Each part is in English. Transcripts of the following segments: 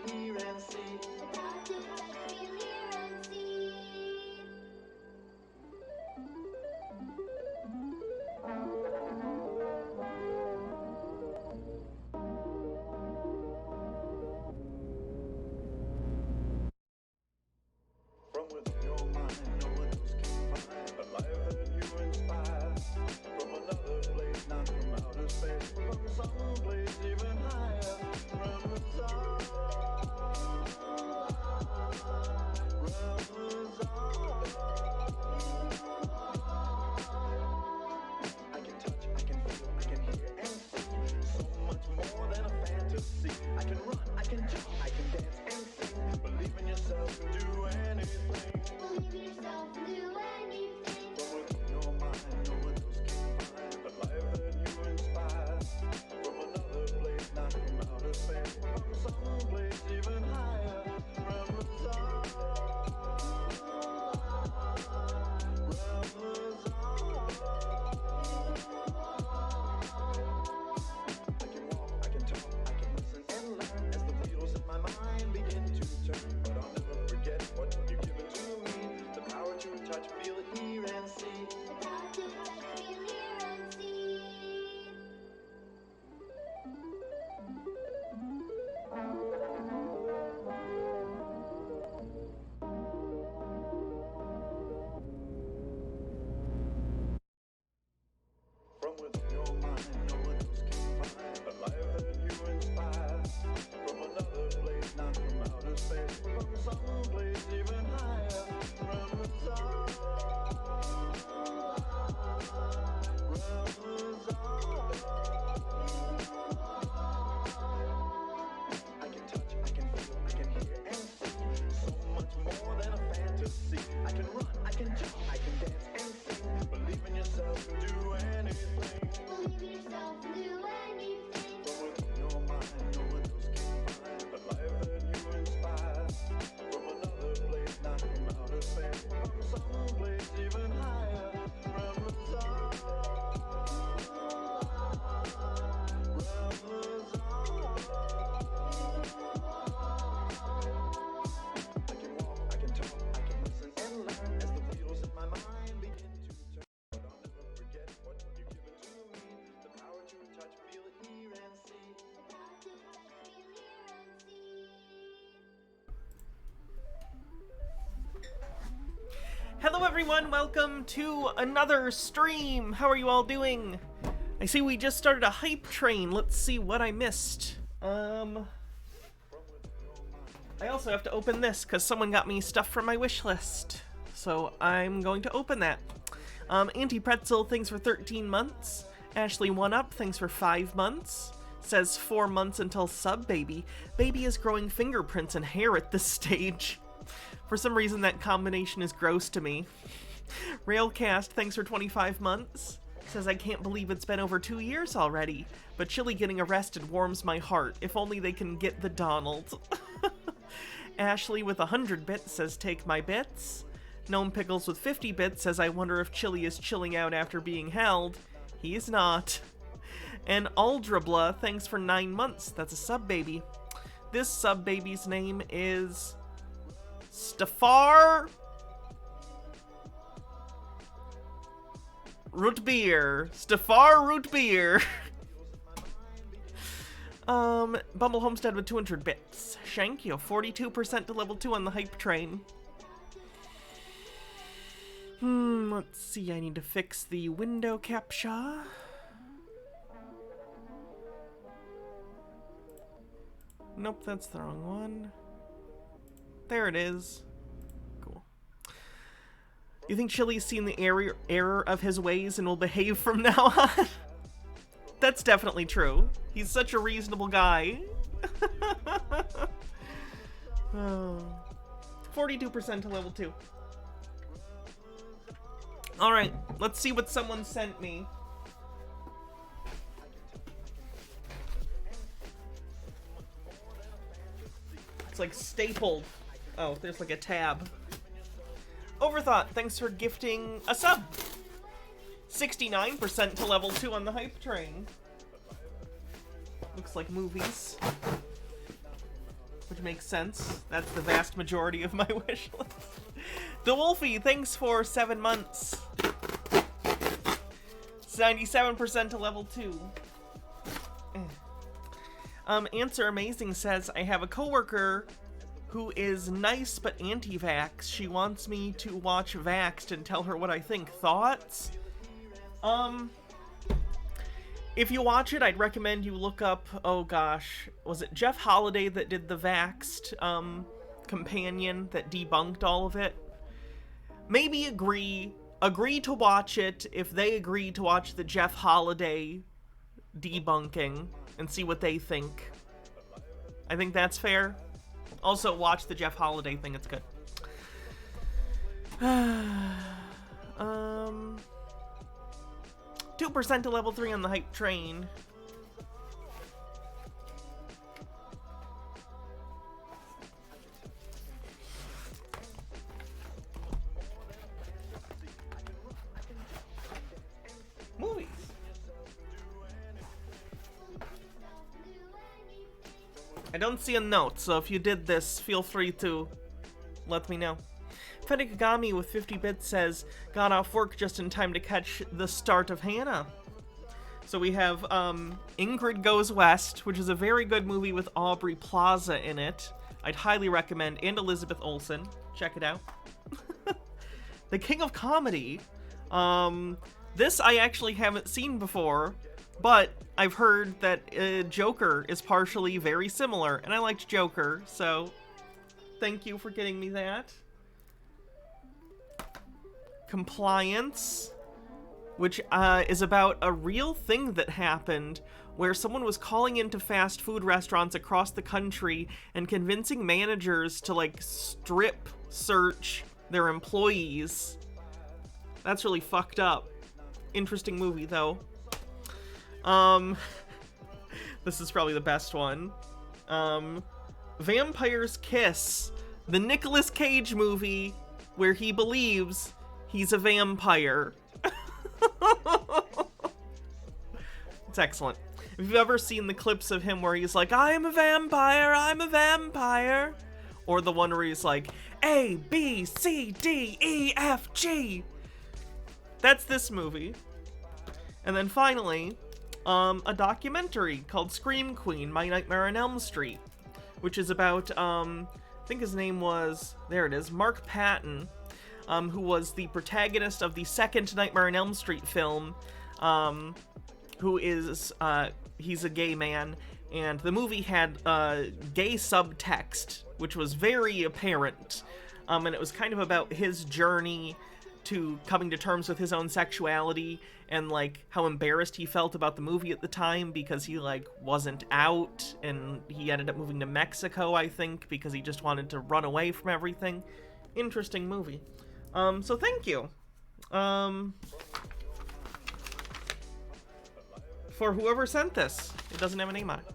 it, hear and see. From within your mind, no one else can find the life that you inspire. From another place, not from outer space, from some place even higher. From the sun, I can touch, I can feel, I can hear and see. So much more than a fantasy. I can run, I can jump, I can dance and sing. Believe in yourself and do anything. Believe in yourself and do anything. From within your mind, no one else can find the life that you inspire. From another place, not from outer space, from some place even higher. From the sun, I can walk, I can talk, I can listen and learn as the wheels in my mind begin to turn. But I'll never forget what you've given to me. The power to touch, feel it, hear and see. The power to touch, feel, hear and see. From within your mind, no one else can find the life that you inspire. From another place, not from outer space, from some place even higher. From the sun, I can touch, I can feel, I can hear and see. So much more than a fantasy. I can run, I can jump, I can dance and sing. Believe in yourself and do anything. Believe in yourself and do anything. From within your mind, no one else can find the life that you inspire. From another place, not from outer space, from some place even higher. From the sun, I can walk, I can talk, I can listen and learn as the wheels in my mind begin to turn. But I'll never forget what you've given to me. The power to touch, feel it, hear and see. The power to touch, feel, hear and see. Hello everyone, welcome to another stream. How are you all doing? I see we just started a hype train. Let's see what I missed. I also have to open this because someone got me stuff from my wish list. So I'm going to open that. Auntie Pretzel, thanks for 13 months. Ashley One Up, thanks for 5 months. Says 4 months until sub baby. Baby is growing fingerprints and hair at this stage. For some reason that combination is gross to me. Railcast, thanks for 25 months. Says I can't believe it's been over 2 years already. But Chili getting arrested warms my heart. If only they can get the Donald. Ashley with 100 bits says take my bits. Gnome Pickles with 50 bits says I wonder if Chili is chilling out after being held. He's not. And Aldrabla, thanks for 9 months. That's a sub baby. This sub baby's name is Stafar Root Beer. Stafar Root Beer. Bumble Homestead with 200 bits. Shankyo, 42% to level 2 on the hype train. Let's see, I need to fix the window captcha. Nope, that's the wrong one. There it is. Cool. You think Chili's seen the error of his ways and will behave from now on? That's definitely true. He's such a reasonable guy. 42% to level 2. Alright, let's see what someone sent me. It's like stapled. Oh, there's like a tab. Overthought, thanks for gifting a sub. 69% to level 2 on the hype train. Looks like movies. which makes sense. That's the vast majority of my wish list. DeWolfie, thanks for 7 months. It's 97% to level 2. Answer Amazing says, I have a coworker who is nice but anti-vax. She wants me to watch Vaxxed and tell her what I think. Thoughts? If you watch it, I'd recommend you look up, oh gosh, was it Jeff Holiday that did the Vaxxed companion that debunked all of it? Maybe agree to watch it if they agree to watch the Jeff Holiday debunking and see what they think. I think that's fair. Also, watch the Jeff Holiday thing, it's good. 2% to level 3 on the hype train. Movies. I don't see a note, so if you did this, feel free to let me know. Fedekagami with 50 bits says, got off work just in time to catch the start of Hannah. So we have Ingrid Goes West, which is a very good movie with Aubrey Plaza in it. I'd highly recommend, and Elizabeth Olsen. Check it out. The King of Comedy. This I actually haven't seen before, but I've heard that Joker is partially very similar, and I liked Joker, so thank you for getting me that. Compliance, which is about a real thing that happened where someone was calling into fast food restaurants across the country and convincing managers to like strip search their employees. That's really fucked up. Interesting movie though. This is probably the best one. Vampire's Kiss, the Nicolas Cage movie where he believes he's a vampire. It's excellent. If you've ever seen the clips of him where he's like, I'm a vampire, I'm a vampire. Or the one where he's like, A, B, C, D, E, F, G. That's this movie. And then finally, a documentary called Scream Queen, My Nightmare on Elm Street, which is about, I think his name was, there it is, Mark Patton, who was the protagonist of the second Nightmare on Elm Street film, who is, he's a gay man, and the movie had gay subtext, which was very apparent, and it was kind of about his journey to coming to terms with his own sexuality, and like how embarrassed he felt about the movie at the time because he like wasn't out, and he ended up moving to Mexico, I think, because he just wanted to run away from everything. Interesting movie. So thank you. For whoever sent this. It doesn't have a name on it.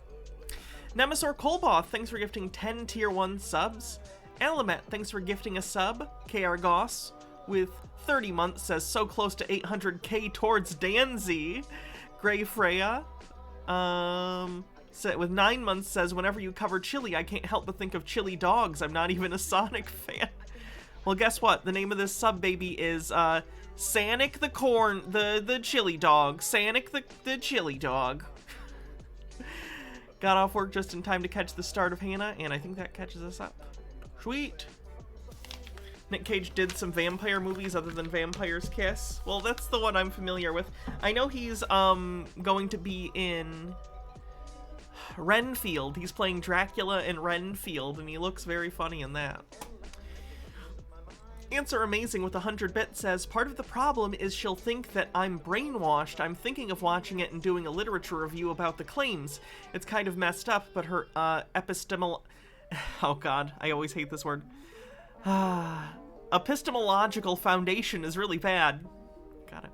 Nemesis Kolboth, thanks for gifting 10 tier 1 subs. Alamet, thanks for gifting a sub. KR Goss with 30 months says so close to 800k towards Danzy. Gray Freya with 9 months says whenever you cover chili, I can't help but think of chili dogs. I'm not even a Sonic fan. Well, guess what? The name of this sub baby is Sanic the corn, the chili dog. Sanic the chili dog. Got off work just in time to catch the start of Hannah, and I think that catches us up. Sweet. Nick Cage did some vampire movies other than Vampire's Kiss. Well, that's the one I'm familiar with. I know he's going to be in Renfield. He's playing Dracula in Renfield, and he looks very funny in that. Answer Amazing with 100 bits says, part of the problem is she'll think that I'm brainwashed. I'm thinking of watching it and doing a literature review about the claims. It's kind of messed up, but her oh god, I always hate this word. Epistemological foundation is really bad. Got it.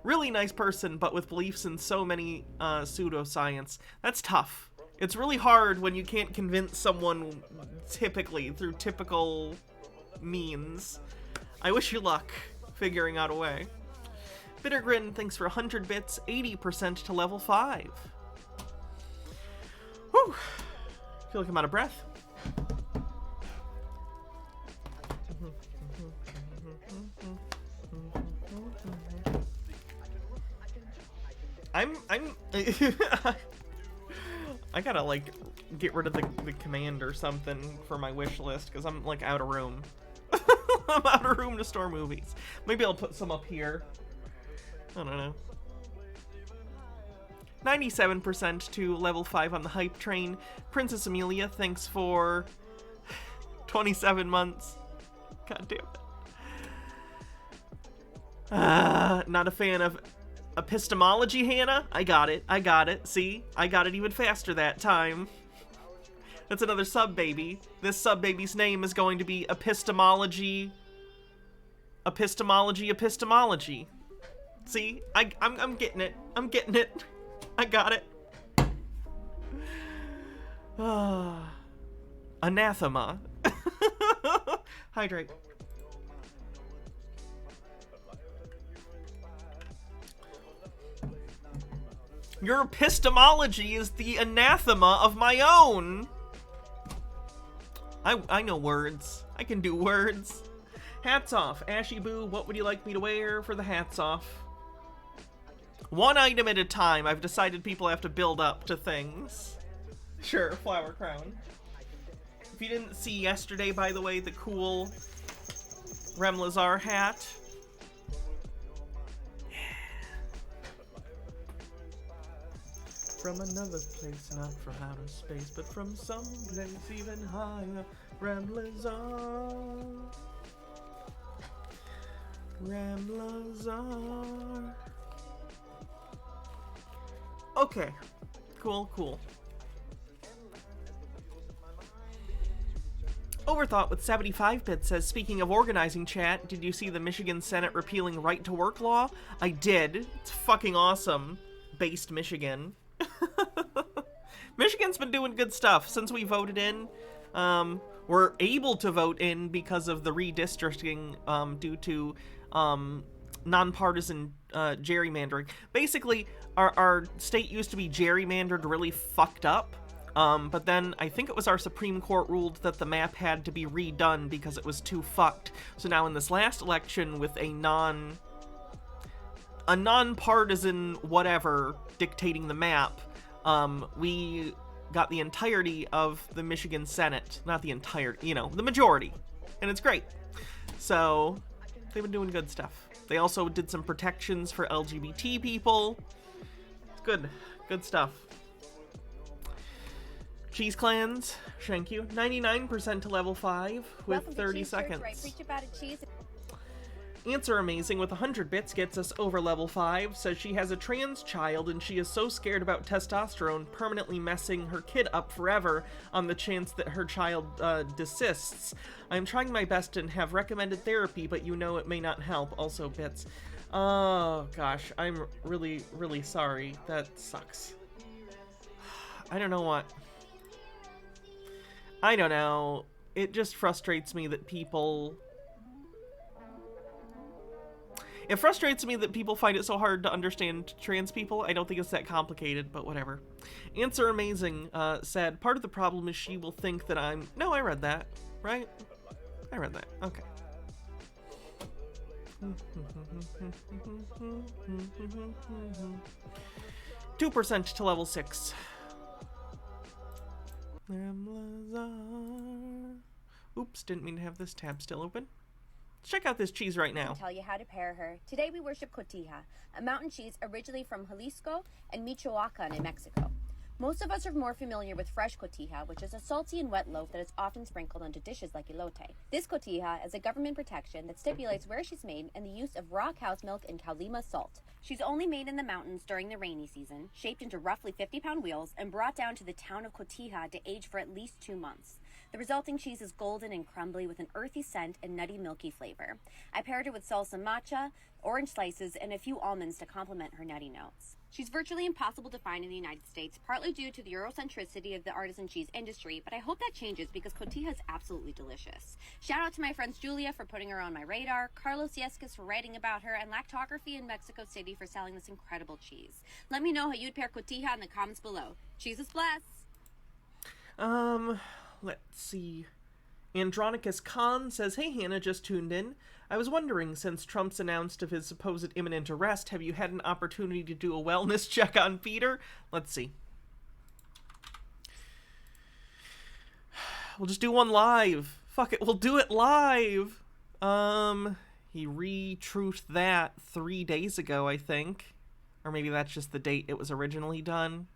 Really nice person, but with beliefs in so many pseudoscience. That's tough. It's really hard when you can't convince someone typically through typical means. I wish you luck figuring out a way. Bittergrin, thanks for 100 bits, 80% to level 5. Whew. I feel like I'm out of breath. I'm I gotta like get rid of the command or something for my wish list because I'm like out of room. I'm out of room to store movies. Maybe I'll put some up here. I don't know. 97% to level 5 on the hype train. Princess Amelia, thanks for 27 months. God damn it. Not a fan of epistemology, Hannah. I got it. See? I got it even faster that time. That's another sub-baby. This sub-baby's name is going to be epistemology. See? I'm getting it. I got it. Anathema. Hydrate. Your epistemology is the anathema of my own. I know words. I can do words. Hats off. Ashy Boo, what would you like me to wear for the hats off? One item at a time. I've decided people have to build up to things. Sure, flower crown. If you didn't see yesterday, by the way, the cool Remlazar hat. From another place, not from outer space, but from some place even higher. Remlazar. Okay. Cool. Overthought with 75 bits says, speaking of organizing, chat, did you see the Michigan Senate repealing right-to-work law? I did. It's fucking awesome. Based Michigan. Michigan's been doing good stuff since we voted in. We're able to vote in because of the redistricting due to nonpartisan gerrymandering. Basically, our state used to be gerrymandered really fucked up, but then I think it was our Supreme Court ruled that the map had to be redone because it was too fucked. So now in this last election with a nonpartisan whatever dictating the map, we got the entirety of the Michigan Senate. Not the entire, the majority. And it's great. So, they've been doing good stuff. They also did some protections for LGBT people. It's good. Good stuff. Cheese Clans, thank you. 99% to level 5 with 30 seconds. Right, preach about a cheese. Answer Amazing with 100 bits gets us over level 5, says she has a trans child and she is so scared about testosterone permanently messing her kid up forever on the chance that her child desists. I'm trying my best and have recommended therapy, but it may not help. Also bits. Oh gosh, I'm really, really sorry. That sucks. I don't know what. I don't know. It just frustrates me that people... It frustrates me that people find it so hard to understand trans people. I don't think it's that complicated, but whatever. Answer Amazing said, part of the problem is she will think that I'm... No, I read that, right? I read that. Okay. %2 to level 6. Oops, didn't mean to have this tab still open. Check out this cheese right now. I'll tell you how to pair her. Today we worship cotija, a mountain cheese originally from Jalisco and Michoacan in Mexico. Most of us are more familiar with fresh cotija, which is a salty and wet loaf that is often sprinkled onto dishes like elote. This cotija is a government protection that stipulates where she's made and the use of raw cow's milk and Caulima salt. She's only made in the mountains during the rainy season, shaped into roughly 50-pound wheels, and brought down to the town of Cotija to age for at least 2 months. The resulting cheese is golden and crumbly with an earthy scent and nutty milky flavor. I paired her with salsa matcha, orange slices, and a few almonds to complement her nutty notes. She's virtually impossible to find in the United States, partly due to the Eurocentricity of the artisan cheese industry, but I hope that changes because cotija is absolutely delicious. Shout out to my friends Julia for putting her on my radar, Carlos Yescas for writing about her, and Lactography in Mexico City for selling this incredible cheese. Let me know how you'd pair cotija in the comments below. Jesus bless! Let's see. Andronicus Khan says, "Hey Hannah, just tuned in. I was wondering, since Trump's announced of his supposed imminent arrest, have you had an opportunity to do a wellness check on Peter?" Let's see. We'll just do one live. Fuck it, we'll do it live. He re-truthed that 3 days ago, I think. Or maybe that's just the date it was originally done.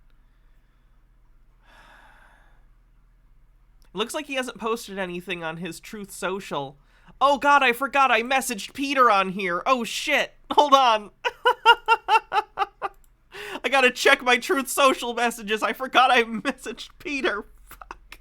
Looks like he hasn't posted anything on his Truth Social. Oh god, I forgot I messaged Peter on here. Oh shit. Hold on. I gotta check my Truth Social messages. I forgot I messaged Peter. Fuck.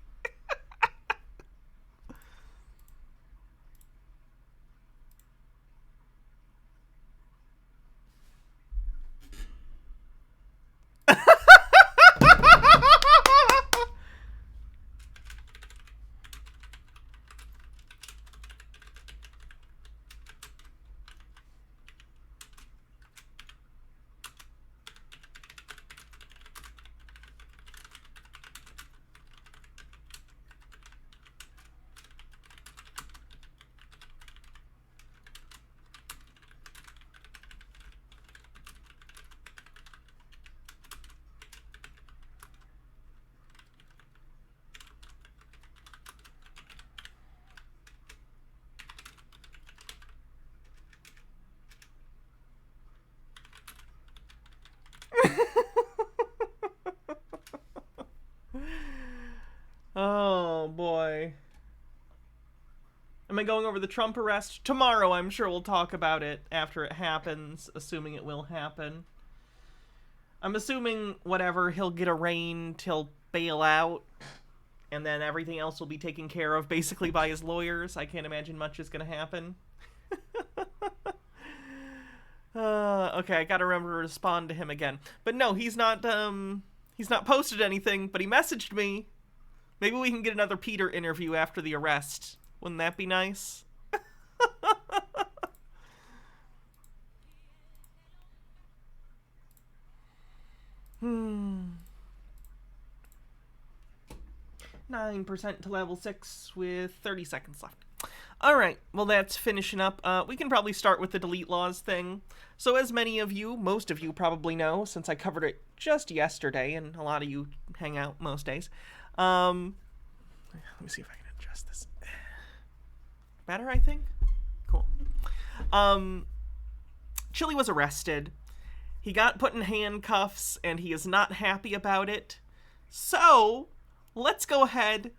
Oh, boy. Am I going over the Trump arrest? Tomorrow, I'm sure we'll talk about it after it happens, assuming it will happen. I'm assuming whatever, he'll get arraigned, he'll bail out, and then everything else will be taken care of basically by his lawyers. I can't imagine much is going to happen. Okay, I gotta remember to respond to him again. But no, he's not posted anything, but he messaged me. Maybe we can get another Peter interview after the arrest. Wouldn't that be nice? 9% to level 6 with 30 seconds left. Alright, well that's finishing up. We can probably start with the delete Lawz thing. So as many of you, most of you probably know, since I covered it just yesterday, and a lot of you hang out most days. Let me see if I can adjust this. Better, I think? Cool. Chili was arrested. He got put in handcuffs, and he is not happy about it. So, let's go ahead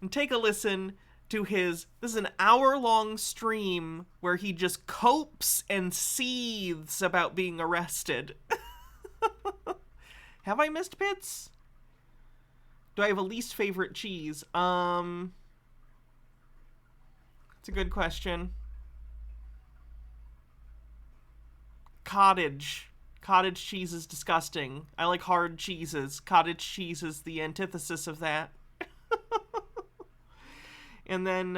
and take a listen to his... This is an hour-long stream where he just copes and seethes about being arrested. Have I missed bits? Do I have a least favorite cheese? It's a good question. Cottage. Cottage cheese is disgusting. I like hard cheeses. Cottage cheese is the antithesis of that. And then,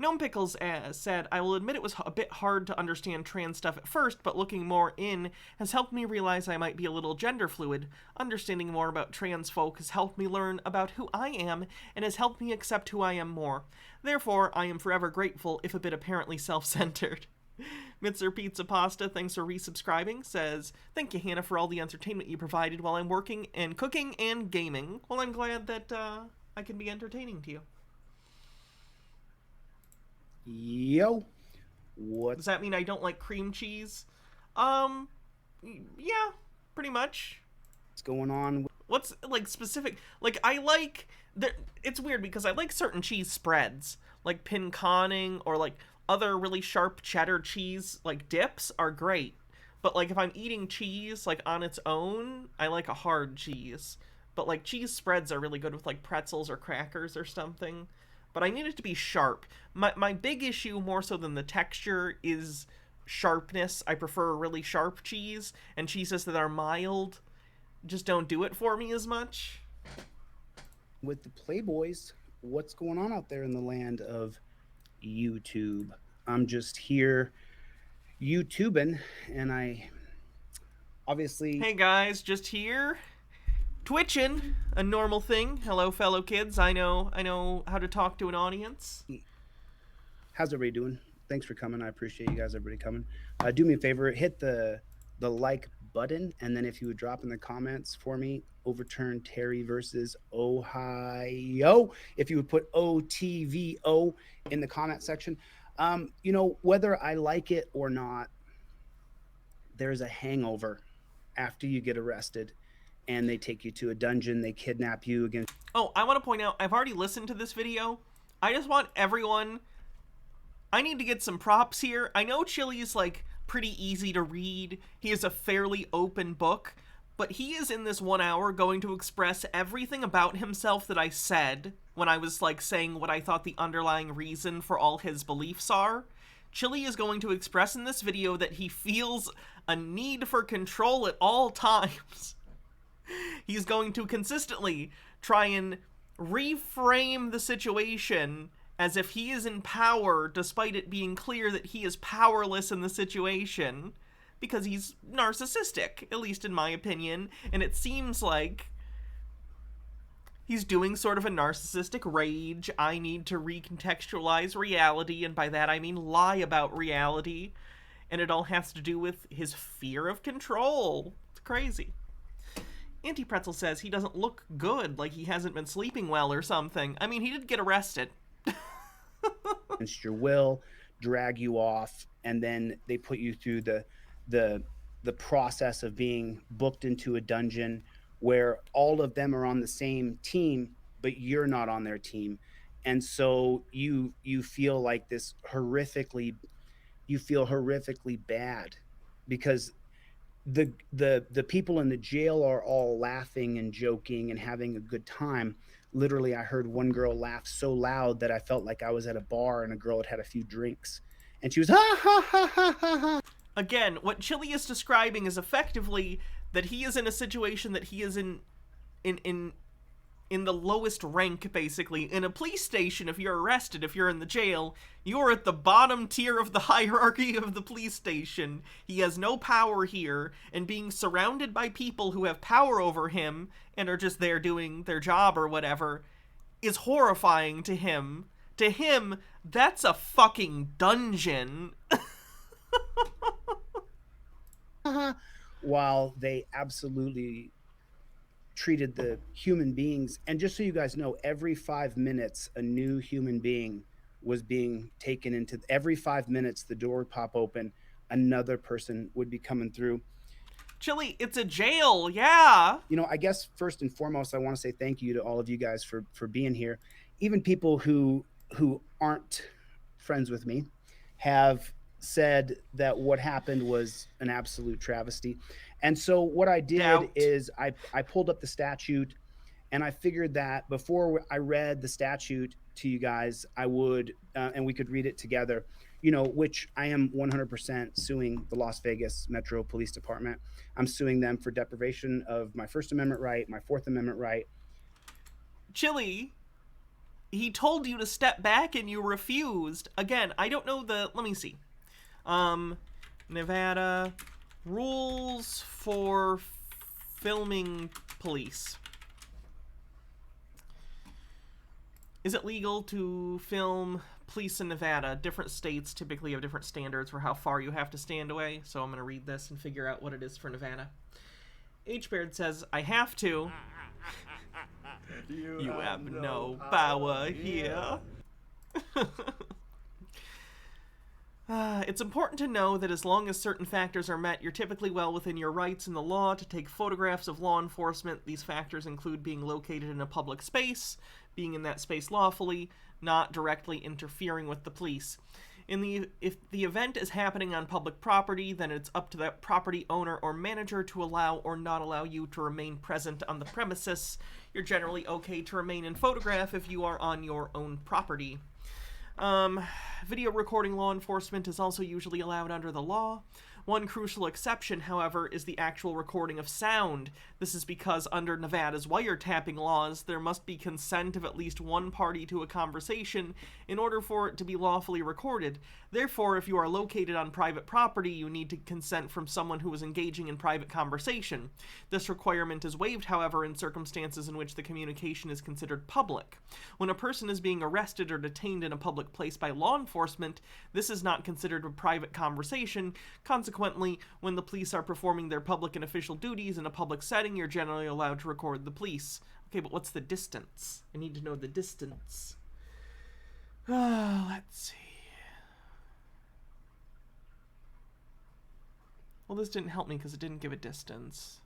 Gnome Pickles said, "I will admit it was a bit hard to understand trans stuff at first, but looking more in has helped me realize I might be a little gender fluid. Understanding more about trans folk has helped me learn about who I am and has helped me accept who I am more. Therefore, I am forever grateful, if a bit apparently self-centered." Mitzer Pizza Pasta, thanks for resubscribing, says, "Thank you, Hannah, for all the entertainment you provided while I'm working and cooking and gaming. Well, I'm glad that I can be entertaining to you." Yo, what? Does that mean I don't like cream cheese? Yeah, pretty much. What's going on? What's, like, specific? Like, I like... It's weird because I like certain cheese spreads. Like pin conning or, like, other really sharp cheddar cheese, like, dips are great. But, like, if I'm eating cheese, like, on its own, I like a hard cheese. But, like, cheese spreads are really good with, like, pretzels or crackers or something. But I need it to be sharp. My big issue, more so than the texture, is sharpness. I prefer really sharp cheese, and cheeses that are mild just don't do it for me as much. With the Playboys, what's going on out there in the land of YouTube? I'm just here YouTubing, and I obviously... Hey guys, just here Twitching, a normal thing. Hello, fellow kids. I know how to talk to an audience. How's everybody doing? Thanks for coming. I appreciate you guys, everybody coming. Do me a favor, hit the like button, and then if you would drop in the comments for me, overturn Terry versus Ohio. If you would put OTVO in the comment section. You know, whether I like it or not, there's a hangover after you get arrested and they take you to a dungeon, they kidnap you again. Oh, I want to point out, I've already listened to this video. I just want everyone... I need to get some props here. I know Chili is, like, pretty easy to read. He is a fairly open book. But he is in this 1 hour going to express everything about himself that I said when I was, like, saying what I thought the underlying reason for all his beliefs are. Chili is going to express in this video that he feels a need for control at all times. He's going to consistently try and reframe the situation as if he is in power, despite it being clear that he is powerless in the situation, because he's narcissistic, at least in my opinion, and it seems like he's doing sort of a narcissistic rage. I need to recontextualize reality, and by that I mean lie about reality, and it all has to do with his fear of control. It's crazy. Auntie Pretzel says he doesn't look good, like he hasn't been sleeping well or something. I mean, he did get arrested. Against your will, drag you off, and then they put you through the process of being booked into a dungeon where all of them are on the same team, but you're not on their team. And so you feel like this horrifically bad, because the people in the jail are all laughing and joking and having a good time. Literally, I heard one girl laugh so loud that I felt like I was at a bar and a girl had a few drinks, and she was ha ha ha ha ha ha. Again, what Chili is describing is effectively that he is in a situation that he is in the lowest rank, basically. In a police station, if you're arrested, if you're in the jail, you're at the bottom tier of the hierarchy of the police station. He has no power here, and being surrounded by people who have power over him and are just there doing their job or whatever is horrifying to him. To him, that's a fucking dungeon. While they absolutely treated the human beings, and just so you guys know, every 5 minutes a new human being was being taken into. Every 5 minutes the door would pop open, another person would be coming through. Chili, it's a jail, yeah. You know, I guess first and foremost, I want to say thank you to all of you guys for being here. Even people who aren't friends with me have said that what happened was an absolute travesty. And so what I did is I pulled up the statute, and I figured that before I read the statute to you guys, I would, and we could read it together, you know, which I am 100% suing the Las Vegas Metro Police Department. I'm suing them for deprivation of my First Amendment right, my Fourth Amendment right. Chili, he told you to step back and you refused. Again, I don't know let me see. Nevada rules for filming police. Is it legal to film police in Nevada? Different states typically have different standards for how far you have to stand away, so I'm going to read this and figure out what it is for Nevada. H-Baird says, I have to. You have no power here. It's important to know that as long as certain factors are met, you're typically well within your rights in the law to take photographs of law enforcement. These factors include being located in a public space, being in that space lawfully, not directly interfering with the police. If the event is happening on public property, then it's up to that property owner or manager to allow or not allow you to remain present on the premises. You're generally okay to remain in photograph if you are on your own property. Video recording law enforcement is also usually allowed under the law. One crucial exception, however, is the actual recording of sound. This is because under Nevada's wiretapping laws, there must be consent of at least one party to a conversation in order for it to be lawfully recorded. Therefore, if you are located on private property, you need to consent from someone who is engaging in private conversation. This requirement is waived, however, in circumstances in which the communication is considered public. When a person is being arrested or detained in a public place by law enforcement, this is not considered a private conversation. Consequently, when the police are performing their public and official duties in a public setting, you're generally allowed to record the police. Okay, but what's the distance? I need to know the distance. Let's see. Well, this didn't help me because it didn't give a distance.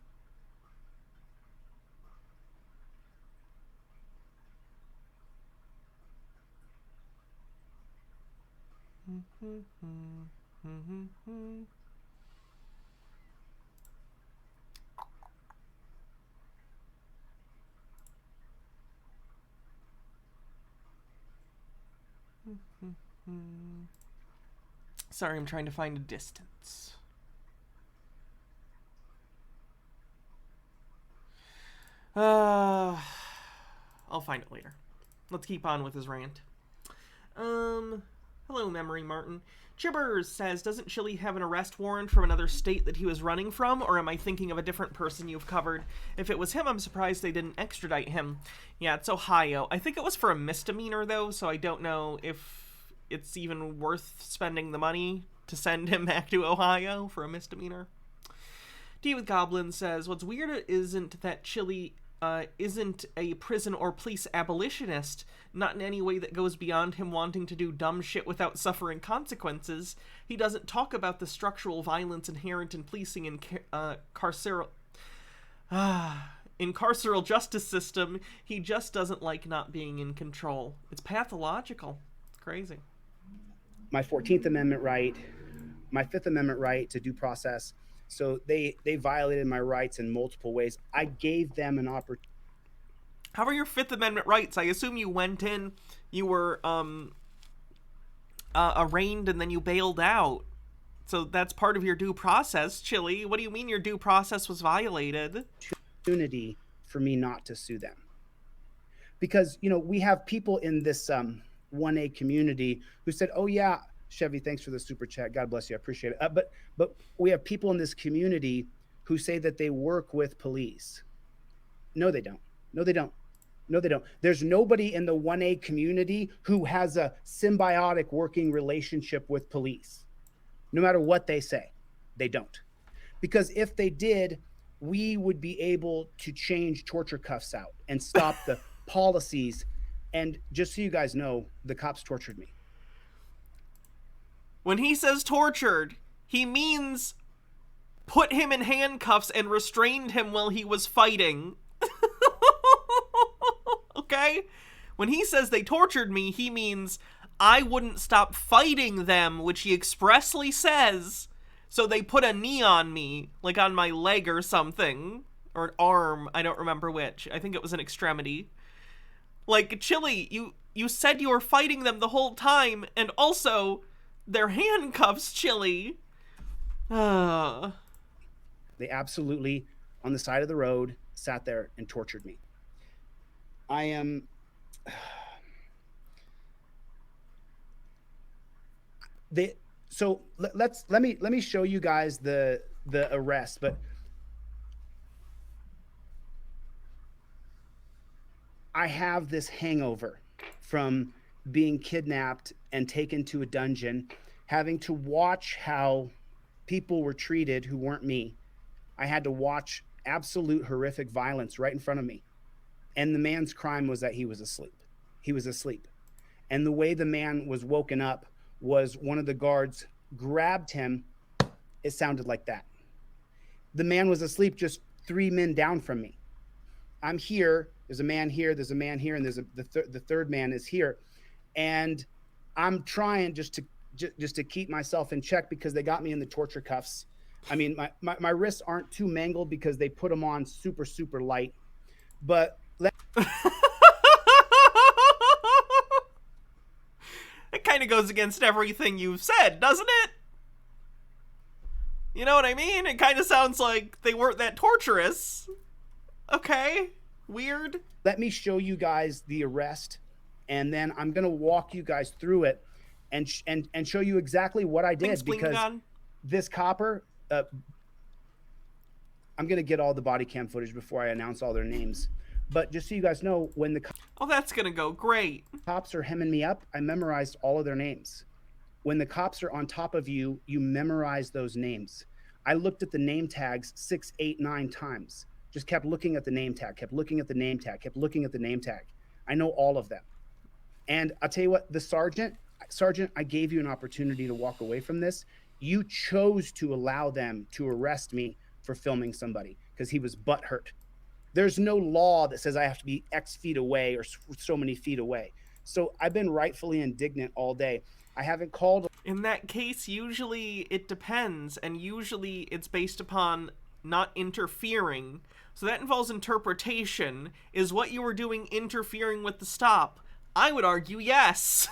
Sorry, I'm trying to find a distance. I'll find it later. Let's keep on with his rant. Hello, Memory Martin. Chibbers says, doesn't Chili have an arrest warrant from another state that he was running from, or am I thinking of a different person you've covered? If it was him, I'm surprised they didn't extradite him. Yeah, it's Ohio. I think it was for a misdemeanor, though, so I don't know if it's even worth spending the money to send him back to Ohio for a misdemeanor. D with Goblin says, what's weird isn't that Chili isn't a prison or police abolitionist, not in any way that goes beyond him wanting to do dumb shit without suffering consequences. He doesn't talk about the structural violence inherent in policing and carceral justice system. He just doesn't like not being in control. It's pathological. It's crazy. My 14th Amendment right, my 5th Amendment right to due process. So they violated my rights in multiple ways. I gave them an opportunity. How are your 5th Amendment rights? I assume you went in, you were arraigned, and then you bailed out. So that's part of your due process, Chili. What do you mean your due process was violated? Opportunity for me not to sue them. Because, you know, we have people in this 1A community who said, oh, yeah, Chevy, thanks for the super chat. God bless you. I appreciate it. But we have people in this community who say that they work with police. No, they don't. No, they don't. No, they don't. There's nobody in the 1A community who has a symbiotic working relationship with police. No matter what they say, they don't. Because if they did, we would be able to change torture cuffs out and stop the policies. And just so you guys know, the cops tortured me. When he says tortured, he means put him in handcuffs and restrained him while he was fighting. Okay? When he says they tortured me, he means I wouldn't stop fighting them, which he expressly says. So they put a knee on me, like on my leg or something. Or an arm, I don't remember which. I think it was an extremity. Like, Chili, you said you were fighting them the whole time, and also, they're handcuffs, Chili. They absolutely, on the side of the road, sat there and tortured me. I am... let me show you guys the arrest, but I have this hangover from being kidnapped and taken to a dungeon, having to watch how people were treated who weren't me. I had to watch absolute horrific violence right in front of me. And the man's crime was that he was asleep. He was asleep. And the way the man was woken up was one of the guards grabbed him. It sounded like that. The man was asleep just 3 men down from me. I'm here. There's a man here. There's a man here. And the third man is here. And I'm trying just to keep myself in check because they got me in the torture cuffs. I mean, my wrists aren't too mangled because they put them on super, super light. But it kind of goes against everything you've said, doesn't it? You know what I mean? It kind of sounds like they weren't that torturous. Okay, weird. Let me show you guys the arrest, and then I'm gonna walk you guys through it, and show you exactly what I did. Thanks, because this copper, I'm gonna get all the body cam footage before I announce all their names. But just so you guys know, when the Oh, that's gonna go great. cops are hemming me up, I memorized all of their names. When the cops are on top of you, you memorize those names. I looked at the name tags 6, 8, 9 times. Just kept looking at the name tag, kept looking at the name tag, kept looking at the name tag. I know all of them. And I'll tell you what, the sergeant, I gave you an opportunity to walk away from this. You chose to allow them to arrest me for filming somebody because he was butthurt. There's no law that says I have to be X feet away or so many feet away. So I've been rightfully indignant all day. I haven't called. In that case, usually it depends, and usually it's based upon not interfering. So that involves interpretation. Is what you were doing interfering with the stop? I would argue yes.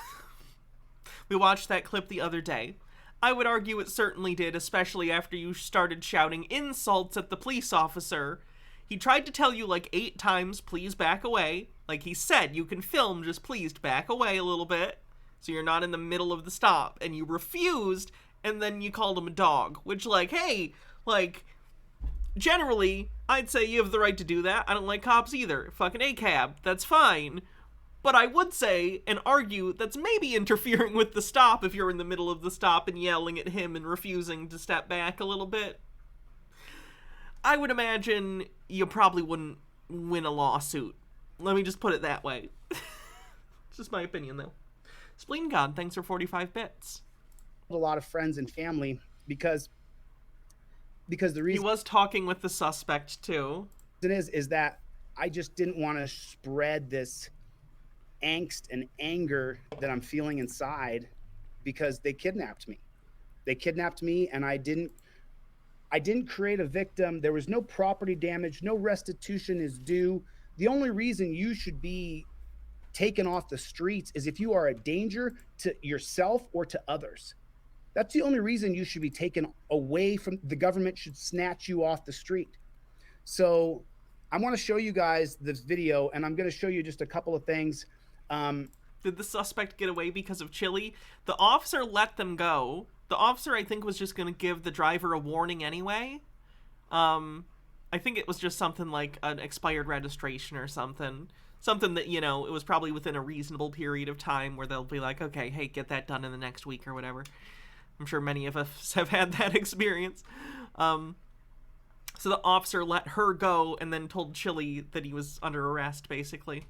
We watched that clip the other day. I would argue it certainly did, especially after you started shouting insults at the police officer. He tried to tell you like 8 times, please back away. Like he said, you can film, just please back away a little bit, so you're not in the middle of the stop. And you refused, and then you called him a dog, which like, hey, like, generally, I'd say you have the right to do that. I don't like cops either. Fucking ACAB, that's fine. But I would say and argue that's maybe interfering with the stop if you're in the middle of the stop and yelling at him and refusing to step back a little bit. I would imagine you probably wouldn't win a lawsuit. Let me just put it that way. It's just my opinion, though. Spleen God, thanks for 45 bits. A lot of friends and family because the reason he was talking with the suspect too. Is that I just didn't want to spread this angst and anger that I'm feeling inside because they kidnapped me. They kidnapped me, and I didn't create a victim. There was no property damage. No restitution is due. The only reason you should be taken off the streets is if you are a danger to yourself or to others. That's the only reason you should be taken away from the government should snatch you off the street. So I want to show you guys this video, and I'm going to show you just a couple of things. Did the suspect get away because of chili? The officer let them go. The officer, I think, was just going to give the driver a warning anyway. I think it was just something like an expired registration or something. Something that, you know, it was probably within a reasonable period of time where they'll be like, okay, hey, get that done in the next week or whatever. I'm sure many of us have had that experience. So the officer let her go and then told Chili that he was under arrest, basically.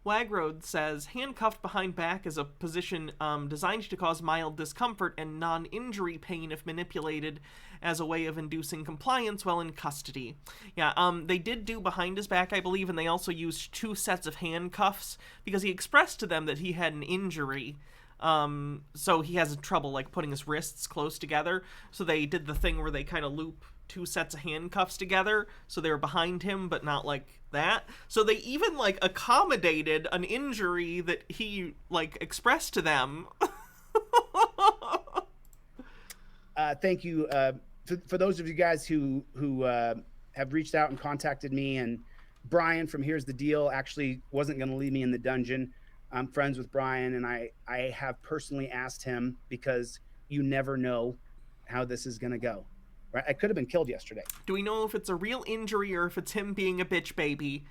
Wagroad says, handcuffed behind back is a position designed to cause mild discomfort and non-injury pain if manipulated as a way of inducing compliance while in custody. Yeah, they did do behind his back, I believe, and they also used 2 sets of handcuffs because he expressed to them that he had an injury. So he has trouble, like, putting his wrists close together. So they did the thing where they kind of loop 2 sets of handcuffs together, so they were behind him, but not like that. So they even, like, accommodated an injury that he, like, expressed to them. Thank you. For those of you guys who have reached out and contacted me, and Brian from Here's the Deal actually wasn't going to leave me in the dungeon. I'm friends with Brian, and I have personally asked him because you never know how this is going to go. Right? I could have been killed yesterday. Do we know if it's a real injury or if it's him being a bitch baby?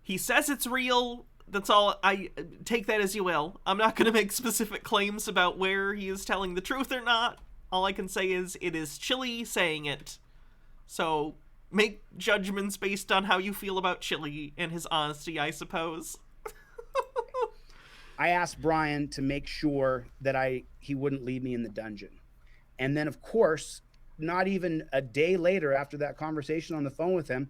He says it's real. That's all. I take that as you will. I'm not going to make specific claims about where he is telling the truth or not. All I can say is it is Chili saying it. So make judgments based on how you feel about Chili and his honesty, I suppose. I asked Brian to make sure that he wouldn't leave me in the dungeon. And then, of course, not even a day later after that conversation on the phone with him,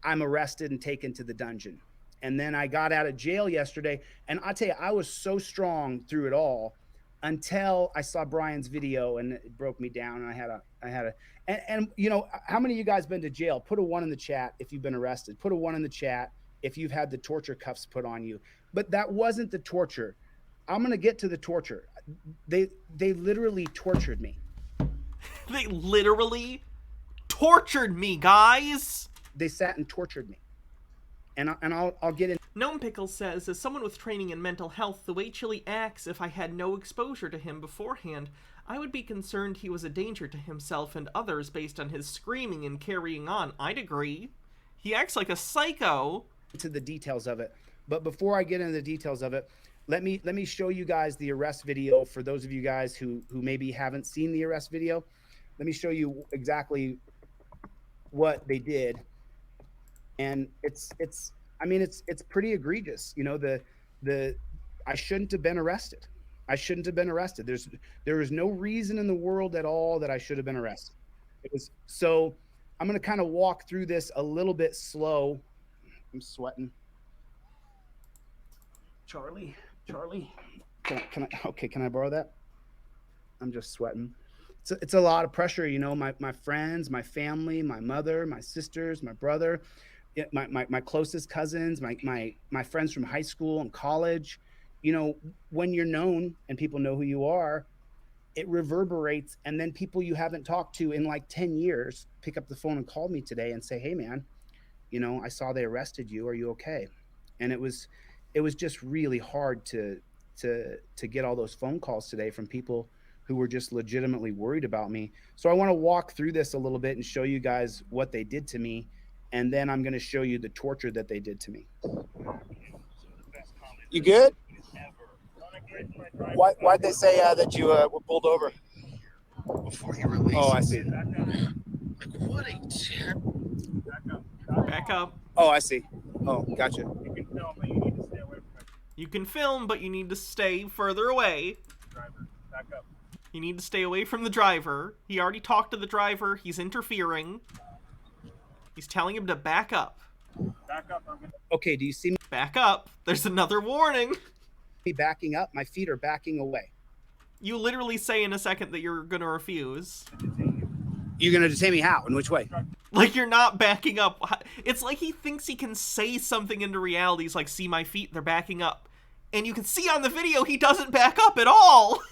I'm arrested and taken to the dungeon. And then I got out of jail yesterday. And I'll tell you, I was so strong through it all until I saw Brian's video, and it broke me down. And I had a, and you know, how many of you guys been to jail? Put a 1 in the chat if you've been arrested. Put a 1 in the chat if you've had the torture cuffs put on you. But that wasn't the torture. I'm going to get to the torture. They literally tortured me. They literally tortured me, guys! They sat and tortured me. And I'll get in. Gnome Pickle says, as someone with training in mental health, the way Chili acts if I had no exposure to him beforehand, I would be concerned he was a danger to himself and others based on his screaming and carrying on. I'd agree. He acts like a psycho. To the details of it. But before I get into the details of it, let me show you guys the arrest video for those of you guys who maybe haven't seen the arrest video. Let me show you exactly what they did. And it's pretty egregious. You know, I shouldn't have been arrested. I shouldn't have been arrested. There is no reason in the world at all that I should have been arrested. So I'm going to kind of walk through this a little bit slow. I'm sweating. Charlie, can I borrow that? I'm just sweating. It's a lot of pressure, you know. My friends, my family, my mother, my sisters, my brother, my closest cousins, my friends from high school and college. You know, when you're known and people know who you are, it reverberates, and then people you haven't talked to in like 10 years pick up the phone and call me today and say, "Hey man, you know, I saw they arrested you. Are you okay?" And it was just really hard to get all those phone calls today from people who were just legitimately worried about me. So I want to walk through this a little bit and show you guys what they did to me, and then I'm going to show you the torture that they did to me. You good? Why'd they say that you were pulled over? Before he released. Oh, I see. Like, what a terrible. Back up. Oh, I see. Oh, gotcha. You can film, but you need to stay further away. Driver, back up. You need to stay away from the driver. He already talked to the driver. He's interfering. He's telling him to back up. Back up. Okay, do you see Back up. There's another warning. me backing up? My feet are backing away. You literally say in a second that you're gonna refuse. You're going to detain me how? In which way? Like, you're not backing up. It's like he thinks he can say something into reality. He's like, see my feet? They're backing up. And you can see on the video he doesn't back up at all.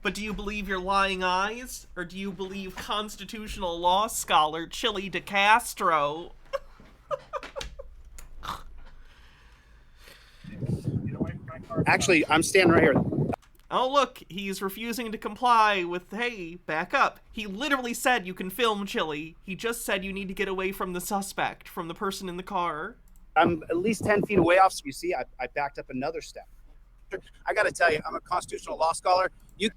But do you believe your lying eyes? Or do you believe constitutional law scholar Chili DeCastro? Actually, I'm standing right here. Oh, look, he's refusing to comply with, hey, back up. He literally said you can film, Chili. He just said you need to get away from the suspect, from the person in the car. I'm at least 10 feet away, officer. You see, I backed up another step. I got to tell you, I'm a constitutional law scholar. You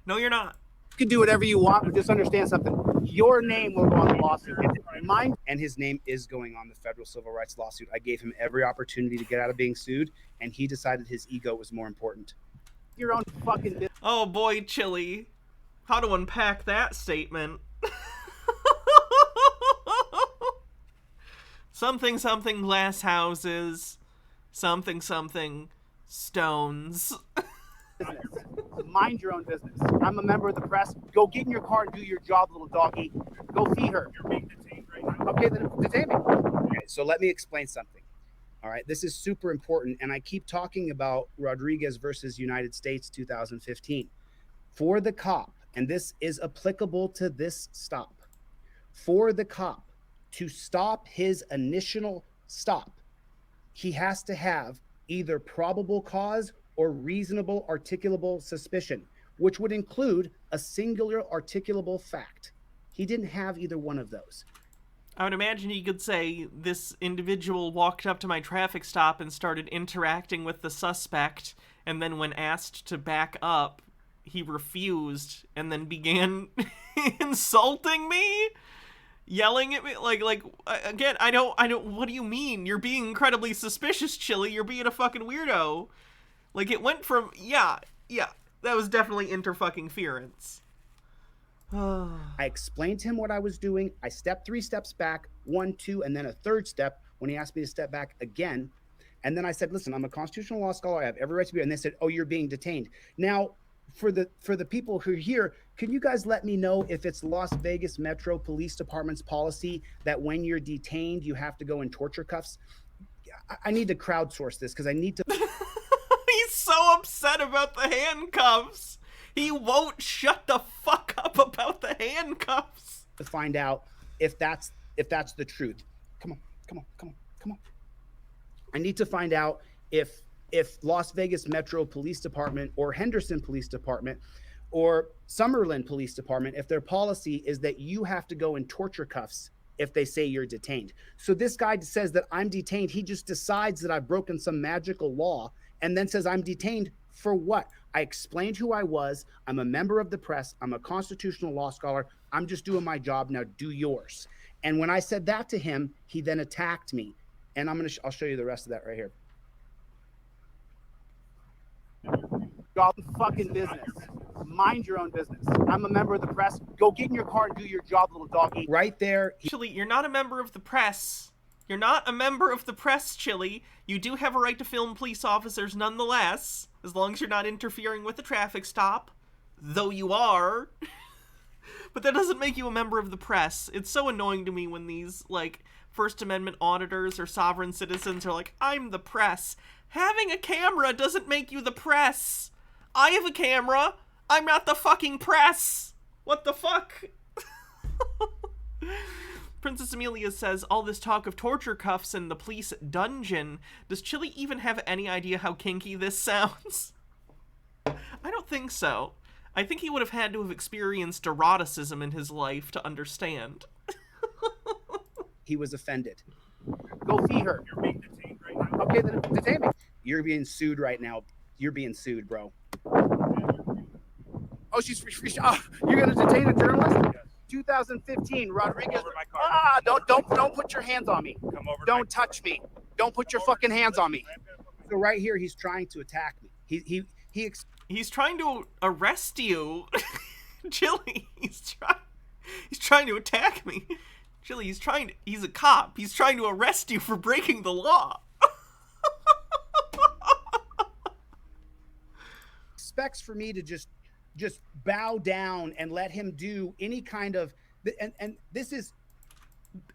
No, you're not. can do whatever you want, but just understand something. Your name will go on the lawsuit. Mine and his name is going on the federal civil rights lawsuit. I gave him every opportunity to get out of being sued, and he decided his ego was more important. Your own fucking business. Oh boy, Chili. How to unpack that statement? Something, something, glass houses. Something, something, stones. Mind your own business. I'm a member of the press. Go get in your car and do your job, little doggy. Go feed her. You're being detained right now. Okay, then detain me. Okay, so let me explain something. All right, this is super important, and I keep talking about Rodriguez versus United States 2015. For the cop, and this is applicable to this stop, for the cop to stop his initial stop, he has to have either probable cause or reasonable articulable suspicion, which would include a singular articulable fact. He didn't have either one of those. I would imagine you could say, this individual walked up to my traffic stop and started interacting with the suspect, and then when asked to back up, he refused, and then began insulting me? Yelling at me? Again, I don't, what do you mean? You're being incredibly suspicious, Chili. You're being a fucking weirdo. Like, it went from, yeah, that was definitely inter-fucking-ference. I explained to him what I was doing. I stepped 3 steps back, 1, 2, and then a third step when he asked me to step back again. And then I said, listen, I'm a constitutional law scholar. I have every right to be here. And they said, oh, you're being detained. Now, for the people who are here, can you guys let me know if it's Las Vegas Metro Police Department's policy that when you're detained, you have to go in torture cuffs? I need to crowdsource this because I need to... He's so upset about the handcuffs. He won't shut the fuck up about the handcuffs. To find out if that's the truth. Come on. I need to find out if Las Vegas Metro Police Department or Henderson Police Department or Summerlin Police Department, if their policy is that you have to go in torture cuffs if they say you're detained. So this guy says that I'm detained. He just decides that I've broken some magical law and then says I'm detained for what? I explained who I was. I'm a member of the press. I'm a constitutional law scholar. I'm just doing my job. Now do yours. And when I said that to him, he then attacked me. And I'll show you the rest of that right here. Y'all fucking business. Mind your own business. I'm a member of the press. Go get in your car and do your job, little doggy. Right there. Chili, you're not a member of the press. You're not a member of the press, Chili. You do have a right to film police officers nonetheless, as long as you're not interfering with the traffic stop. Though you are. But that doesn't make you a member of the press. It's so annoying to me when these, like, First Amendment auditors or sovereign citizens are like, I'm the press. Having a camera doesn't make you the press. I have a camera. I'm not the fucking press. What the fuck? Princess Amelia says, all this talk of torture cuffs in the police dungeon. Does Chili even have any idea how kinky this sounds? I don't think so. I think he would have had to have experienced eroticism in his life to understand. He was offended. Go fee her. You're being detained right now. Okay, then detain me. You're being sued right now. You're being sued, bro. Oh, she's free. You're gonna detain a journalist? Yes. 2015, Rodriguez. Come over my car. Don't put your hands on me. Come over. Don't touch me. Don't put your fucking hands on me. So right here, he's trying to attack me. He's trying to arrest you. Chili, he's trying to attack me. Chili, he's a cop. He's trying to arrest you for breaking the law. Expects for me to just bow down and let him do any kind of, and this is,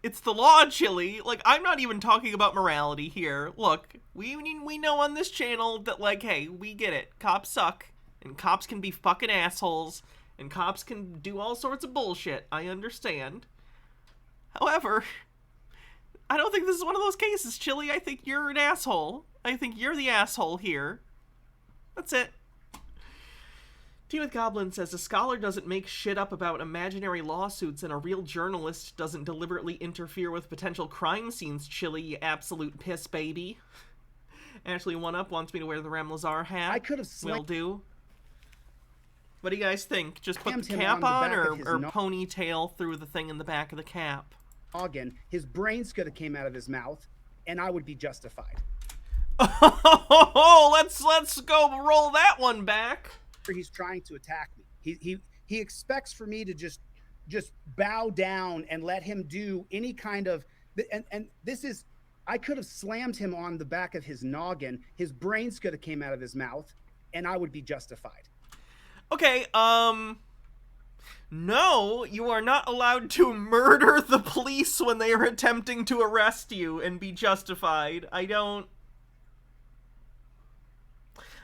it's the law, Chili. Like, I'm not even talking about morality here. Look, we know on this channel that, like, hey, we get it. Cops suck, and cops can be fucking assholes, and cops can do all sorts of bullshit. I understand. However, I don't think this is one of those cases, Chili. I think you're an asshole. I think you're the asshole here. That's it. Tea with Goblin says, a scholar doesn't make shit up about imaginary lawsuits, and a real journalist doesn't deliberately interfere with potential crime scenes, Chili, you absolute piss baby. Ashley One Up wants me to wear the Ram Lazar hat. I could have Will do. What do you guys think? Just put the Slammed him cap on the on, back of his or no- ponytail through the thing in the back of the cap? noggin. His brains could have came out of his mouth, and I would be justified. Oh, let's go roll that one back. He's trying to attack me. He expects for me to just bow down and let him do any kind of, and this is, I could have slammed him on the back of his noggin. His brains could have came out of his mouth, and I would be justified. Okay, no, you are not allowed to murder the police when they are attempting to arrest you and be justified. I don't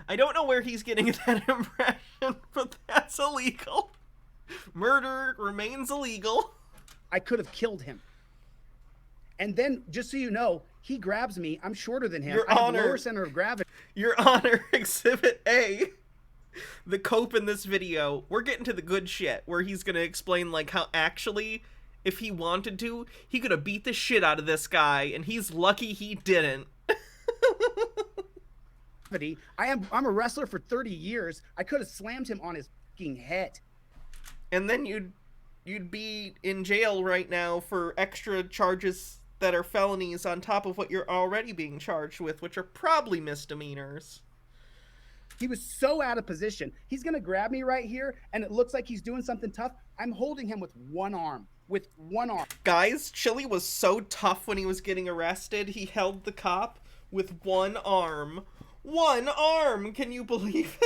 know where he's getting that impression, but that's illegal. Murder remains illegal. I could have killed him. And then, just so you know, he grabs me. I'm shorter than him. Your I have Honor. lower center of gravity. Your Honor, Exhibit A, the cope in this video, we're getting to the good shit, where he's gonna explain, like, how actually, if he wanted to, he could have beat the shit out of this guy, and he's lucky he didn't. I'm a wrestler for 30 years. I could have slammed him on his fucking head. And then you'd be in jail right now for extra charges that are felonies on top of what you're already being charged with, which are probably misdemeanors. He was so out of position. He's going to grab me right here, and it looks like he's doing something tough. I'm holding him with one arm. Guys, Chili was so tough when he was getting arrested, he held the cop with one arm. One arm! Can you believe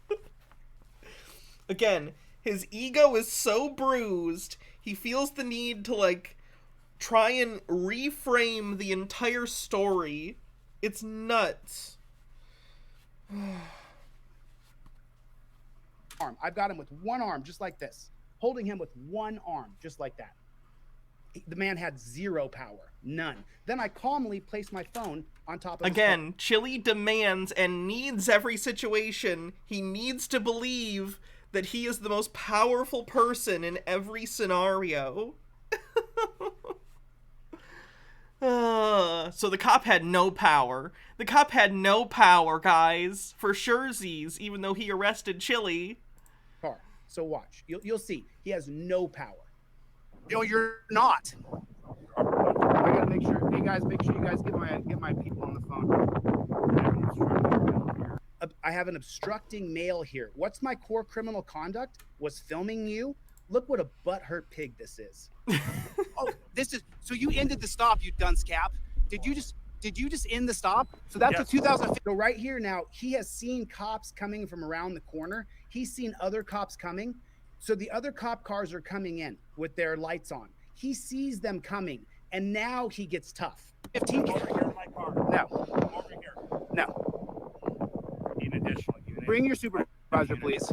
it? Again, his ego is so bruised, he feels the need to, like, try and reframe the entire story. It's nuts. arm. I've got him with one arm, just like this, holding him with one arm, just like that. The man had zero power, none. Then I calmly placed my phone on top of his Again, phone. Chili demands and needs every situation. He needs to believe that he is the most powerful person in every scenario. So the cop had no power. The cop had no power, guys, for surezies, even though he arrested Chili. Car. So watch. You'll see. He has no power. You're not. I gotta make sure. Hey guys, make sure you guys get my people on the phone. I have an obstructing male here. What's my core criminal conduct? Was filming you. Look what a butthurt pig this is. Oh, this is so you ended the stop, you dunce cap. Did you just end the stop? So that's a 2015. So right here now, he has seen cops coming from around the corner. He's seen other cops coming. So the other cop cars are coming in with their lights on. He sees them coming, and now he gets tough. 15. Over here in my car. No, Over here. no. Need an additional unit. Bring your supervisor, please.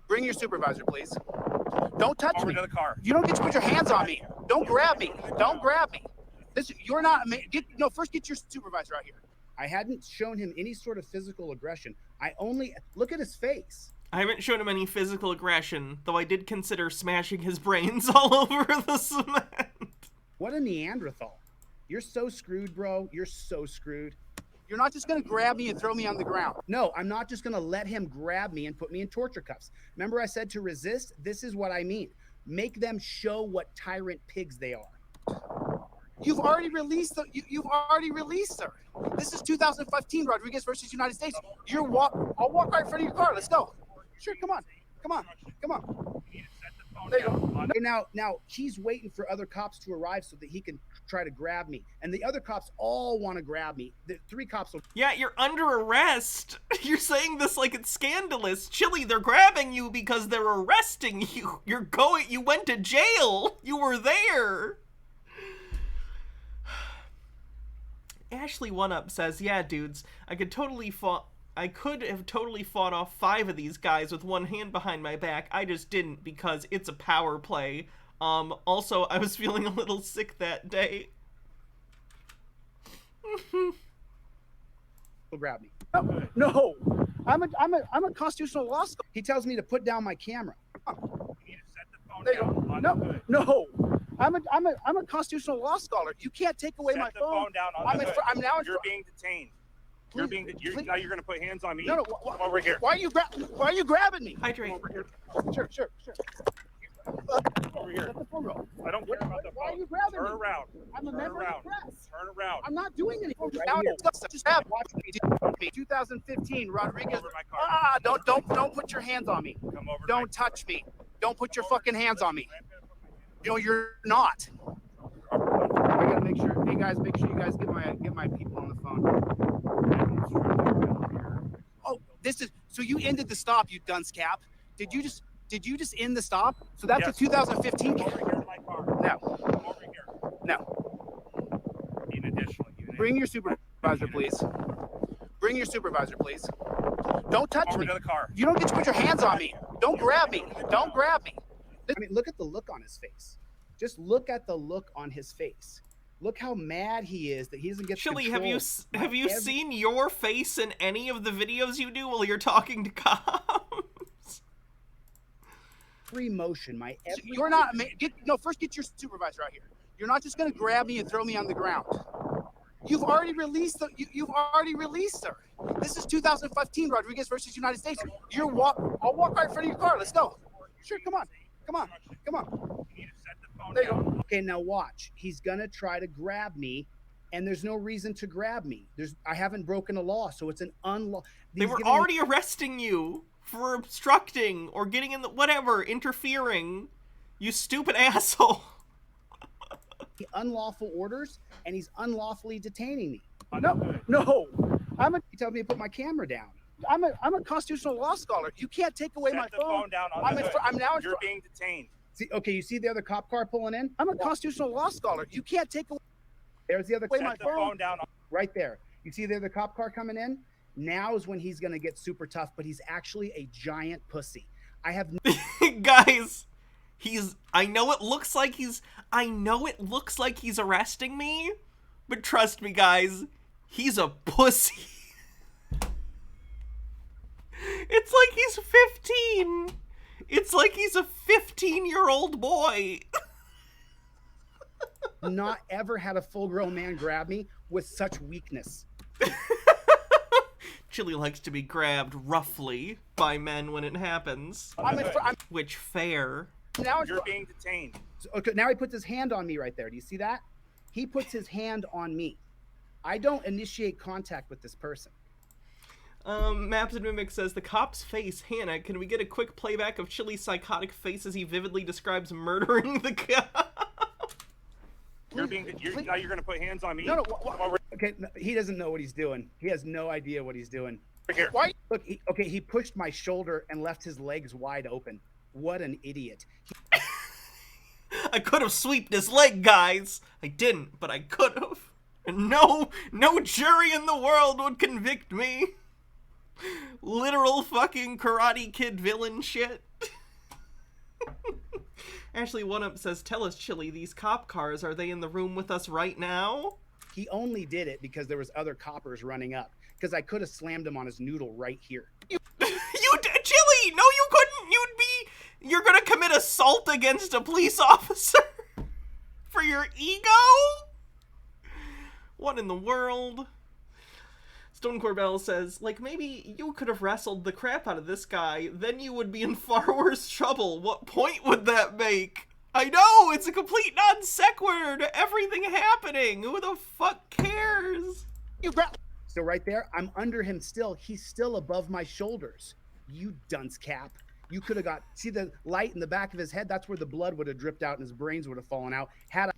Bring your supervisor, please. Don't touch Over me. to the car. You don't get to put your hands on me. Don't grab me. Don't grab me. You're not. First get your supervisor out here. I hadn't shown him any sort of physical aggression. I only look at his face. I haven't shown him any physical aggression, though I did consider smashing his brains all over the cement. What a Neanderthal. You're so screwed, bro. You're so screwed. You're not just gonna grab me and throw me on the ground. No, I'm not just going to let him grab me and put me in torture cuffs. Remember I said to resist? This is what I mean. Make them show what tyrant pigs they are. You've already released You've already released her. This is 2015 Rodriguez versus United States. I'll walk right in front of your car. Let's go. Sure, come on. There you go. Okay, now he's waiting for other cops to arrive so that he can try to grab me. And the other cops all want to grab me. The three cops will. Yeah, you're under arrest. You're saying this like it's scandalous. Chili, they're grabbing you because they're arresting you. You went to jail. You were there. Ashley One Up says, yeah, dudes, I could have totally fought off 5 of these guys with one hand behind my back. I just didn't because it's a power play. Also, I was feeling a little sick that day. Grab me. No. I'm a constitutional law scholar. He tells me to put down my camera. You need to set the phone There you down. go. On the hood. No. I'm a constitutional law scholar. You can't take away my Set the phone. phone down on the hood. I'm now in. You're being detained. Please. Now you're going to put hands on me? No. Come over here. Why are you grabbing me? Hydrate. Over here. Sure. Over here. Let the phone roll. I don't care about the phone. Why are you grabbing Turn me? around. I'm a Turn member around. of the press. Turn around. I'm not doing anything. Right Now, here. just have Watch me. 2015, Rodriguez. Over my car. Don't put your hands on me. Come over. Don't touch me. Don't put your fucking hands on me. You're not. I gotta make sure. Hey guys, make sure you guys get my people on the phone. Oh, this is so you ended the stop, you dunce cap. Did you just end the stop? So that's a 2015. Come over here in my car. No. Come over here. No. Need an additional unit. Bring your supervisor, please. Bring your supervisor, please. Don't touch Over me. to the car. You don't get to put your hands on me. Don't grab me. Don't grab me. I mean, look at the look on his face. Just look at the look on his face. Look how mad he is that he doesn't get Chili, control. have you seen your face in any of the videos you do while you're talking to cops? Every motion, my every. You're not. First get your supervisor out here. You're not just gonna grab me and throw me on the ground. You've already released You've already released her. This is 2015 Rodriguez versus United States. I'll walk right in front of your car. Let's go. Sure, come on. You need to set the phone There you down. go. Okay, now watch. He's gonna try to grab me, and there's no reason to grab me. I haven't broken a law, so it's an unlaw. They were already arresting you for obstructing or getting in the interfering. You stupid asshole. unlawful orders, and he's unlawfully detaining me. No. He tells me to put my camera down. I'm a constitutional law scholar. You can't take away my Set the phone down on the hood. I'm now in. You're being detained. See, okay, you see the other cop car pulling in? I'm a constitutional law scholar. You can't take away There's the other my Set the phone down. right there. You see the other cop car coming in? Now is when he's going to get super tough, but he's actually a giant pussy. I have Guys, I know it looks like he's arresting me, but trust me, guys, he's a pussy. It's like he's 15. It's like he's a 15-year-old boy. not ever had a full-grown man grab me with such weakness. Chili likes to be grabbed roughly by men when it happens. Which fair. Now You're being detained. Okay, now he puts his hand on me right there. Do you see that? He puts his hand on me. I don't initiate contact with this person. Maps and Mimic says, the cop's face, Hannah, can we get a quick playback of Chili's psychotic face as he vividly describes murdering the cop? Now you're gonna put hands on me. No. Okay, he doesn't know what he's doing. He has no idea what he's doing. Right here. Why? Look, he pushed my shoulder and left his legs wide open. What an idiot. I could have sweeped his leg, guys. I didn't, but I could have. And no jury in the world would convict me. Literal fucking Karate Kid villain shit. Ashley One Up says, tell us, Chili, these cop cars, are they in the room with us right now? He only did it because there was other coppers running up. Because I could have slammed him on his noodle right here. Chili! No, you couldn't! You're gonna commit assault against a police officer? For your ego? What in the world? Stone Corbell says, like, maybe you could have wrestled the crap out of this guy, then you would be in far worse trouble. What point would that make? I know, it's a complete non sequitur to everything happening. Who the fuck cares? So right there, I'm under him still. He's still above my shoulders. You dunce cap. You could have got, see the light in the back of his head? That's where the blood would have dripped out and his brains would have fallen out. Had I...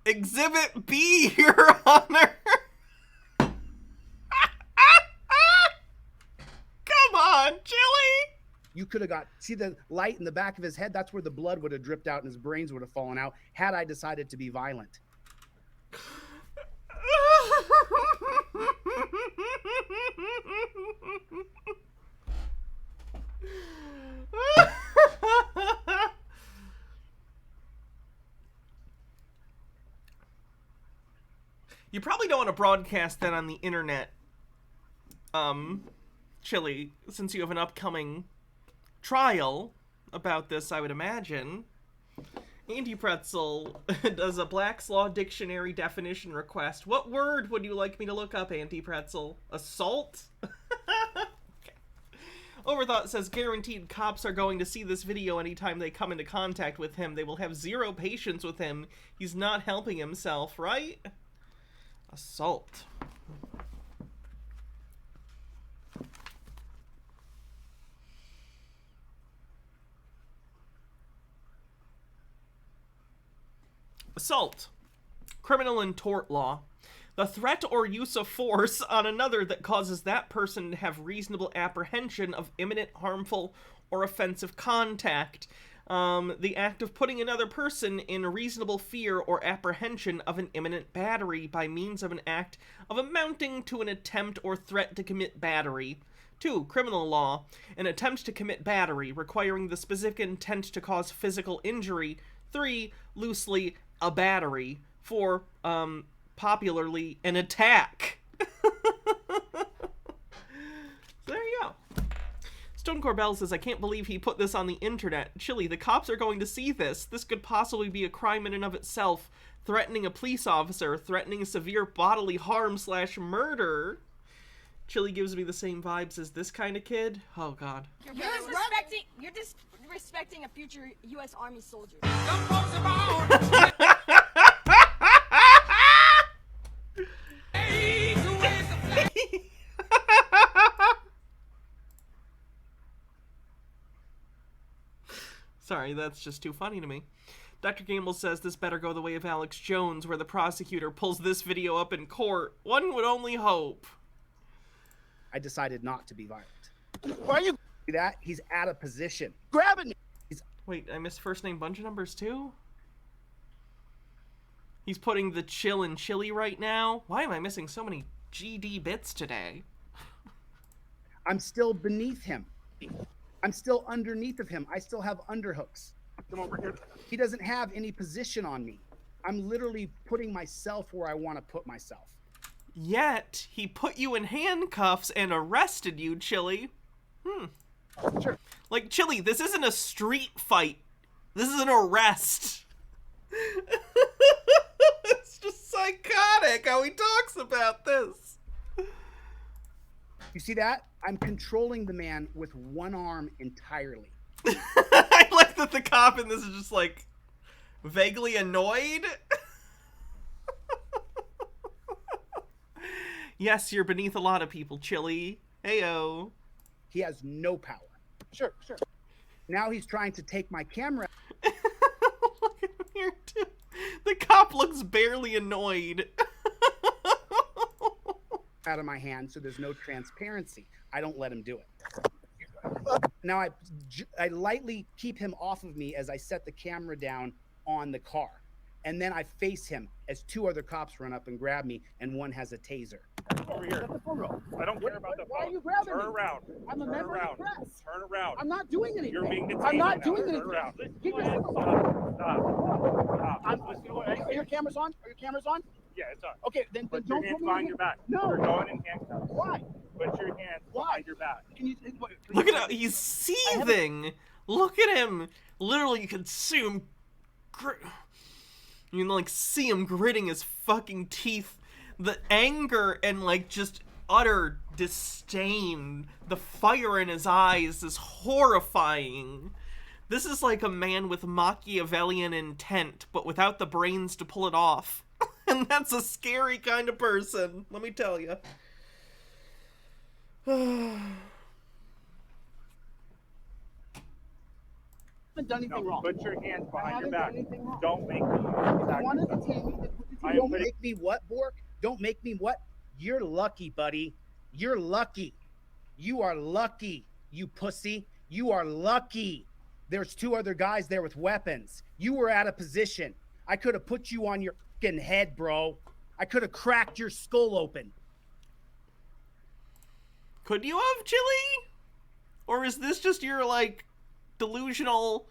Exhibit B, Your Honor. Come on, Chili. You could have got, see the light in the back of his head? That's where the blood would have dripped out and his brains would have fallen out had I decided to be violent. You probably don't want to broadcast that on the internet, Chili, since you have an upcoming trial about this, I would imagine. Andy Pretzel does a Black's Law Dictionary definition request. What word would you like me to look up, Andy Pretzel? Assault? Okay. Overthought says, guaranteed cops are going to see this video anytime they come into contact with him. They will have zero patience with him. He's not helping himself, right? Assault. Assault. Criminal and tort law. The threat or use of force on another that causes that person to have reasonable apprehension of imminent harmful or offensive contact. The act of putting another person in reasonable fear or apprehension of an imminent battery by means of an act of amounting to an attempt or threat to commit battery. 2. Criminal law. An attempt to commit battery, requiring the specific intent to cause physical injury. 3. Loosely, a battery. 4. Popularly, an attack. There you go. Stone Corbell says, I can't believe he put this on the internet. Chili, the cops are going to see this. This could possibly be a crime in and of itself. Threatening a police officer, threatening severe bodily harm / murder. Chili gives me the same vibes as this kind of kid. Oh, God. You're disrespecting a future U.S. Army soldier. Sorry, that's just too funny to me. Dr. Gamble says this better go the way of Alex Jones, where the prosecutor pulls this video up in court. One would only hope. I decided not to be violent. Why are you See that? He's out of position. grabbing me? Wait, I missed first name bunch of numbers too? He's putting the chill in Chili right now? Why am I missing so many GD bits today? I'm still beneath him. I'm still underneath of him. I still have underhooks. Come over here. He doesn't have any position on me. I'm literally putting myself where I want to put myself. Yet, he put you in handcuffs and arrested you, Chili. Sure. Like, Chili, this isn't a street fight. This is an arrest. It's just psychotic how he talks about this. You see that? I'm controlling the man with one arm entirely. I like that the cop in this is just, like, vaguely annoyed. Yes, you're beneath a lot of people, Chili. Heyo. He has no power. Sure. Now he's trying to take my camera. Look at him here, too. The cop looks barely annoyed. Out of my hand, so there's no transparency. I don't let him do it. Now I lightly keep him off of me as I set the camera down on the car. And then I face him as two other cops run up and grab me, and one has a taser. Over here. Let the phone roll. I don't care about the Why are phone. you grabbing Turn me? around. I'm a Turn member around. of the press. Turn around. I'm not doing anything. You're being detained. I'm not now. doing Turn anything. around. Keep your Stop. Are your cameras on? Are your cameras on? Yeah, it's on. Okay, then Put don't your hands put me behind in your back. No. You're going in handcuffs. Why? Put your hands behind your back. Can you? Look at how he's seething. Look at him. Literally, you can see him. You can, like, see him gritting his fucking teeth. The anger and, like, just utter disdain. The fire in his eyes is horrifying. This is like a man with Machiavellian intent, but without the brains to pull it off. And that's a scary kind of person, let me tell you. haven't done anything wrong. Put your hands I behind your haven't back. done anything wrong. Don't make me If you want to attack detain me, then put the I am detain Don't me. make me what, Bork? Don't make me what? You're lucky, buddy. You're lucky. You are lucky, you pussy. You are lucky. There's two other guys there with weapons. You were out of position. I could have put you on your fucking head, bro. I could have cracked your skull open. Could you have, Chili? Or is this just your, like, delusional,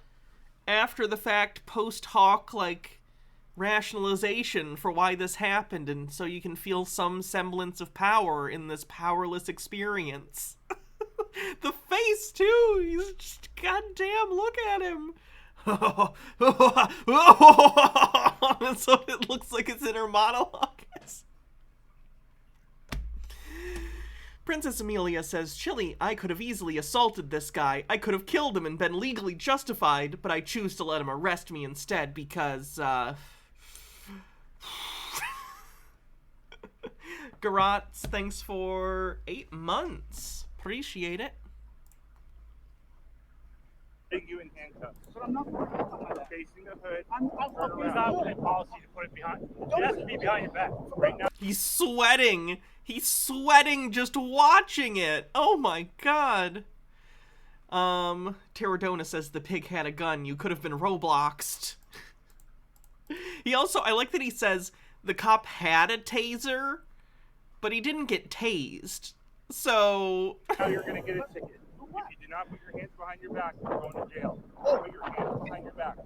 after-the-fact, post-hoc, like, rationalization for why this happened, and so you can feel some semblance of power in this powerless experience? The face, too! He's just, goddamn, look at him! That's what it looks like his inner monologue is. Princess Amelia says, Chili, I could have easily assaulted this guy. I could have killed him and been legally justified, but I choose to let him arrest me instead because, Garotz, thanks for 8 months. Appreciate it. Take you in handcuffs. But I'm not putting my hands on my back. Facing the hood. I'm It's not a policy to put it behind. It has to be behind your back. Right now. He's sweating. He's sweating just watching it. Oh my god. Terradona says the pig had a gun. You could have been Robloxed. He also, I like that he says the cop had a taser, but he didn't get tased. So... Now you're going to get a ticket. If you do not put your hands behind your back, you're going to jail. Put your hands behind your back.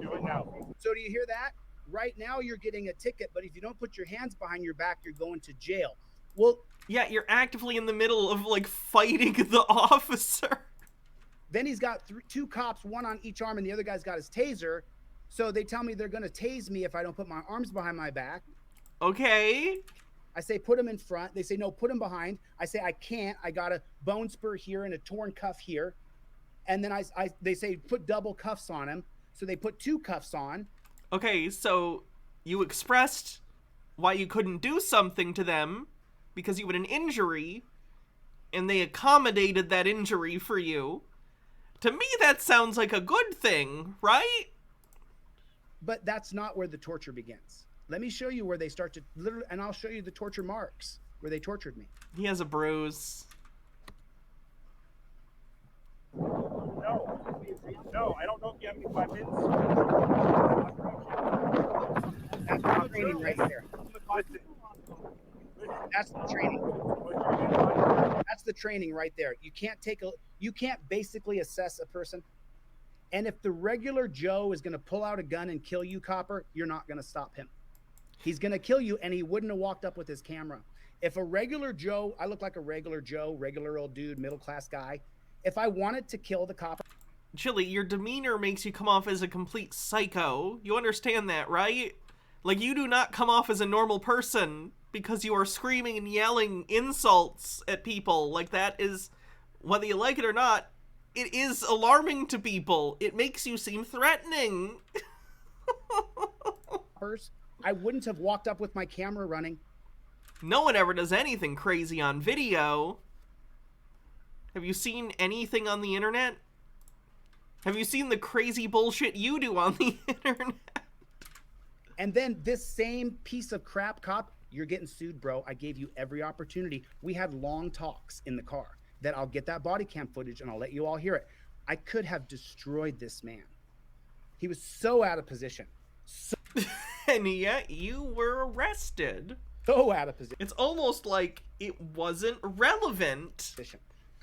Do it now. So do you hear that? Right now you're getting a ticket, but if you don't put your hands behind your back, you're going to jail. Well, yeah, you're actively in the middle of, like, fighting the officer. then he's got two cops, one on each arm, and the other guy's got his taser. So they tell me they're going to tase me if I don't put my arms behind my back. Okay. I say, put him in front. They say, no, put him behind. I say, I can't. I got a bone spur here and a torn cuff here. And then they say, put double cuffs on him. So they put two cuffs on. Okay, so you expressed why you couldn't do something to them because you had an injury, and they accommodated that injury for you. To me, that sounds like a good thing, right? But that's not where the torture begins. Let me show you where they start to literally, and I'll show you the torture marks where they tortured me. He has a bruise. No, I don't know if you have any weapons. That's the training right there. Listen. That's the training. Put your hands behind your back. That's the the training right there. You can't basically assess a person. And if the regular Joe is going to pull out a gun and kill you, copper, you're not going to stop him. He's going to kill you, and he wouldn't have walked up with his camera. If a regular Joe, I look like a regular Joe, regular old dude, middle-class guy. If I wanted to kill the copper... Chili, your demeanor makes you come off as a complete psycho. You understand that, right? Like, you do not come off as a normal person because you are screaming and yelling insults at people. Like, that is, whether you like it or not, it is alarming to people. It makes you seem threatening. I wouldn't have walked up with my camera running. No one ever does anything crazy on video. Have you seen anything on the internet? Have you seen the crazy bullshit you do on the internet? And then this same piece of crap cop, you're getting sued, bro. I gave you every opportunity. We had long talks in the car that I'll get that body cam footage and I'll let you all hear it. I could have destroyed this man. He was so out of position. And yet you were arrested. So out of position. It's almost like it wasn't relevant.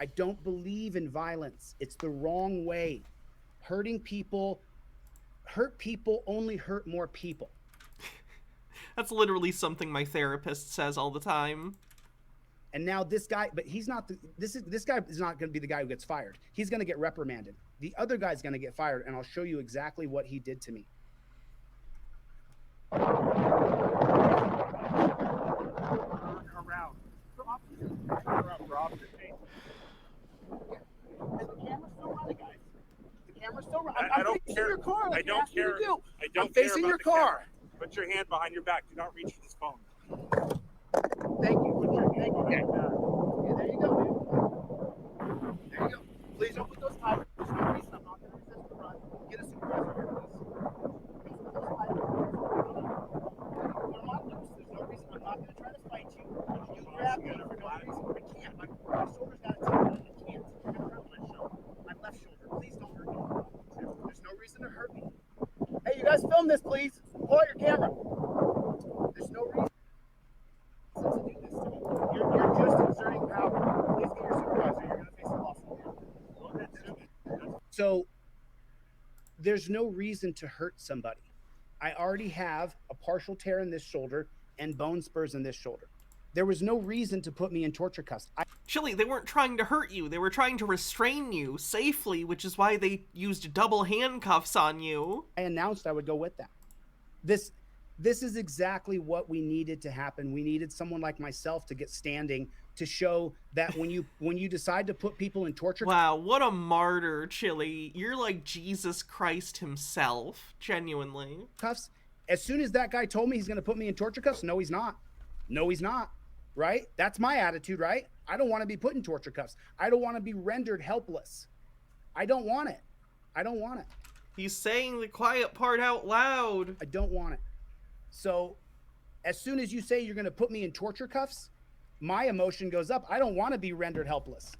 I don't believe in violence. It's the wrong way. Hurting people, hurt people only hurt more people. That's literally something my therapist says all the time. And now this guy, but he's not, this guy is not going to be the guy who gets fired. He's going to get reprimanded. The other guy's going to get fired, and I'll show you exactly what he did to me. Around. The camera's still running, guys. The camera's still running. I don't care. Your car, I don't care. I don't I'm care facing about your the car. camera. Put your hand behind your back. Do not reach for this phone. Thank you. Thank you. Okay. Yeah, there you go, man. There you go. Please don't put those tires. There's no reason I'm not going to resist the run. Get a supervisor here, please. Please put those tires. Put them on loose. There's no reason. I'm not going to try to fight you. You grab me for no reason. I can't. My shoulder's got a tip on it. I can't. You're going to hurt my shoulder. My left shoulder. Please don't hurt me. There's no reason to hurt me. Hey, you guys film this, please. Pull out your camera. There's no reason to do this to me. You're just exerting power. Please get your supervisor. You're going to face a lawsuit. So there's no reason to hurt somebody. I already have a partial tear in this shoulder and bone spurs in this shoulder. There was no reason to put me in torture cuffs. Chili, they weren't trying to hurt you. They were trying to restrain you safely, which is why they used double handcuffs on you. I announced I would go with that. This is exactly what we needed to happen. We needed someone like myself to get standing to show that when you decide to put people in torture. Wow, what a martyr, Chili. You're like Jesus Christ himself, genuinely. Cuffs. As soon as that guy told me he's going to put me in torture cuffs, no, he's not. No, he's not. Right? That's my attitude, right? I don't want to be put in torture cuffs. I don't want to be rendered helpless. I don't want it. I don't want it. He's saying the quiet part out loud. I don't want it. So as soon as you say you're going to put me in torture cuffs, my emotion goes up. I don't want to be rendered helpless.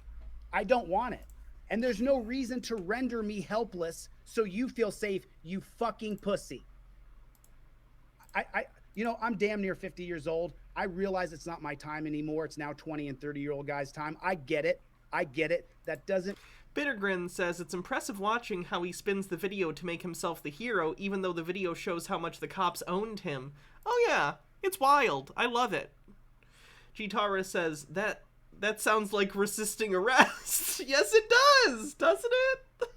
I don't want it. And there's no reason to render me helpless so you feel safe, you fucking pussy. I'm damn near 50 years old. I realize it's not my time anymore. It's now 20 and 30-year-old guys' time. I get it. That doesn't... Bittergrin says it's impressive watching how he spins the video to make himself the hero, even though the video shows how much the cops owned him. Oh yeah, it's wild. I love it. Gitara says, that sounds like resisting arrest. Yes, it does, doesn't it?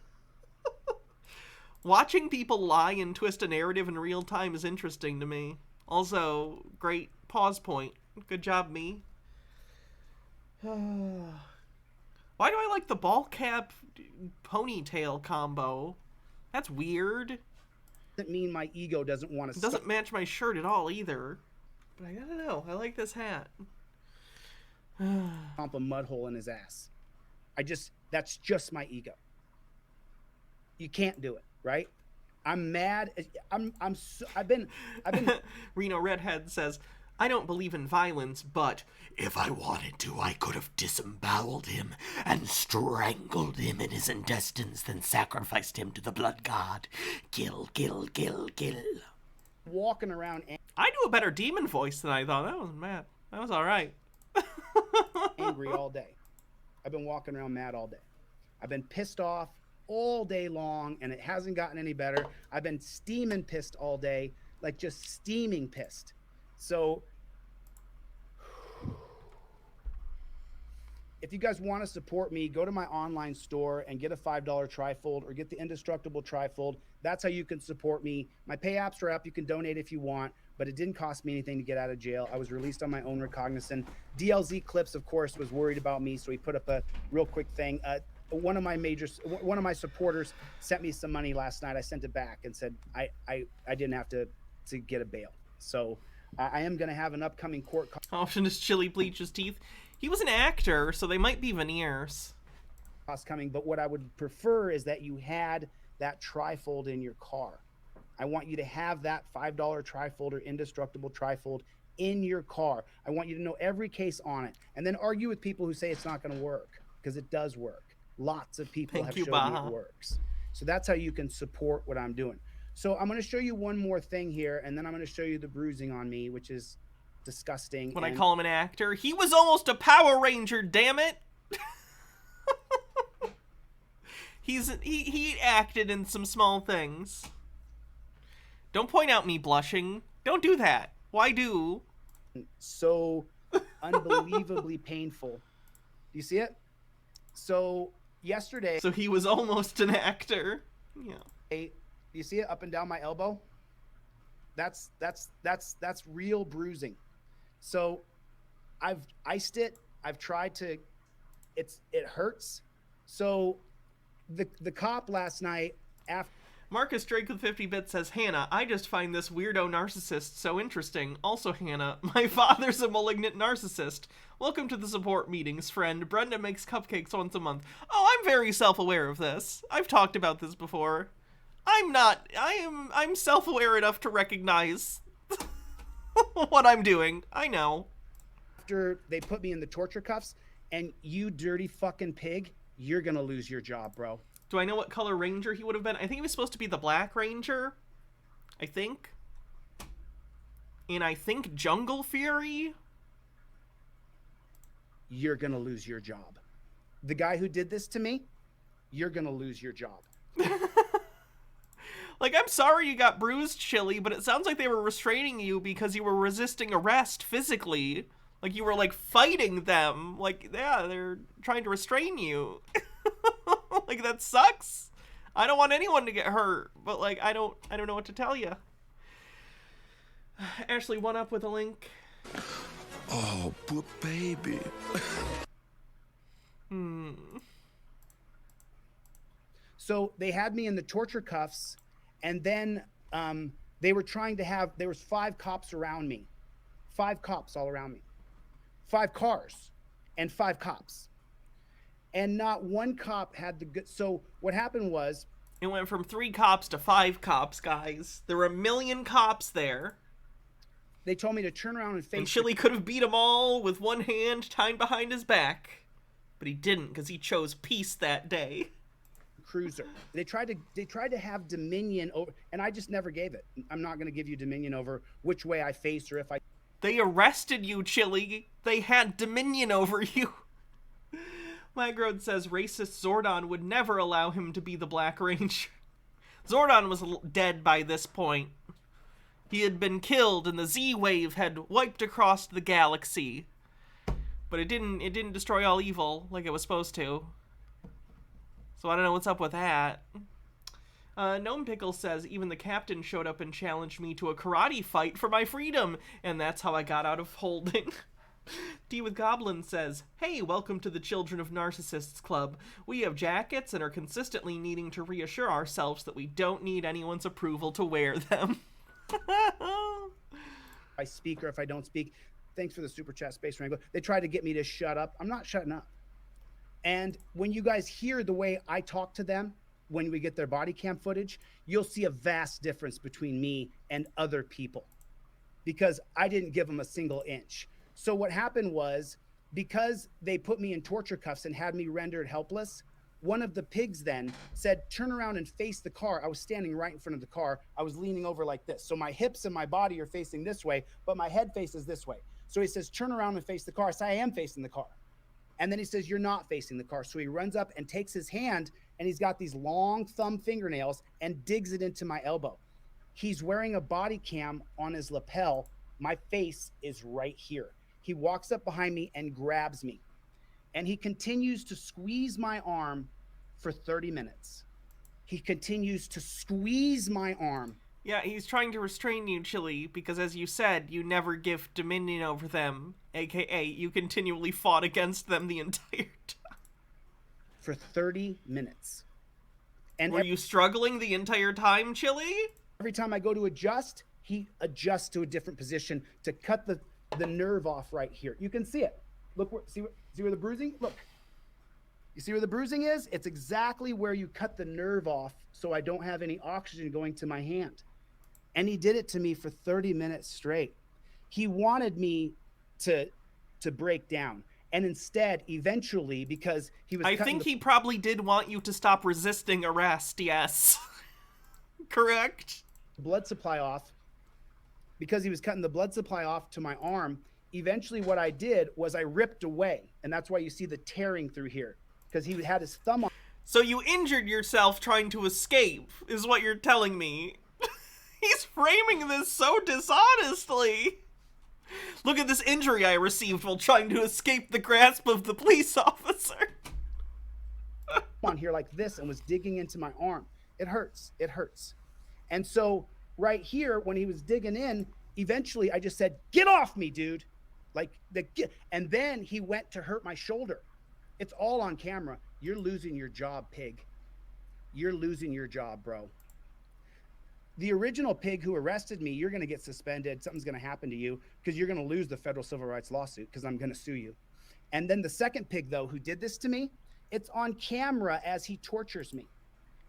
Watching people lie and twist a narrative in real time is interesting to me. Also, great pause point. Good job, me. Why do I like the ball cap ponytail combo? That's weird. Doesn't mean my ego doesn't want to... It doesn't match my shirt at all either. But I gotta know. I like this hat. Pump a mud hole in his ass. That's just my ego. You can't do it, right? I'm mad. I've been Reno Redhead says, I don't believe in violence, but if I wanted to, I could have disemboweled him and strangled him in his intestines, then sacrificed him to the blood god. Kill, kill, kill, kill. Walking around. I do a better demon voice than I thought. That wasn't bad. That was all right. Angry all day. I've been walking around mad all day. I've been pissed off all day long, and it hasn't gotten any better. I've been steaming pissed all day, like just steaming pissed. So if you guys want to support me, go to my online store and get a $5 trifold or get the indestructible trifold. That's how you can support me. My pay apps are up. You can donate if you want, but it didn't cost me anything to get out of jail. I was released on my own recognizance. DLZ Clips, of course, was worried about me, so he put up a real quick thing. One of my supporters sent me some money last night. I sent it back and said I didn't have to get a bail. So I am going to have an upcoming court. Option is Chili bleaches teeth. He was an actor, so they might be veneers. Coming, but what I would prefer is that you had that trifold in your car. I want you to have that $5 trifold or indestructible trifold in your car. I want you to know every case on it, and then argue with people who say it's not going to work, because it does work. Lots of people have showed me it works. So that's how you can support what I'm doing. So I'm going to show you one more thing here, and then I'm going to show you the bruising on me, which is disgusting. When I call him an actor, he was almost a Power Ranger, damn it. he acted in some small things. Don't point out me blushing. Don't do that. Why do? So unbelievably painful. Do you see it? So yesterday. So he was almost an actor. Yeah. Do you see it up and down my elbow? That's real bruising. So I've iced it. I've tried to, it hurts. So the cop last night after. Marcus Drake with 50 bits says, Hannah, I just find this weirdo narcissist so interesting. Also, Hannah, my father's a malignant narcissist. Welcome to the support meetings, friend. Brenda makes cupcakes once a month. Oh, I'm very self-aware of this. I've talked about this before. I'm self-aware enough to recognize what I'm doing. I know. After they put me in the torture cuffs, and you dirty fucking pig, you're gonna lose your job, bro. Do I know what color ranger he would have been? I think he was supposed to be the Black Ranger. I think. And I think Jungle Fury. You're gonna lose your job. The guy who did this to me, you're gonna lose your job. Like, I'm sorry you got bruised, Chili, but it sounds like they were restraining you because you were resisting arrest physically. Like, you were, like, fighting them. Like, yeah, they're trying to restrain you. Like, that sucks. I don't want anyone to get hurt, but, like, I don't know what to tell you. Ashley, one up with a link. Oh, poor baby. So they had me in the torture cuffs, and then they were trying to have, there was 5 cops around me. 5 cops all around me. 5 cars and 5 cops. And not one cop had the good. So what happened was, it went from 3 cops to 5 cops, guys. There were 1 million cops there. They told me to turn around and face. And Chili could have beat them all with one hand tied behind his back, but he didn't because he chose peace that day. Cruiser. They tried to have dominion over, and I just never gave it. I'm not going to give you dominion over which way I face or if I. They arrested you, Chili. They had dominion over you. Magrod says racist Zordon would never allow him to be the Black Ranger. Zordon was dead by this point. He had been killed and the Z-Wave had wiped across the galaxy. But it didn't destroy all evil like it was supposed to. So I don't know what's up with that. Gnome Pickle says, even the captain showed up and challenged me to a karate fight for my freedom, and that's how I got out of holding. D with Goblin says, hey, welcome to the Children of Narcissists Club. We have jackets and are consistently needing to reassure ourselves that we don't need anyone's approval to wear them. If I speak or if I don't speak. Thanks for the super chat, Space Wrangler. They tried to get me to shut up. I'm not shutting up. And when you guys hear the way I talk to them, when we get their body cam footage, you'll see a vast difference between me and other people because I didn't give them a single inch. So what happened was, because they put me in torture cuffs and had me rendered helpless, one of the pigs then said, turn around and face the car. I was standing right in front of the car. I was leaning over like this. So my hips and my body are facing this way, but my head faces this way. So he says, turn around and face the car. I say, I am facing the car. And then he says, you're not facing the car. So he runs up and takes his hand, and he's got these long thumb fingernails and digs it into my elbow. He's wearing a body cam on his lapel. My face is right here. He walks up behind me and grabs me. And he continues to squeeze my arm for 30 minutes. He continues to squeeze my arm. Yeah, he's trying to restrain you, Chili, because as you said, you never give dominion over them, aka you continually fought against them the entire time. For 30 minutes. And were you struggling the entire time, Chili? Every time I go to adjust, he adjusts to a different position to cut the nerve off right here. You can see it. Look, see where the bruising? Look. You see where the bruising is? It's exactly where you cut the nerve off so I don't have any oxygen going to my hand. And he did it to me for 30 minutes straight. He wanted me to break down. And instead, eventually, because he was I think he probably did want you to stop resisting arrest, yes. Correct? Blood supply off. Because he was cutting the blood supply off to my arm, eventually what I did was I ripped away. And that's why you see the tearing through here. Because he had his thumb on. So you injured yourself trying to escape, is what you're telling me. He's framing this so dishonestly. Look at this injury I received while trying to escape the grasp of the police officer. On here like this and was digging into my arm. It hurts. It hurts. And so right here, when he was digging in, eventually I just said, get off me, dude. And then he went to hurt my shoulder. It's all on camera. You're losing your job, pig. You're losing your job, bro. The original pig who arrested me, you're going to get suspended. Something's going to happen to you because you're going to lose the federal civil rights lawsuit because I'm going to sue you. And then the second pig, though, who did this to me, it's on camera as he tortures me.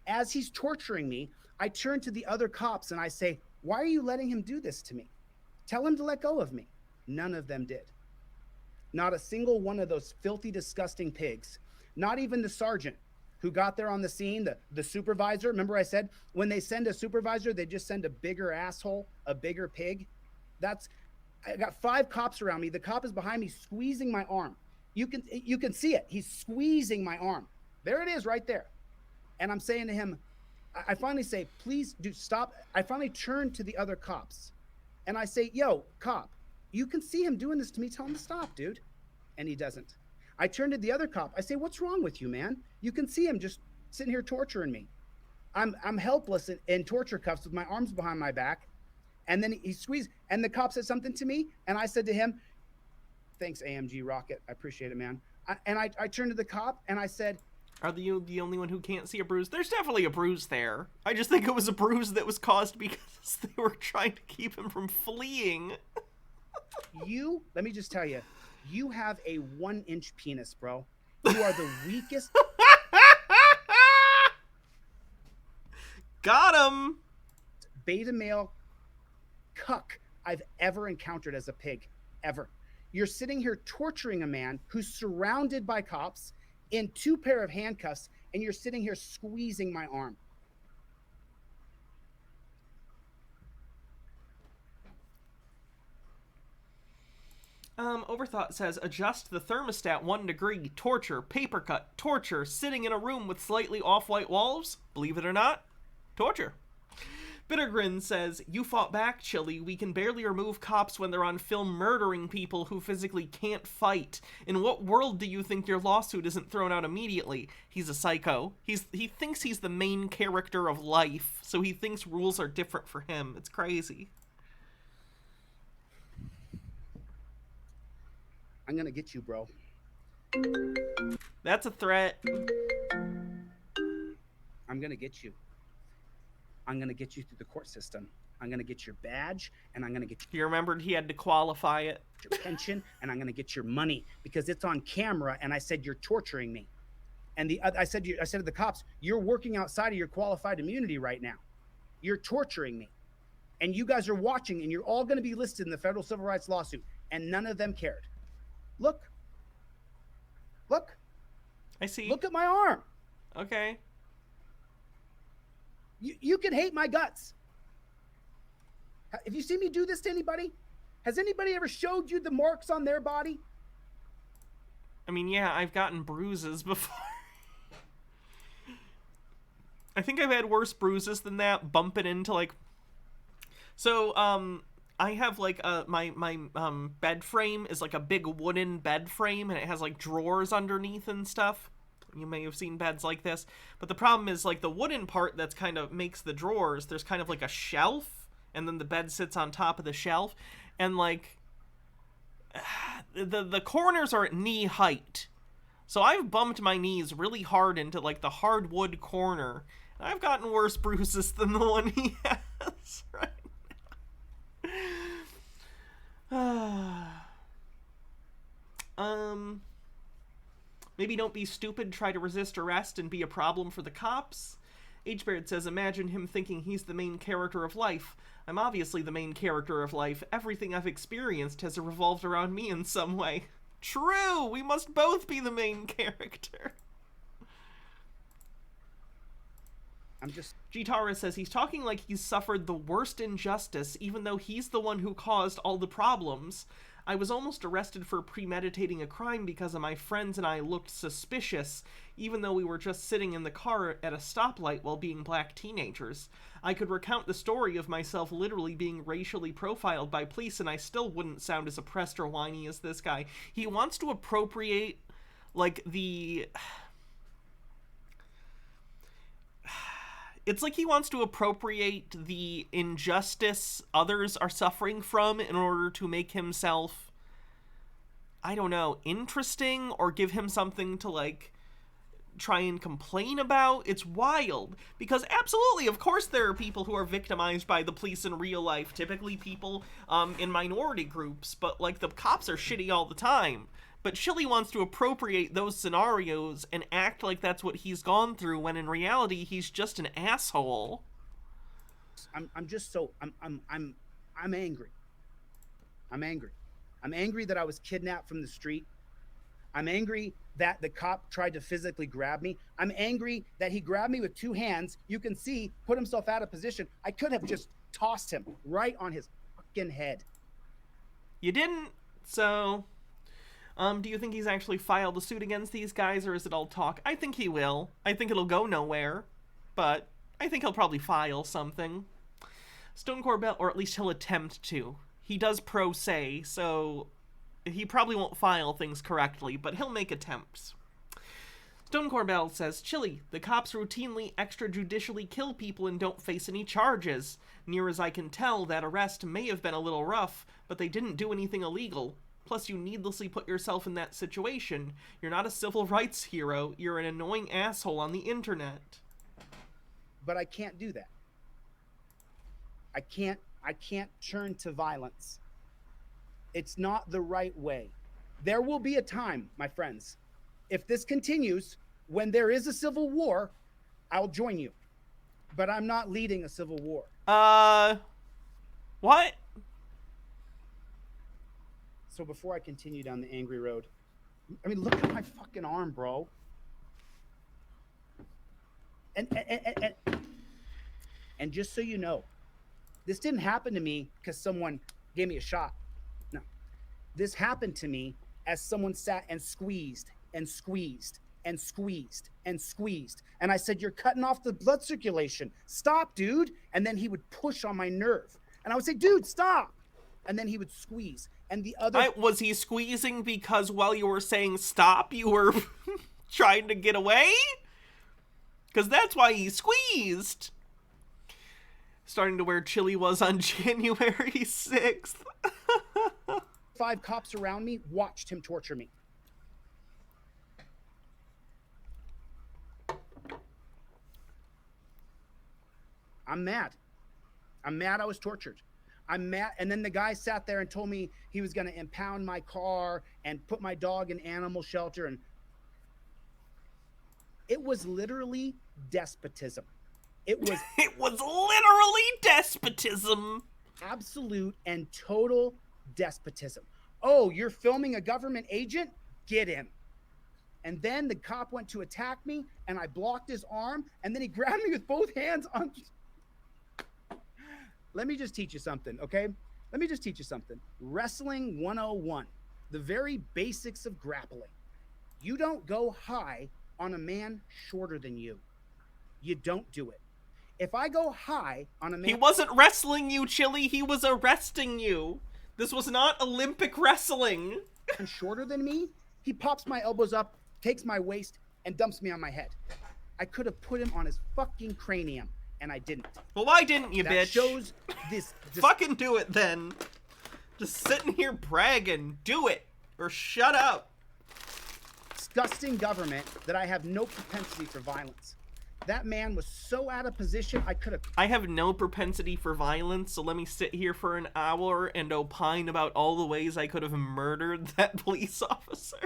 As he's torturing me, I turn to the other cops and I say, why are you letting him do this to me? Tell him to let go of me. None of them did. Not a single one of those filthy, disgusting pigs. Not even the sergeant who got there on the scene, the supervisor. Remember I said, when they send a supervisor, they just send a bigger asshole, a bigger pig. I got 5 cops around me. The cop is behind me squeezing my arm. You can see it. He's squeezing my arm. There it is right there. And I'm saying to him, I finally say, please do stop. I finally turn to the other cops and I say, yo, cop, you can see him doing this to me. Tell him to stop, dude. And he doesn't. I turn to the other cop. I say, what's wrong with you, man? You can see him just sitting here torturing me. I'm helpless in torture cuffs with my arms behind my back. And then he squeezed, and the cop said something to me. And I said to him, thanks, AMG Rocket. I appreciate it, man. I turned to the cop and I said, are you the only one who can't see a bruise? There's definitely a bruise there. I just think it was a bruise that was caused because they were trying to keep him from fleeing. Let me just tell you, you have a 1-inch penis, bro. You are the weakest. Got him. Beta male cuck I've ever encountered as a pig, ever. You're sitting here torturing a man who's surrounded by cops in 2 pair of handcuffs, and you're sitting here squeezing my arm. Overthought says, adjust the thermostat 1 degree, torture, paper cut, torture, sitting in a room with slightly off-white walls, believe it or not, torture. Bittergrin says, you fought back, Chili. We can barely remove cops when they're on film murdering people who physically can't fight. In what world do you think your lawsuit isn't thrown out immediately? He's a psycho. He thinks he's the main character of life, so he thinks rules are different for him. It's crazy. I'm gonna get you, bro. That's a threat. I'm gonna get you. I'm gonna get you through the court system. I'm gonna get your badge, and I'm gonna get you remembered he had to qualify it. Your pension, and I'm gonna get your money because it's on camera. And I said you're torturing me, and I said to the cops, you're working outside of your qualified immunity right now. You're torturing me, and you guys are watching, and you're all gonna be listed in the federal civil rights lawsuit, and none of them cared. Look. I see. Look at my arm. Okay. You can hate my guts. Have you seen me do this to anybody? Has anybody ever showed you the marks on their body? I mean, yeah, I've gotten bruises before. I think I've had worse bruises than that, bumping into, like... So, I have, like, my bed frame is, like, a big wooden bed frame, and it has, like, drawers underneath and stuff. You may have seen beds like this. But the problem is, like, the wooden part that's kind of makes the drawers, there's kind of, like, a shelf, and then the bed sits on top of the shelf, and, like, the corners are at knee height. So I've bumped my knees really hard into, like, the hardwood corner. I've gotten worse bruises than the one he has right now. Maybe don't be stupid, try to resist arrest, and be a problem for the cops. H-Baird says, imagine him thinking he's the main character of life. I'm obviously the main character of life. Everything I've experienced has revolved around me in some way. True! We must both be the main character. Gitara says he's talking like he's suffered the worst injustice, even though he's the one who caused all the problems. I was almost arrested for premeditating a crime because of my friends and I looked suspicious, even though we were just sitting in the car at a stoplight while being black teenagers. I could recount the story of myself literally being racially profiled by police, and I still wouldn't sound as oppressed or whiny as this guy. He wants to appropriate, like, the... It's like he wants to appropriate the injustice others are suffering from in order to make himself, I don't know, interesting, or give him something to, like, try and complain about. It's wild. Because absolutely, of course there are people who are victimized by the police in real life. Typically people in minority groups. But, like, the cops are shitty all the time. But Chili wants to appropriate those scenarios and act like that's what he's gone through, when in reality he's just an asshole. I'm angry. I'm angry. I'm angry that I was kidnapped from the street. I'm angry that the cop tried to physically grab me. I'm angry that he grabbed me with two hands. You can see, put himself out of position. I could have just tossed him right on his fucking head. You didn't, so... do you think he's actually filed a suit against these guys, or is it all talk? I think he will. I think it'll go nowhere, but I think he'll probably file something. Stone Corbell, or at least he'll attempt to. He does pro se, so he probably won't file things correctly, but he'll make attempts. Stone Corbell says, Chili, the cops routinely extrajudicially kill people and don't face any charges. Near as I can tell, that arrest may have been a little rough, but they didn't do anything illegal. Plus, you needlessly put yourself in that situation. You're not a civil rights hero. You're an annoying asshole on the internet. But I can't do that. I can't turn to violence. It's not the right way. There will be a time, my friends, if this continues, when there is a civil war, I'll join you. But I'm not leading a civil war. What? So before I continue down the angry road, I mean, look at my fucking arm, bro. And just so you know, this didn't happen to me because someone gave me a shot. No, this happened to me as someone sat and squeezed and squeezed and squeezed and squeezed. And I said, you're cutting off the blood circulation. Stop, dude. And then he would push on my nerve. And I would say, dude, stop. And then he would squeeze. And the other... Was he squeezing because while you were saying stop, you were trying to get away? Because that's why he squeezed. Starting to where Chili was on January 6th. 5 cops around me watched him torture me. I'm mad. I'm mad I was tortured. I'm mad. And then the guy sat there and told me he was going to impound my car and put my dog in animal shelter. And it was literally despotism. It was literally despotism. Absolute and total despotism. Oh, you're filming a government agent? Get him. And then the cop went to attack me and I blocked his arm and then he grabbed me with both hands on... Let me just teach you something, okay? Let me just teach you something. Wrestling 101, the very basics of grappling. You don't go high on a man shorter than you. You don't do it. If I go high on a man... He wasn't wrestling you, Chili. He was arresting you. This was not Olympic wrestling. shorter than me, he pops my elbows up, takes my waist, and dumps me on my head. I could have put him on his fucking cranium, and I didn't. Well, why didn't you, that bitch? Shows this Fucking do it, then. Just sitting here bragging. Do it. Or shut up. Disgusting government that I have no propensity for violence. That man was so out of position, I have no propensity for violence, so let me sit here for an hour and opine about all the ways I could have murdered that police officer.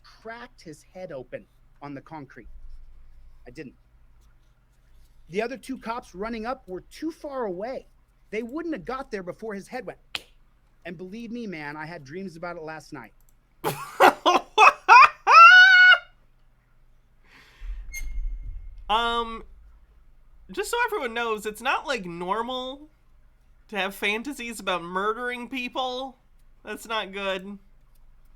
Cracked his head open on the concrete. I didn't. The other two cops running up were too far away. They wouldn't have got there before his head went. And believe me, man, I had dreams about it last night. Just so everyone knows, it's not like normal to have fantasies about murdering people. That's not good.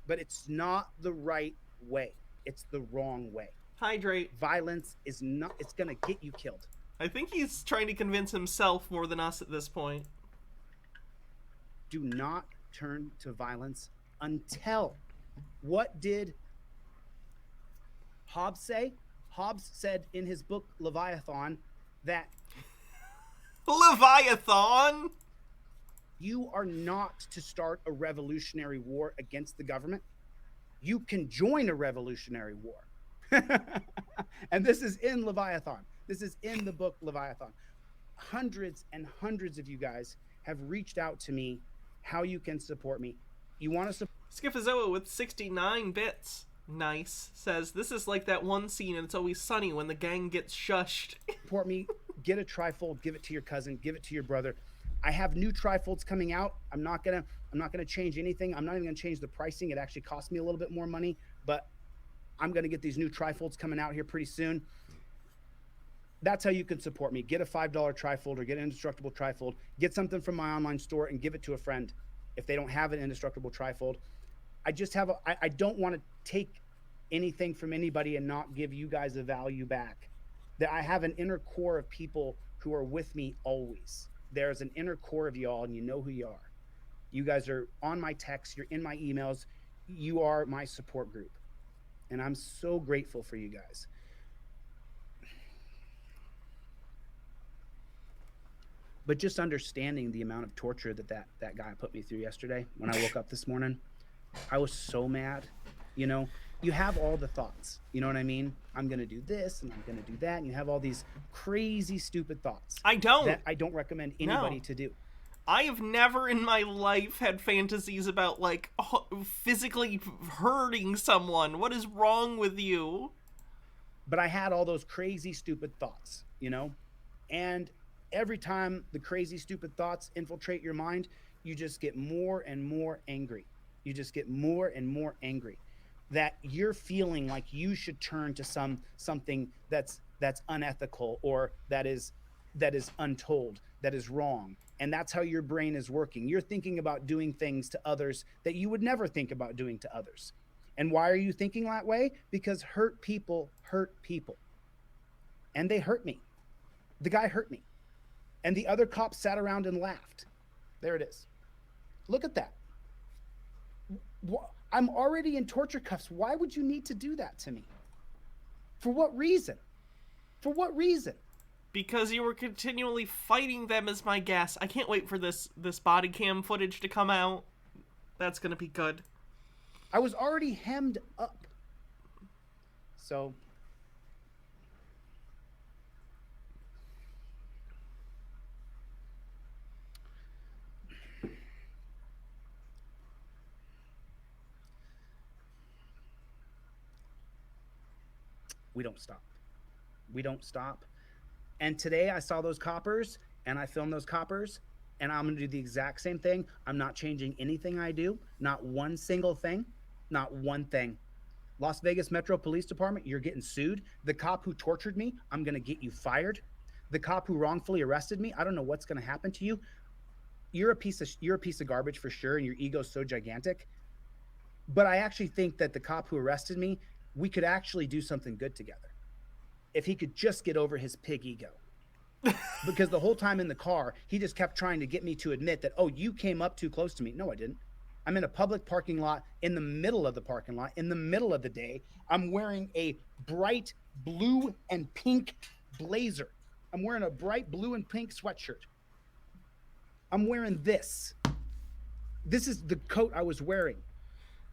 But it's not the right way. It's the wrong way. Hydrate. Violence is not, it's gonna get you killed. I think he's trying to convince himself more than us at this point. Do not turn to violence until... What did Hobbes say? Hobbes said in his book Leviathan that Leviathan? You are not to start a revolutionary war against the government. You can join a revolutionary war. And this is in Leviathan. This is in the book Leviathan. Hundreds and hundreds of you guys have reached out to me how you can support me. You want to support... Skifazoa with 69 bits. Nice. Says, this is like that one scene in It's Always Sunny when the gang gets shushed. Support me. Get a trifold. Give it to your cousin. Give it to your brother. I have new trifolds coming out. I'm not gonna change anything. I'm not even gonna change the pricing. It actually cost me a little bit more money, but I'm gonna get these new trifolds coming out here pretty soon. That's how you can support me. Get a $5 trifold or get an indestructible trifold. Get something from my online store and give it to a friend if they don't have an indestructible trifold. I don't want to take anything from anybody and not give you guys a value back. That I have an inner core of people who are with me always. There's an inner core of y'all, and you know who you are. You guys are on my texts, you're in my emails, you are my support group. And I'm so grateful for you guys. But just understanding the amount of torture that guy put me through yesterday when I woke up this morning, I was so mad. You know, you have all the thoughts, you know what I mean? I'm going to do this and I'm going to do that. And you have all these crazy, stupid thoughts. That I don't recommend anybody to do. I have never in my life had fantasies about, like, physically hurting someone. What is wrong with you? But I had all those crazy, stupid thoughts, you know? And every time the crazy, stupid thoughts infiltrate your mind, you just get more and more angry. You just get more and more angry that you're feeling like you should turn to something that's unethical or that is untold, that is wrong. And that's how your brain is working. You're thinking about doing things to others that you would never think about doing to others. And why are you thinking that way? Because hurt people hurt people. And they hurt me. The guy hurt me. And the other cops sat around and laughed. There it is. Look at that. I'm already in torture cuffs. Why would you need to do that to me? For what reason? For what reason? Because you were continually fighting them, is my guess. I can't wait for this body cam footage to come out. That's gonna be good. I was already hemmed up. So... we don't stop. We don't stop. And today I saw those coppers and I filmed those coppers and I'm gonna do the exact same thing. I'm not changing anything I do. Not one single thing. Not one thing. Las Vegas Metro Police Department, you're getting sued. The cop who tortured me, I'm gonna get you fired. The cop who wrongfully arrested me, I don't know what's gonna happen to you. You're a piece of garbage for sure, and your ego's so gigantic. But I actually think that the cop who arrested me, we could actually do something good together. If he could just get over his pig ego. Because the whole time in the car, he just kept trying to get me to admit that, oh, you came up too close to me. No, I didn't. I'm in a public parking lot, in the middle of the parking lot, in the middle of the day. I'm wearing a bright blue and pink blazer. I'm wearing a bright blue and pink sweatshirt. I'm wearing this. This is the coat I was wearing.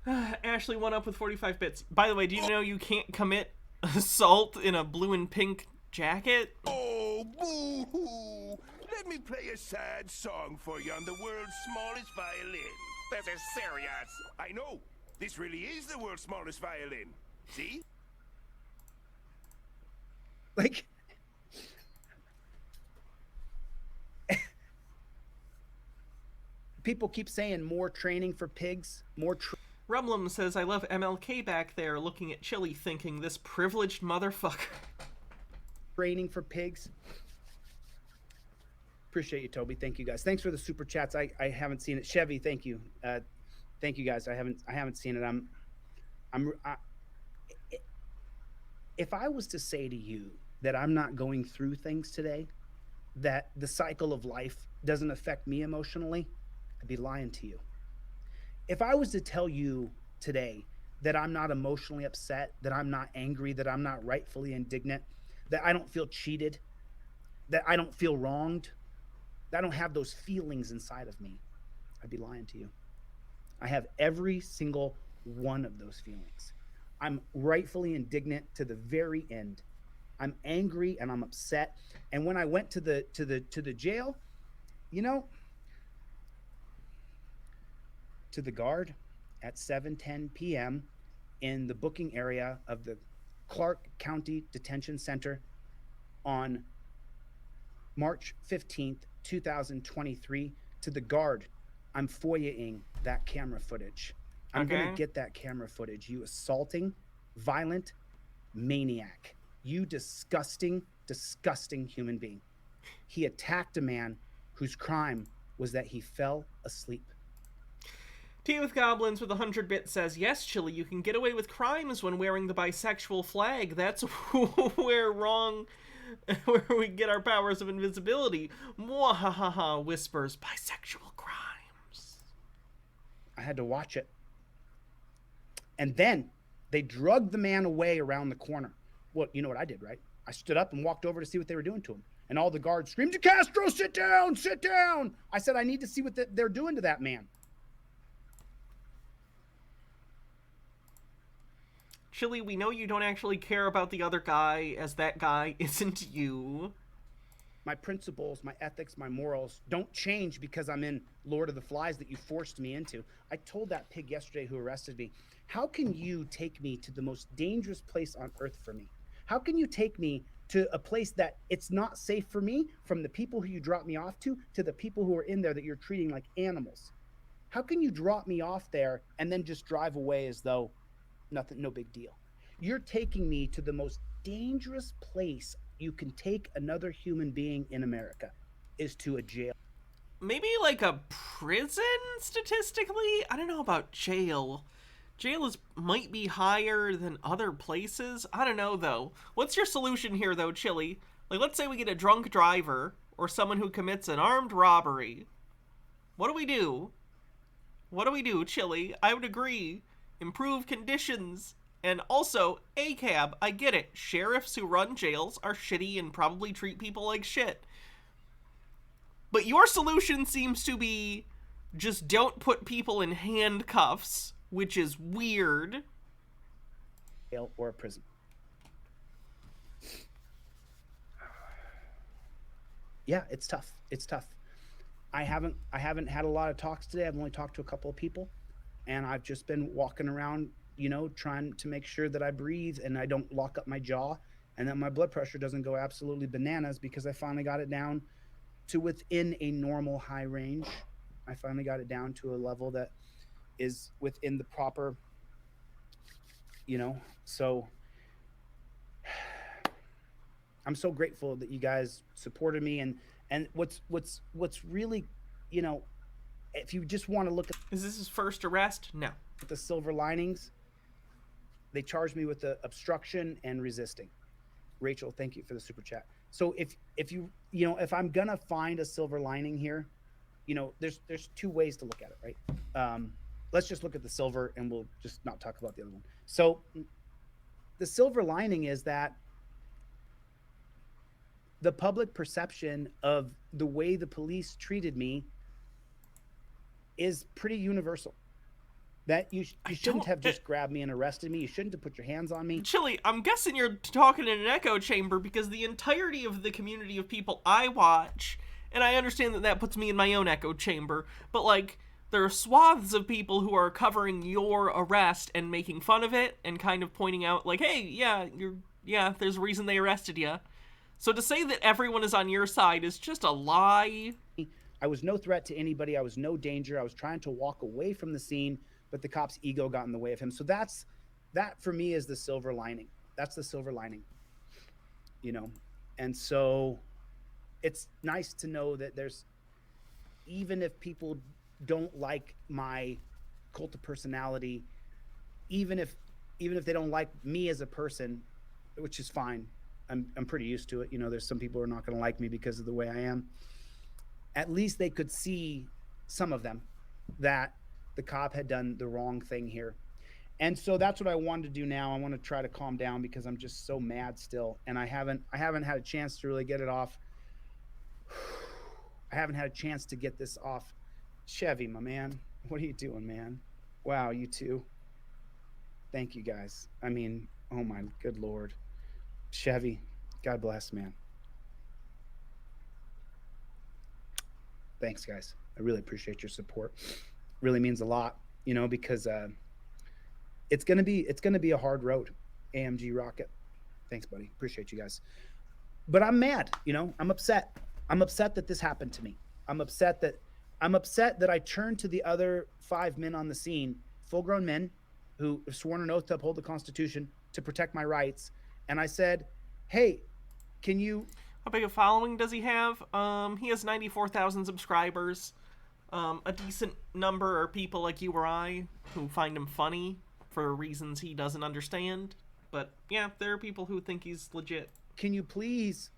Ashley won up with 45 bits. By the way, do you know you can't commit assault in a blue and pink jacket? Oh, boo-hoo! Let me play a sad song for you on the world's smallest violin. This is serious. I know. This really is the world's smallest violin. See? Like, people keep saying more training for pigs, more Rumblum says, I love MLK back there looking at Chili thinking, this privileged motherfucker. training for pigs. Appreciate you, Toby. Thank you guys. Thanks for the super chats. I haven't seen it. Chevy, thank you. Thank you guys. I haven't seen it. If I was to say to you that I'm not going through things today, that the cycle of life doesn't affect me emotionally, I'd be lying to you. If I was to tell you today that I'm not emotionally upset, that I'm not angry, that I'm not rightfully indignant, that I don't feel cheated, that I don't feel wronged, that I don't have those feelings inside of me, I'd be lying to you. I have every single one of those feelings. I'm rightfully indignant to the very end. I'm angry and I'm upset. And when I went to the jail, you know, to the guard at 7:10 p.m. in the booking area of the Clark County Detention Center on March 15th, 2023, to the guard, I'm FOIA-ing that camera footage. I'm going to get that camera footage. You assaulting, violent maniac. You disgusting, disgusting human being. He attacked a man whose crime was that he fell asleep. Tea with Goblins with 100 bits says, yes, Chili, you can get away with crimes when wearing the bisexual flag. That's where we get our powers of invisibility. Mwahaha, whispers, bisexual crimes. I had to watch it. And then they drugged the man away around the corner. Well, you know what I did, right? I stood up and walked over to see what they were doing to him. And all the guards screamed, DeCastro, sit down, sit down. I said, I need to see what they're doing to that man. Chili, we know you don't actually care about the other guy, as that guy isn't you. My principles, my ethics, my morals don't change because I'm in Lord of the Flies that you forced me into. I told that pig yesterday who arrested me, how can you take me to the most dangerous place on earth for me? How can you take me to a place that it's not safe for me, from the people who you drop me off to the people who are in there that you're treating like animals? How can you drop me off there and then just drive away as though nothing, no big deal? You're taking me to the most dangerous place you can take another human being in America, is to a jail. Maybe like a prison, statistically? I don't know about jail. Jail might be higher than other places. I don't know, though. What's your solution here, though, Chili? Like, let's say we get a drunk driver or someone who commits an armed robbery. What do we do? What do we do, Chili? I would agree. Improve conditions. And also, ACAB, I get it. Sheriffs who run jails are shitty and probably treat people like shit. But your solution seems to be just don't put people in handcuffs, which is weird. Jail or a prison. Yeah, it's tough. It's tough. I haven't had a lot of talks today. I've only talked to a couple of people, and I've just been walking around, you know, trying to make sure that I breathe and I don't lock up my jaw and that my blood pressure doesn't go absolutely bananas, because I finally got it down to within a normal high range. I finally got it down to a level that is within the proper, you know, so I'm so grateful that you guys supported me. And what's really, you know, if you just want to look at... Is this his first arrest? No. at the silver linings, they charged me with the obstruction and resisting. Rachel, thank you for the super chat. So if you know, if I'm gonna find a silver lining here, you know, there's two ways to look at it, right? Let's just look at the silver and we'll just not talk about the other one. So the silver lining is that the public perception of the way the police treated me is pretty universal. That you shouldn't have just grabbed me and arrested me. You shouldn't have put your hands on me. Chili, I'm guessing you're talking in an echo chamber because the entirety of the community of people I watch, and I understand that that puts me in my own echo chamber, but like, there are swaths of people who are covering your arrest and making fun of it and kind of pointing out like, hey, yeah, there's a reason they arrested you. So to say that everyone is on your side is just a lie. I was no threat to anybody. I was no danger. I was trying to walk away from the scene, but the cop's ego got in the way of him. So that for me is the silver lining. That's the silver lining, you know? And so it's nice to know that there's, even if people don't like my cult of personality, even if they don't like me as a person, which is fine. I'm pretty used to it. You know, there's some people who are not going to like me because of the way I am. At least they could see, some of them, that the cop had done the wrong thing here. And so that's what I wanted to do now. I want to try to calm down because I'm just so mad still. And I haven't had a chance to really get it off. I haven't had a chance to get this off. Chevy, my man, what are you doing, man? Wow, you too. Thank you, guys. I mean, oh my good Lord. Chevy, God bless, man. Thanks, guys. I really appreciate your support. Really means a lot, you know, because it's gonna be a hard road. AMG Rocket. Thanks, buddy. Appreciate you guys. But I'm mad, you know. I'm upset. I'm upset that this happened to me. I'm upset that I turned to the other 5 men on the scene, full-grown men who have sworn an oath to uphold the Constitution to protect my rights. And I said, hey, can you... How big a following does he have? He has 94,000 subscribers. A decent number are people like you or I who find him funny for reasons he doesn't understand. But yeah, there are people who think he's legit. Can you please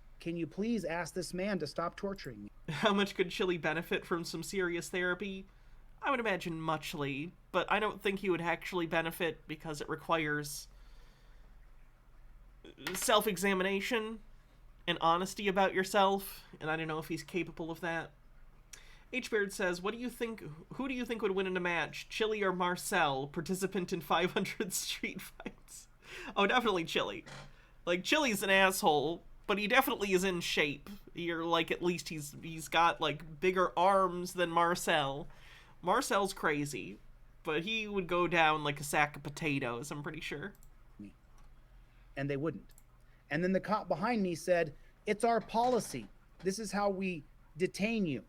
ask this man to stop torturing me? How much could Chili benefit from some serious therapy? I would imagine muchly, but I don't think he would actually benefit because it requires self-examination and honesty about yourself, and I don't know if he's capable of that. H-Beard says, who do you think would win in a match? Chili or Marcel, participant in 500 street fights? Oh, definitely Chili. Like, Chili's an asshole, but he definitely is in shape. You're like, at least he's got like bigger arms than Marcel. Marcel's crazy, but he would go down like a sack of potatoes, I'm pretty sure. And they wouldn't. And then the cop behind me said, it's our policy. This is how we detain you.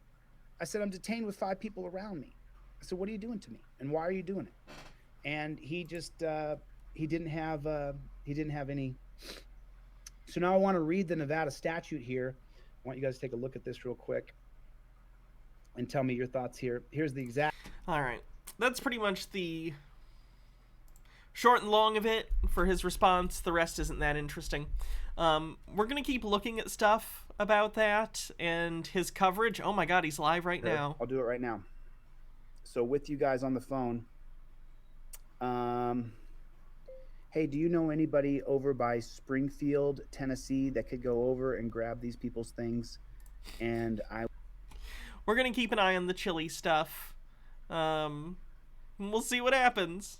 I said, I'm detained with 5 people around me. I said, what are you doing to me? And why are you doing it? And he just, he didn't have any. So now I want to read the Nevada statute here. I want you guys to take a look at this real quick and tell me your thoughts here. Here's the exact. All right. That's pretty much the short and long of it for his response. The rest isn't that interesting. We're going to keep looking at stuff about that and his coverage. Oh my God, he's live right now. I'll do it right now. So with you guys on the phone, hey, do you know anybody over by Springfield, Tennessee that could go over and grab these people's things? And we're going to keep an eye on the Chili stuff. We'll see what happens.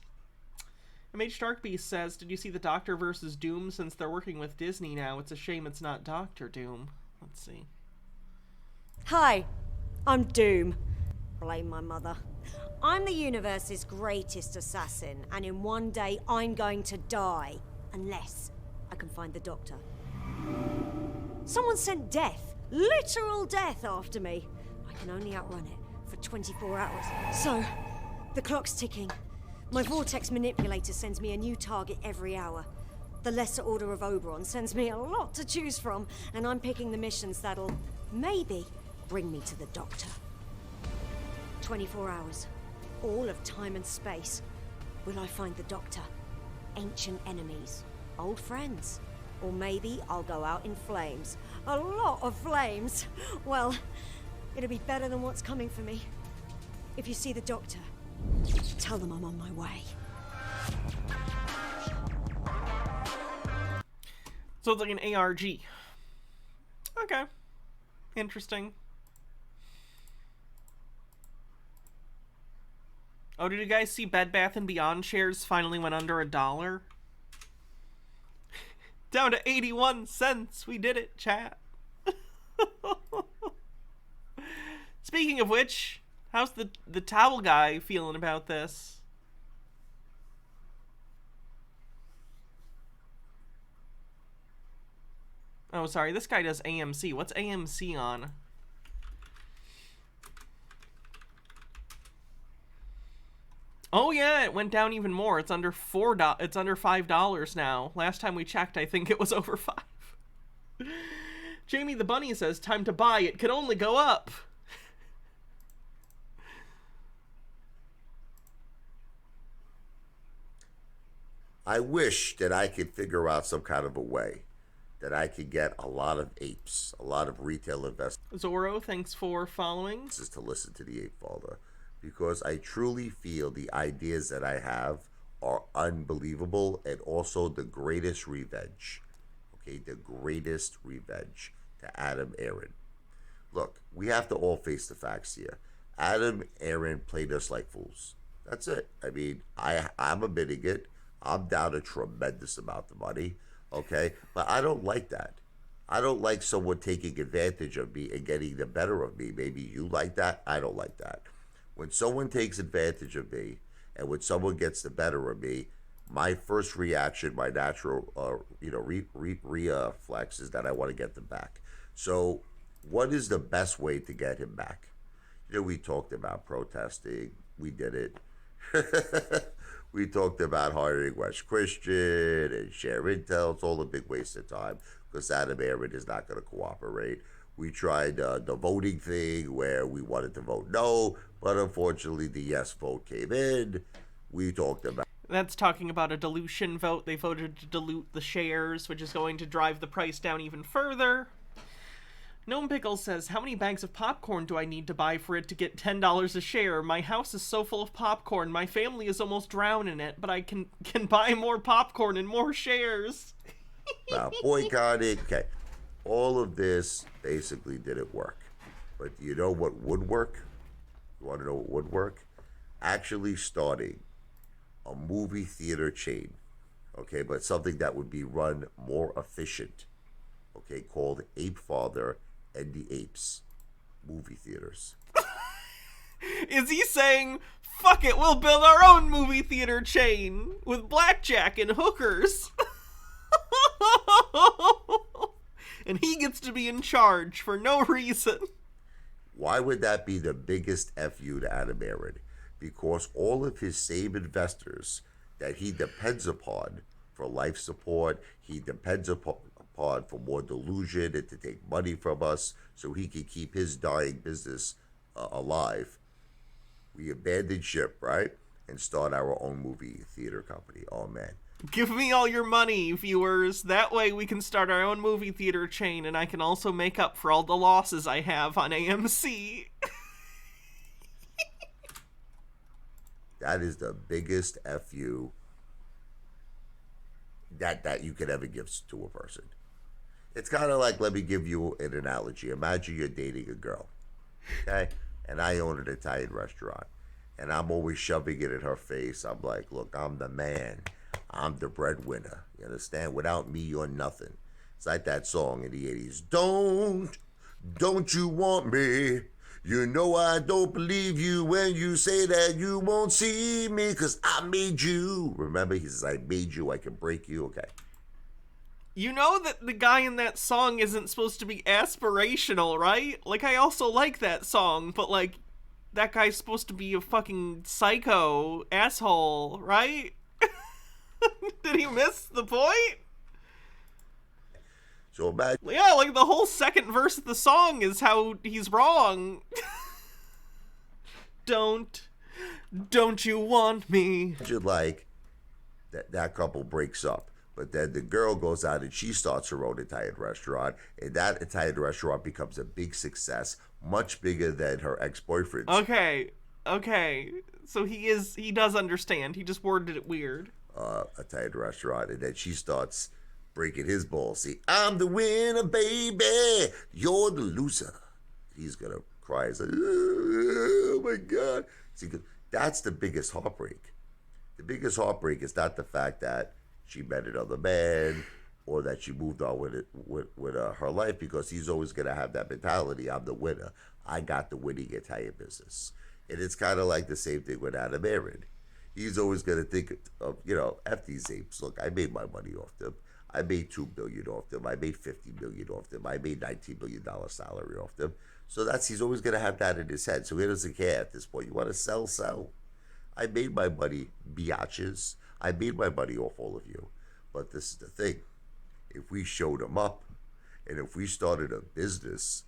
MH Darkbeast says, did you see the Doctor versus Doom? Since they're working with Disney now, it's a shame it's not Doctor Doom. Let's see. Hi, I'm Doom. Blame my mother. I'm the universe's greatest assassin, and in one day I'm going to die, unless I can find the Doctor. Someone sent death, literal death, after me. I can only outrun it for 24 hours. So, the clock's ticking. My vortex manipulator sends me a new target every hour. The Lesser Order of Oberon sends me a lot to choose from, and I'm picking the missions that'll, maybe, bring me to the Doctor. 24 hours. All of time and space. will I find the doctor? Ancient enemies? Old friends? Or maybe I'll go out in flames. A lot of flames! Well, it'll be better than what's coming for me. If you see the doctor, tell them I'm on my way. So it's like an ARG. Okay. Interesting. Oh, did you guys see Bed Bath & Beyond shares finally went under $1? Down to 81 cents. We did it, chat. Speaking of which, how's the towel guy feeling about this? Oh, sorry, this guy does AMC. What's AMC on? Oh yeah, it went down even more. It's under it's under $5 now. Last time we checked, I think it was over $5. Jamie the Bunny says, "Time to buy. It could only go up." I wish that I could figure out some kind of a way that I could get a lot of apes, a lot of retail investors Zorro, thanks for following. to listen to the Ape Father, because I truly feel the ideas that I have are unbelievable and also the greatest revenge. Okay, the greatest revenge to Adam Aaron. Look, we have to all face the facts here. Adam Aaron played us like fools. That's it. I mean, I'm admitting it. I'm down a tremendous amount of money. Okay, but I don't like that. I don't like someone taking advantage of me and getting the better of me. Maybe you like that. I don't like that. When someone takes advantage of me and when someone gets the better of me, my first reaction, my natural, reflex is that I want to get them back. So, what is the best way to get him back? You know, we talked about protesting. We did it. We talked about hiring West Christian and share intel. It's all a big waste of time because Adam Aaron is not going to cooperate. We tried the voting thing where we wanted to vote no, but unfortunately the yes vote came in. We talked about... That's talking about a dilution vote. They voted to dilute the shares, which is going to drive the price down even further. Gnome Pickles says, "How many bags of popcorn do I need to buy for it to get $10 a share? My house is so full of popcorn. My family is almost drowned in it, but I can buy more popcorn and more shares." Boycotting. Okay. All of this basically didn't work. But you know what would work? You want to know what would work? Actually starting a movie theater chain. Okay, but something that would be run more efficient. Okay, called Ape Father and the Apes movie theaters. Is he saying, fuck it, we'll build our own movie theater chain with blackjack and hookers? And he gets to be in charge for no reason. Why would that be the biggest FU to Adam Aaron? Because all of his same investors that he depends upon for life support, he depends upon for more delusion and to take money from us so he can keep his dying business alive. We abandon ship, right? And start our own movie theater company. Oh, man. Give me all your money, viewers. That way we can start our own movie theater chain and I can also make up for all the losses I have on AMC. That is the biggest FU that you could ever give to a person. It's kind of like, let me give you an analogy. Imagine you're dating a girl, okay? And I own an Italian restaurant. And I'm always shoving it in her face. I'm like, look, I'm the man. I'm the breadwinner. You understand? Without me, you're nothing. It's like that song in the 80s. Don't you want me? You know I don't believe you when you say that you won't see me because I made you. Remember, he says, I made you, I can break you. Okay. You know that the guy in that song isn't supposed to be aspirational, right? Like, I also like that song, but, like, that guy's supposed to be a fucking psycho asshole, right? Did he miss the point? So imagine... Yeah, like, the whole second verse of the song is how he's wrong. Don't Don't you want me? Imagine, like, that couple breaks up, but then the girl goes out and she starts her own Italian restaurant, and that Italian restaurant becomes a big success, much bigger than her ex-boyfriend's. Okay. So he does understand. He just worded it weird. Italian restaurant, and then she starts breaking his balls. See, I'm the winner, baby. You're the loser. He's gonna cry. He's like, oh my God. See, that's the biggest heartbreak. The biggest heartbreak is not the fact that she met another man or that she moved on with her life, because he's always gonna have that mentality. I'm the winner. I got the winning Italian business, and it's kind of like the same thing with Adam Aaron. He's always gonna think of, F these apes. Look, I made my money off them. I made $2 million off them. I made $50 million off them. I made $19 million salary off them. So he's always gonna have that in his head. So he doesn't care at this point. You want to sell. I made my money, biatches. I made my money off all of you. But this is the thing. If we showed them up, and if we started a business,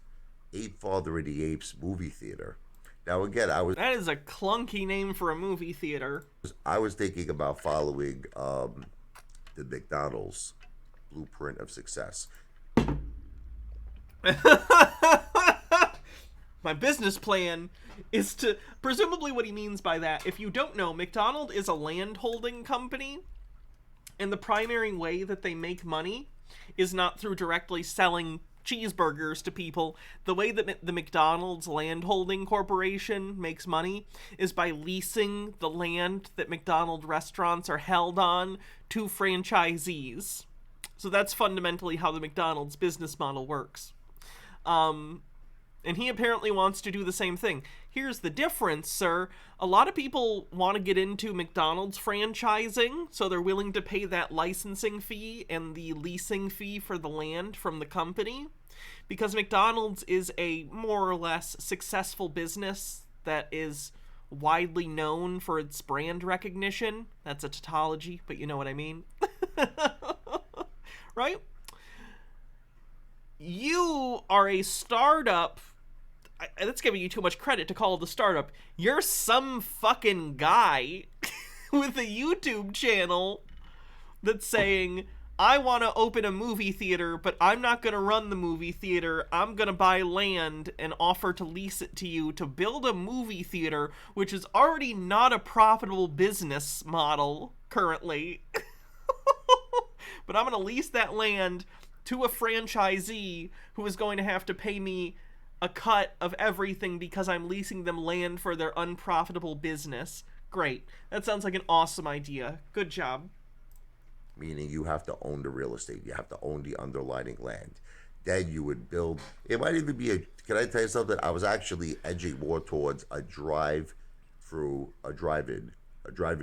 Ape Father of the Apes movie theater. Now again, that is a clunky name for a movie theater. I was thinking about following the McDonald's blueprint of success. My business plan is to, presumably what he means by that, if you don't know, McDonald's is a land holding company, and the primary way that they make money is not through directly selling cheeseburgers to people. The way that the McDonald's Land Holding Corporation makes money is by leasing the land that McDonald's restaurants are held on to franchisees. So that's fundamentally how the McDonald's business model works. And he apparently wants to do the same thing. Here's the difference, sir. A lot of people want to get into McDonald's franchising, so they're willing to pay that licensing fee and the leasing fee for the land from the company, because McDonald's is a more or less successful business that is widely known for its brand recognition. That's a tautology, but you know what I mean. Right? You are a startup. That's giving you too much credit to call it a startup. You're some fucking guy with a YouTube channel that's saying, I want to open a movie theater, but I'm not going to run the movie theater. I'm going to buy land and offer to lease it to you to build a movie theater, which is already not a profitable business model currently. But I'm going to lease that land to a franchisee who is going to have to pay me a cut of everything because I'm leasing them land for their unprofitable business. Great. That sounds like an awesome idea. Good job. Meaning you have to own the real estate. You have to own the underlying land. Then you would build. It might even be can I tell you something? I was actually edging more towards a drive-in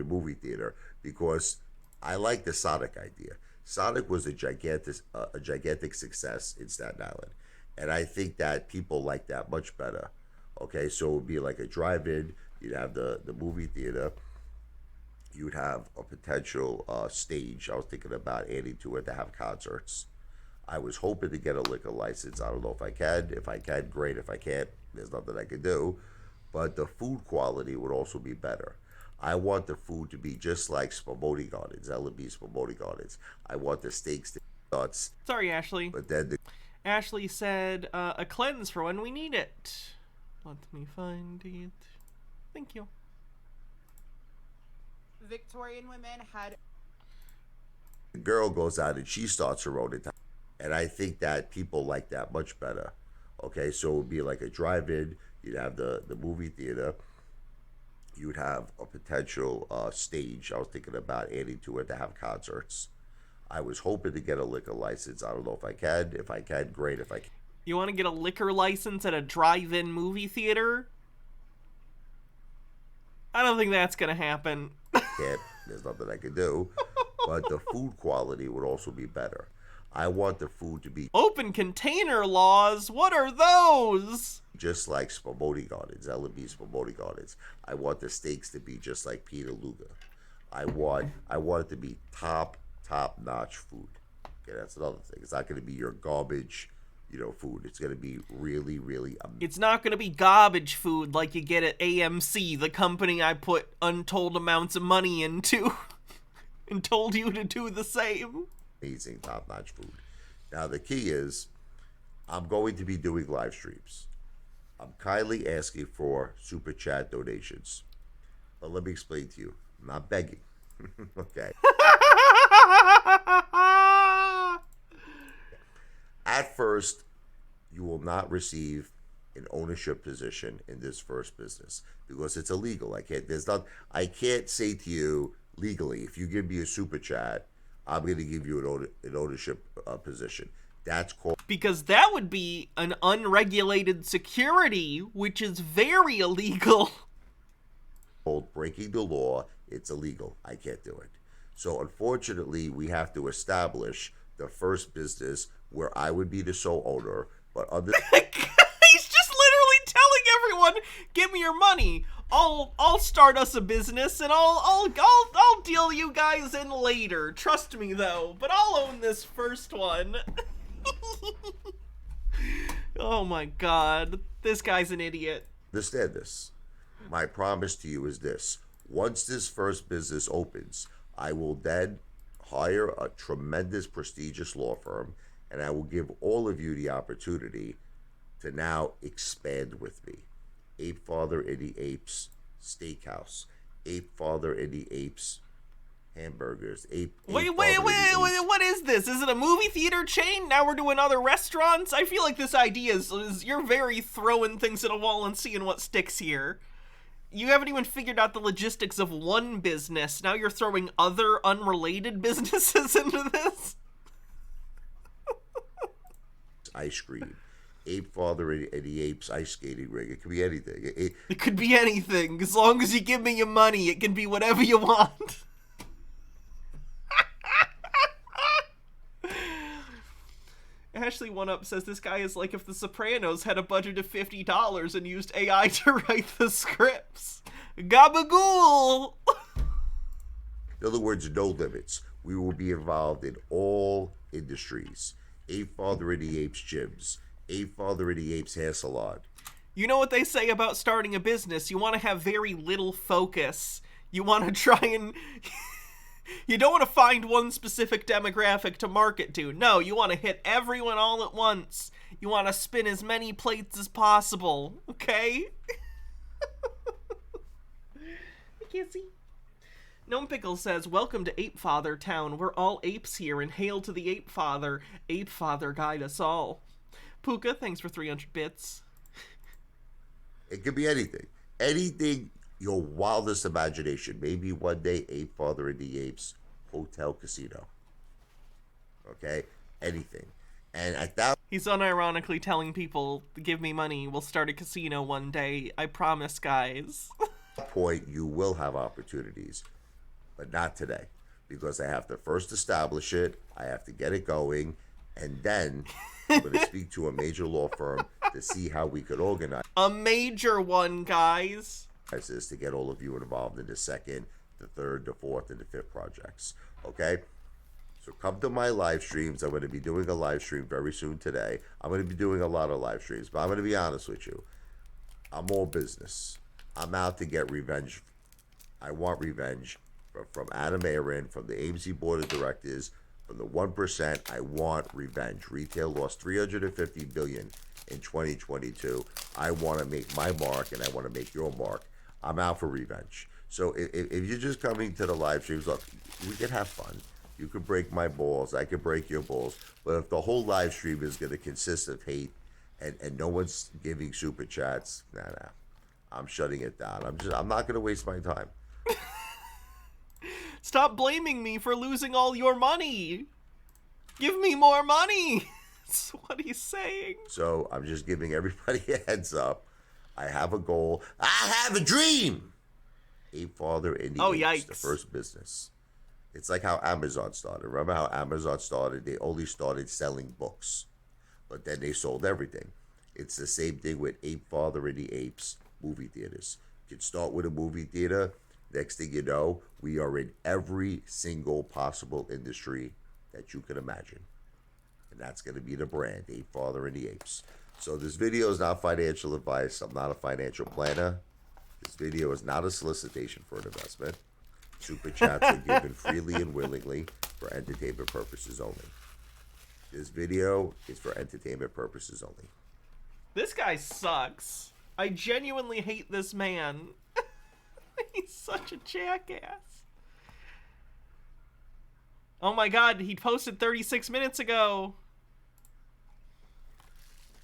movie theater, because I like the Sonic idea. Sonic was a gigantic success in Staten Island. And I think that people like that much better. Okay, so it would be like a drive-in. You'd have the movie theater. You'd have a potential stage. I was thinking about adding to it to have concerts. I was hoping to get a liquor license. I don't know if I can. If I can, great. If I can't, there's nothing I can do. But the food quality would also be better. I want the food to be just like Spumoni Gardens, L&B Spumoni Gardens. I want the steaks to be nuts. Sorry, Ashley. But then Ashley said, a cleanse for when we need it. Let me find it. Thank you. Victorian women had... The girl goes out and she starts her own Italian. And I think that people like that much better. Okay, so it would be like a drive-in. You'd have the movie theater. You'd have a potential stage. I was thinking about adding to it to have concerts. I was hoping to get a liquor license. I don't know if I can. If I can, great. If I can. You want to get a liquor license at a drive-in movie theater? I don't think that's going to happen. Can't. There's nothing I can do. But the food quality would also be better. I want the food to be... Open container laws? What are those? Just like Spumoni Gardens, L&B Spumoni Gardens. I want the steaks to be just like Peter Luger. I want it to be top-notch food. Okay, that's another thing. It's not going to be your garbage food. It's going to be really, really It's not going to be garbage food like you get at AMC, the company I put untold amounts of money into and told you to do the same. amazing, top-notch food. Now, the key is I'm going to be doing live streams. I'm kindly asking for super chat donations. But let me explain to you. I'm not begging. Okay. At first, you will not receive an ownership position in this first business because it's illegal. I can't say to you legally, if you give me a super chat, I'm going to give you an ownership position. That's called, because that would be an unregulated security, which is very illegal. called breaking the law. It's illegal. I can't do it. So unfortunately, we have to establish the first business where I would be the sole owner, but other He's just literally telling everyone, "Give me your money. I'll start us a business and I'll deal you guys in later. Trust me though, but I'll own this first one." Oh my god, this guy's an idiot. understand this. My promise to you is this. Once this first business opens, I will then hire a tremendous, prestigious law firm, and I will give all of you the opportunity to now expand with me. Ape Father in the Apes Steakhouse, Ape Father in the Apes Hamburgers, Wait, what is this? Is it a movie theater chain? Now we're doing other restaurants? I feel like this idea is you're very throwing things at a wall and seeing what sticks here. You haven't even figured out the logistics of one business. Now you're throwing other unrelated businesses into this? Ice cream. Ape Father in the Apes ice skating ring. It could be anything. It could be anything. As long as you give me your money, it can be whatever you want. Ashley One Up says this guy is like if The Sopranos had a budget of $50 and used AI to write the scripts. Gabagool! In other words, no limits. We will be involved in all industries. Ape Father in the Apes gyms. Ape Father in the Apes hair salon. You know what they say about starting a business? You want to have very little focus. You want to try and... You don't want to find one specific demographic to market to. No, you want to hit everyone all at once. You want to spin as many plates as possible. Okay? I can't see. Gnome Pickle says, "Welcome to Ape Father Town. We're all apes here, and hail to the Ape Father. Ape Father guide us all." Puka, thanks for 300 bits. It could be anything. Anything your wildest imagination. Maybe one day Ape Father in the Apes Hotel Casino. Okay? Anything. And at that He's unironically telling people, give me money, we'll start a casino one day. I promise, guys. point, you will have opportunities. But not today. Because I have to first establish it. I have to get it going. And then I'm going to speak to a major law firm to see how we could organize A major one, guys. this to get all of you involved in the second, the third, the fourth, and the fifth projects. Okay? So come to my live streams. I'm going to be doing a live stream very soon today. I'm going to be doing a lot of live streams, but I'm going to be honest with you. I'm all business. I'm out to get revenge. I want revenge from Adam Aaron, from the AMC Board of Directors, from the 1%. I want revenge. Retail lost $350 billion in 2022. I want to make my mark, and I want to make your mark. I'm out for revenge. So if you're just coming to the live streams, look, we can have fun. You can break my balls. I can break your balls. But if the whole live stream is going to consist of hate and no one's giving super chats, nah. I'm shutting it down. I'm not going to waste my time. Stop blaming me for losing all your money. Give me more money. That's what he's saying. So I'm just giving everybody a heads up. I have a goal. I have a dream. Ape Father in the Apes, the first business. It's like how Amazon started. Remember how Amazon started? They only started selling books, but then they sold everything. It's the same thing with Ape Father in the Apes movie theaters. You can start with a movie theater. Next thing you know, we are in every single possible industry that you can imagine. And that's going to be the brand, Ape Father and the Apes. So this video is not financial advice. I'm not a financial planner. This video is not a solicitation for an investment. Super chats are given freely and willingly for entertainment purposes only. This video is for entertainment purposes only. This guy sucks. I genuinely hate this man. He's such a jackass. Oh my god, he posted 36 minutes ago.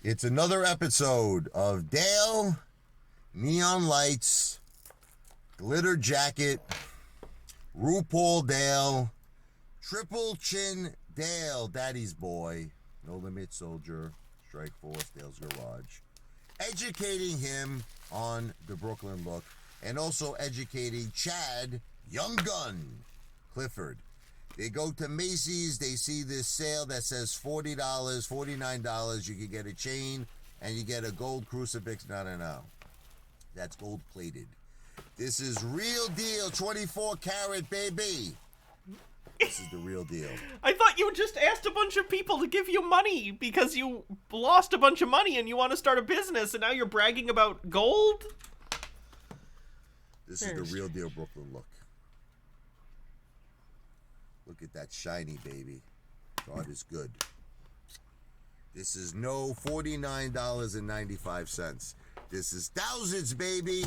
It's another episode of Dale, Neon Lights, Glitter Jacket, RuPaul Dale, Triple Chin Dale, Daddy's Boy, No Limit Soldier, Strike Force, Dale's Garage, educating him on the Brooklyn look, and also educating Chad, Young Gun, Clifford. They go to Macy's, they see this sale that says $40, $49, you can get a chain, and you get a gold crucifix. No. That's gold plated. This is real deal, 24 karat, baby. This is the real deal. I thought you just asked a bunch of people to give you money because you lost a bunch of money and you want to start a business, and now you're bragging about gold? This is the real deal Brooklyn look. Look at that shiny, baby. God is good. This is no $49.95. This is thousands, baby.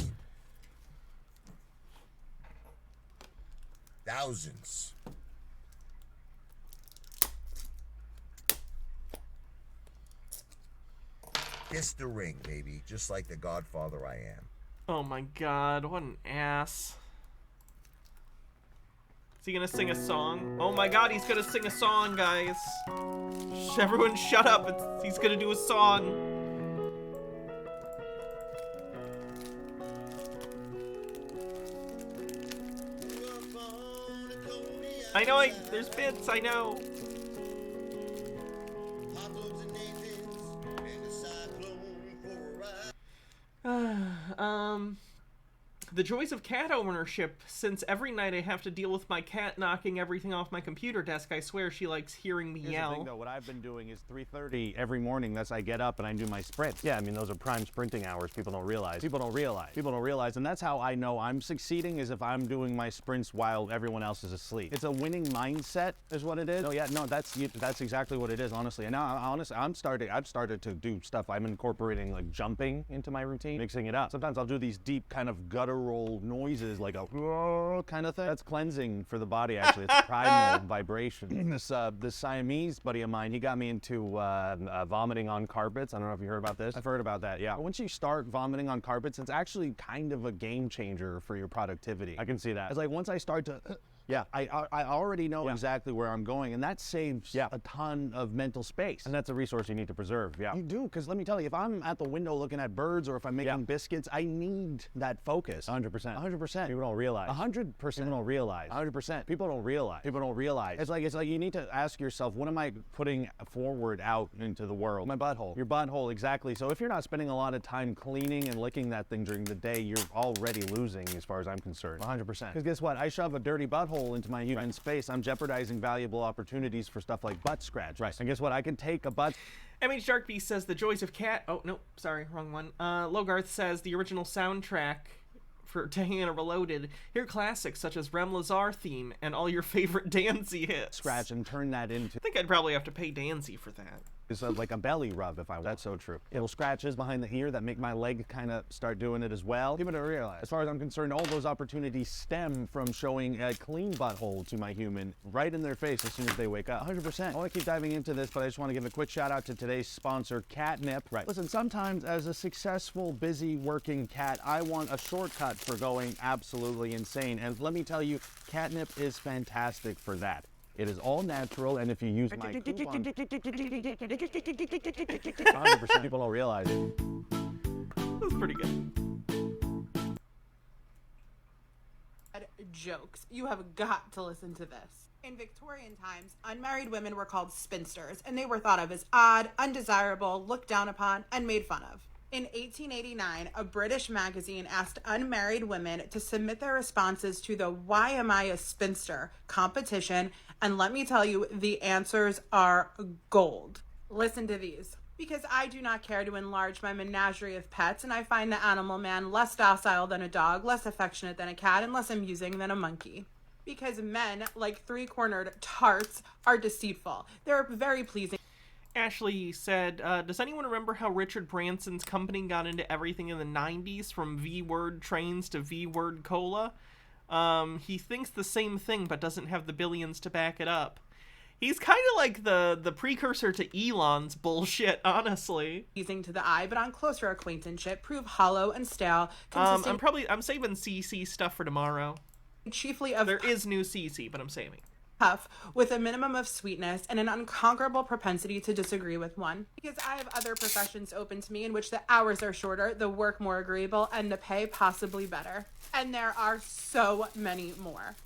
Thousands. Kiss the ring, baby. Just like the Godfather I am. Oh my god, what an ass. Is he gonna sing a song? Oh my god, he's gonna sing a song, guys. Everyone shut up. He's gonna do a song. I know, there's bits, I know. The joys of cat ownership. Since every night I have to deal with my cat knocking everything off my computer desk, I swear she likes hearing me yell. The thing, though, what I've been doing is 3:30 every morning. That's I get up and I do my sprints. Yeah, I mean, those are prime sprinting hours. People don't realize. People don't realize. And that's how I know I'm succeeding, is if I'm doing my sprints while everyone else is asleep. It's a winning mindset is what it is. That's exactly what it is, honestly. And now, I've started to do stuff. I'm incorporating like jumping into my routine, mixing it up. Sometimes I'll do these deep kind of guttural noises, like a kind of thing. That's cleansing for the body, actually. It's primal vibration. This Siamese buddy of mine, he got me into vomiting on carpets. I don't know if you heard about this. I've heard about that, yeah. Once you start vomiting on carpets, it's actually kind of a game changer for your productivity. I can see that. It's like once I start to... Yeah, I already know exactly where I'm going, and that saves a ton of mental space. And that's a resource you need to preserve, You do, because let me tell you, if I'm at the window looking at birds or if I'm making biscuits, I need that focus. 100%. 100%. People don't realize. 100%. People don't realize. 100%. People don't realize. People don't realize. It's like you need to ask yourself, what am I putting forward out into the world? My butthole. Your butthole, exactly. So if you're not spending a lot of time cleaning and licking that thing during the day, you're already losing as far as I'm concerned. 100%. Because guess what? I shove a dirty butthole into my human space, I'm jeopardizing valuable opportunities for stuff like butt scratch. Right. And guess what? I can take a butt... MH Darkbeast says the joys of cat... Oh, no, sorry, wrong one. Logarth says the original soundtrack for Diana Reloaded. Hear classics such as Rem Lazar theme and all your favorite Danzy hits. Scratch and turn that into... I think I'd probably have to pay Danzy for that. It's like a belly rub if I... That's so true. Little scratches behind the ear that make my leg kind of start doing it as well. People don't realize. As far as I'm concerned, all those opportunities stem from showing a clean butthole to my human right in their face as soon as they wake up. 100%. I want to keep diving into this, but I just want to give a quick shout out to today's sponsor, Catnip. Right. Listen, sometimes as a successful, busy working cat, I want a shortcut for going absolutely insane. And let me tell you, Catnip is fantastic for that. It is all natural, and if you use my coupon... 100% people don't realize it. That's pretty good. Jokes. You have got to listen to this. In Victorian times, unmarried women were called spinsters, and they were thought of as odd, undesirable, looked down upon, and made fun of. In 1889, a British magazine asked unmarried women to submit their responses to the Why Am I a Spinster competition, and let me tell you, the answers are gold. Listen to these. Because I do not care to enlarge my menagerie of pets, and I find the animal man less docile than a dog, less affectionate than a cat, and less amusing than a monkey. Because men, like three-cornered tarts, are deceitful. They're very pleasing. Ashley said, does anyone remember how Richard Branson's company got into everything in the 90s, from V-word trains to V-word cola? He thinks the same thing, but doesn't have the billions to back it up. He's kind of like the precursor to Elon's bullshit, honestly. Pleasing to the eye, but on closer acquaintanceship, prove hollow and stale. I'm saving CC stuff for tomorrow. Chiefly of... There is new CC, but I'm saving. Tough, with a minimum of sweetness and an unconquerable propensity to disagree with one. Because I have other professions open to me in which the hours are shorter, the work more agreeable, and the pay possibly better. And there are so many more.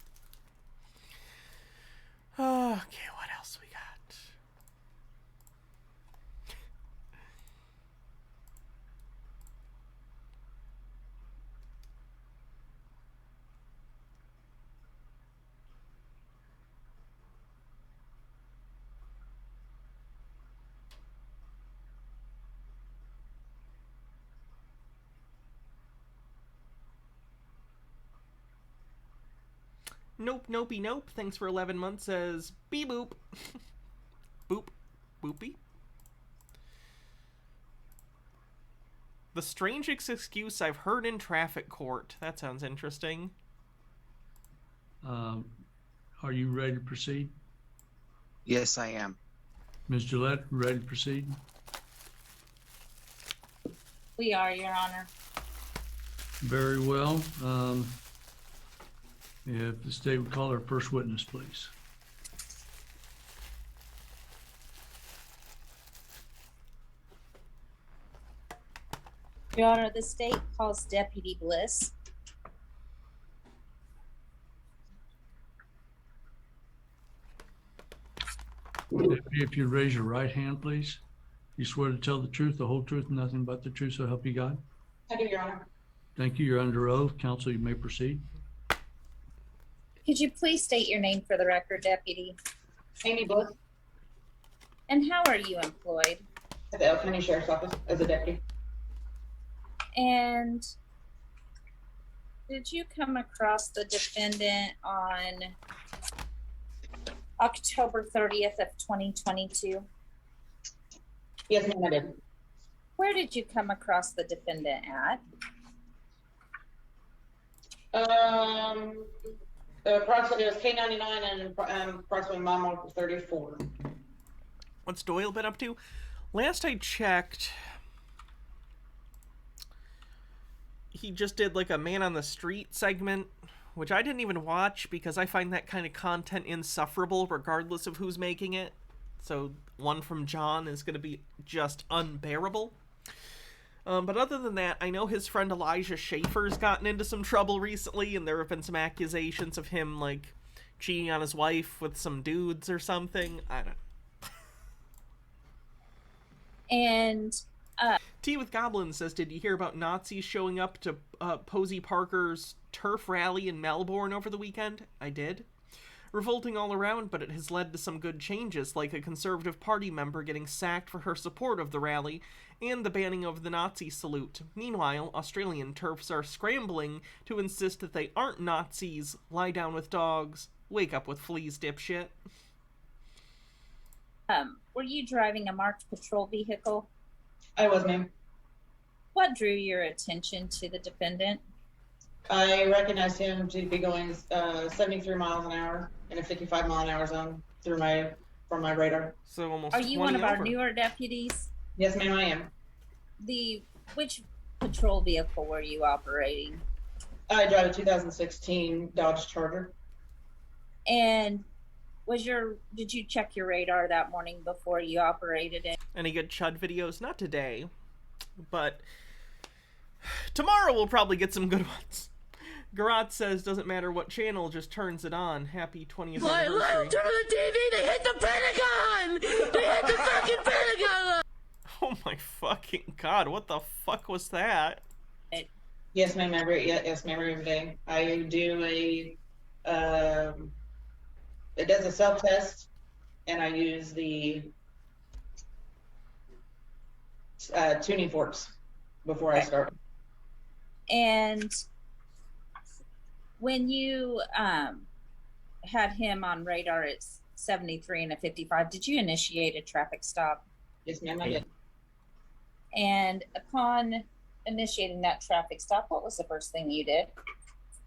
Okay, what else we got? Nope, nopey, nope. Thanks for 11 months. Says beep boop. Boop. Boopy. The strangest excuse I've heard in traffic court. That sounds interesting. Are you ready to proceed? Yes, I am. Ms. Gillette, ready to proceed? We are, Your Honor. Very well. If the state would call our first witness, please. Your Honor, the state calls Deputy Bliss. If you raise your right hand, please. You swear to tell the truth, the whole truth, and nothing but the truth, so help you God? I do, Your Honor. Thank you. You're under oath. Counsel, you may proceed. Could you please state your name for the record, Deputy? Amy Bliss, And how are you employed? at the El County Sheriff's Office as a deputy. And did you come across the defendant on October 30th of 2022? Yes, ma'am, I did. Where did you come across the defendant at? Approximately, it was K99 and approximately mile marker 34. What's Doyle been up to? Last I checked, he just did like a man on the street segment, which I didn't even watch because I find that kind of content insufferable regardless of who's making it. So one from John is going to be just unbearable. But other than that, I know his friend Elijah Schaefer's gotten into some trouble recently, and there have been some accusations of him, like, cheating on his wife with some dudes or something. I don't know. And Tea with Goblin says, did you hear about Nazis showing up to Posey Parker's turf rally in Melbourne over the weekend? I did. Revolting all around, but it has led to some good changes, like a Conservative Party member getting sacked for her support of the rally, and the banning of the Nazi salute. Meanwhile, Australian TERFs are scrambling to insist that they aren't Nazis, lie down with dogs, wake up with fleas, dipshit. were you driving a marked patrol vehicle? I was, ma'am. What drew your attention to the defendant? I recognized him to be going 73 miles an hour in a 55 mile an hour zone from my radar. So almost. Are you one of our newer deputies? Yes, ma'am, I am. Which patrol vehicle were you operating? I drive a 2016 Dodge Charger. And did you check your radar that morning before you operated it? Any good Chud videos? Not today, but tomorrow we'll probably get some good ones. Garat says, doesn't matter what channel, just turns it on. Happy 20th My anniversary. left, turn on the TV, they hit the Pentagon! They hit the fucking Pentagon! Oh my fucking God, what the fuck was that? Yes, ma'am. Yes, ma'am. Every day. I do a. It does a self test, and I use the tuning forks before I start. And when you had him on radar at 73 and a 55, did you initiate a traffic stop? Yes, ma'am, I did. And upon initiating that traffic stop, what was the first thing you did?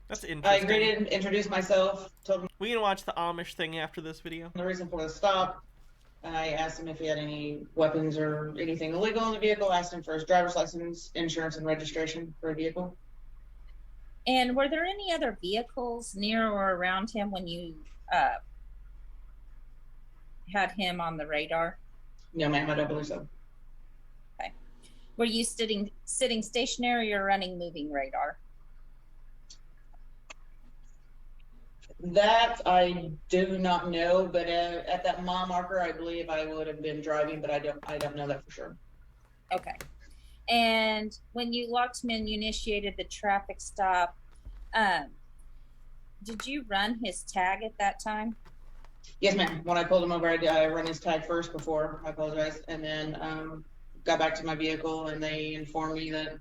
That's I interesting. greeted, introduced myself, told him We can watch the Amish thing after this video. the reason for the stop. I asked him if he had any weapons or anything illegal in the vehicle. Asked him for his driver's license, insurance, and registration for a vehicle. And were there any other vehicles near or around him when you had him on the radar? No, ma'am, I don't believe so. Okay. Were you sitting stationary or running moving radar? That I do not know, but at that mile marker, I believe I would have been driving, but I don't know that for sure. Okay. And when you locked him in, you initiated the traffic stop. Did you run his tag at that time? Yes, ma'am. When I pulled him over, I run his tag first before I apologize, and then got back to my vehicle, and they informed me that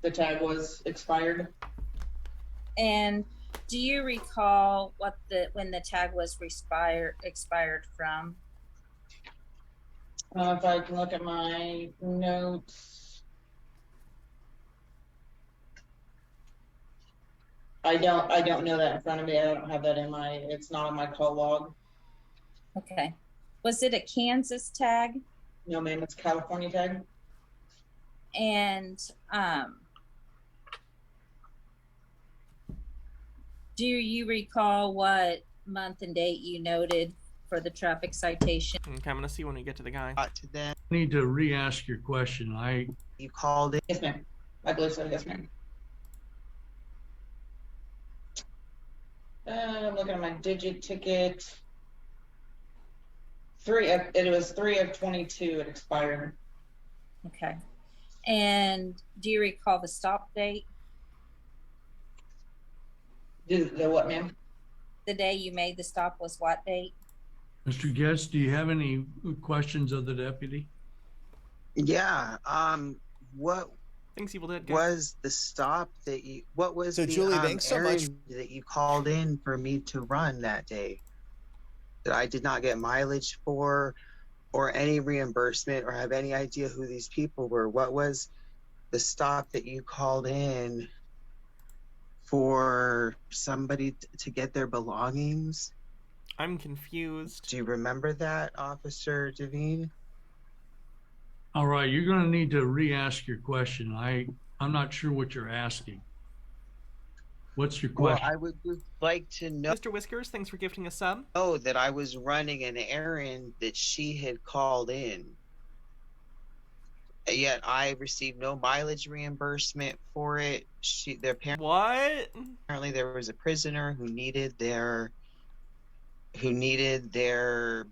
the tag was expired. And do you recall when the tag was expired from? If I can look at my notes. I don't know that in front of me. I don't have that it's not on my call log. Okay. Was it a Kansas tag? No, ma'am, it's a California tag. And do you recall what month and date you noted for the traffic citation? Okay, I'm gonna see when we get to the guy. To them. I need to re-ask your question. You called it. Yes, ma'am. I believe so. Yes, ma'am. I'm looking at my digit ticket. It was 3 of 22. It expired. Okay. And do you recall the stop date? The what, ma'am? The day you made the stop was what date? Mr. Guest, do you have any questions of the deputy? Yeah. What Things Evil Dead was the stop that you? What was So, the Julie, thanks so much. errand that you called in for me to run that day? That I did not get mileage for, or any reimbursement, or have any idea who these people were. What was the stop that you called in for somebody to get their belongings? I'm confused. Do you remember that, Officer Devine? All right, you're going to need to re-ask your question. I'm not sure what you're asking. What's your question? Well, I would like to know. Mr. Whiskers, thanks for gifting a sub. Oh, that I was running an errand that she had called in. Yet I received no mileage reimbursement for it. What? Apparently there was a prisoner who needed their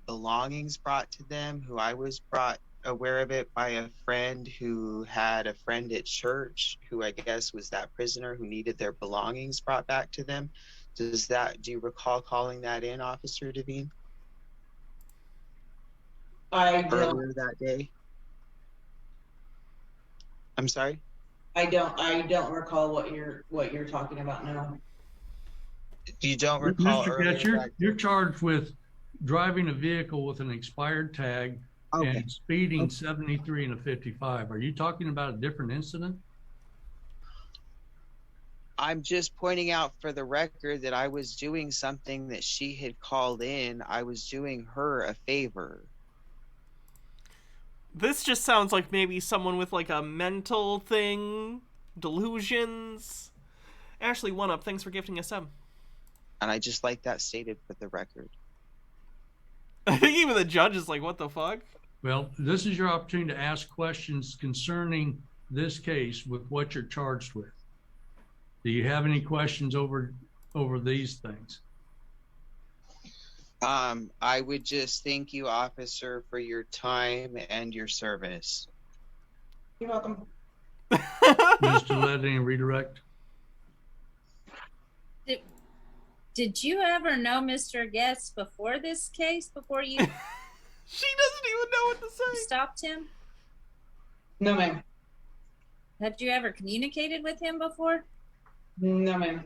belongings brought to them, who I was brought aware of it by a friend who had a friend at church who I guess was that prisoner who needed their belongings brought back to them. Do you recall calling that in, Officer Devine? Earlier that day? I'm sorry? I don't recall what you're talking about now. You don't recall Mr. Guest, you're charged with driving a vehicle with an expired tag and speeding 73 and a 55. Are you talking about a different incident? I'm just pointing out for the record that I was doing something that she had called in. I was doing her a favor. This just sounds like maybe someone with like a mental thing, delusions. Ashley, one up. Thanks for gifting a sub. And I just like that stated for the record. I think even the judge is like, what the fuck? Well, this is your opportunity to ask questions concerning this case with what you're charged with. Do you have any questions over these things? I would just thank you, officer, for your time and your service. You're welcome. Mr. Ledney, redirect. Did you ever know Mr. Getz before this case? Before you? She doesn't even know what to say. Stopped him? No, ma'am. Have you ever communicated with him before? No, ma'am.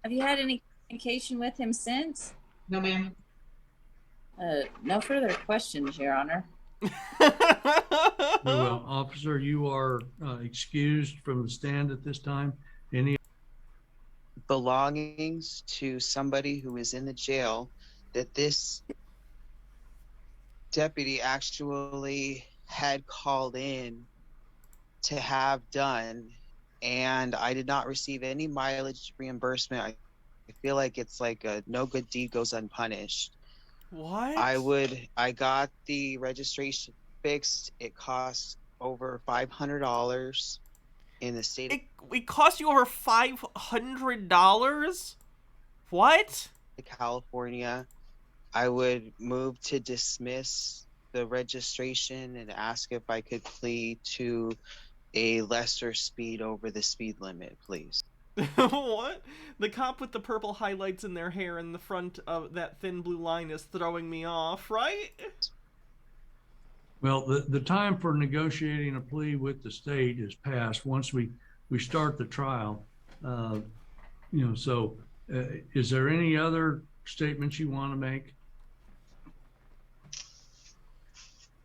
Have you had any communication with him since? No, ma'am. No further questions, Your Honor. Very well. Officer, you are excused from the stand at this time. Any belongings to somebody who is in the jail that this deputy actually had called in to have done, and I did not receive any mileage reimbursement. I feel like it's like a no good deed goes unpunished. What? I got the registration fixed. It cost over $500 in the state It cost you over $500? What? of California. I would move to dismiss the registration and ask if I could plead to a lesser speed over the speed limit, please. What? The cop with the purple highlights in their hair in the front of that thin blue line is throwing me off, right? Well, the time for negotiating a plea with the state is passed once we start the trial. So is there any other statements you want to make?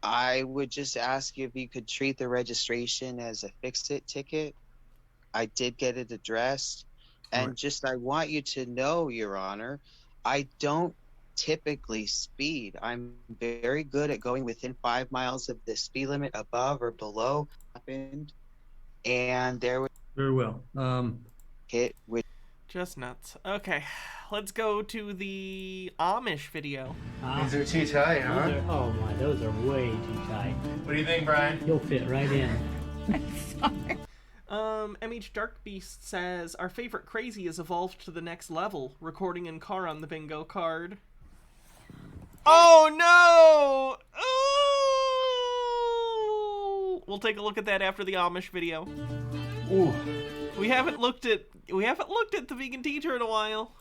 I would just ask if you could treat the registration as a fix-it ticket. I did get it addressed. And I want you to know, Your Honor, I don't typically speed. I'm very good at going within 5 miles of the speed limit, above or below. And there was very well. Hit with just nuts. Okay, let's go to the Amish video. These are too tight, huh? Oh my, those are way too tight. What do you think, Brian? You'll fit right in. MH Dark Beast says, our favorite crazy has evolved to the next level, recording in car on the bingo card. Oh no! Oh! We'll take a look at that after the Amish video. Ooh. We haven't looked at the vegan teacher in a while.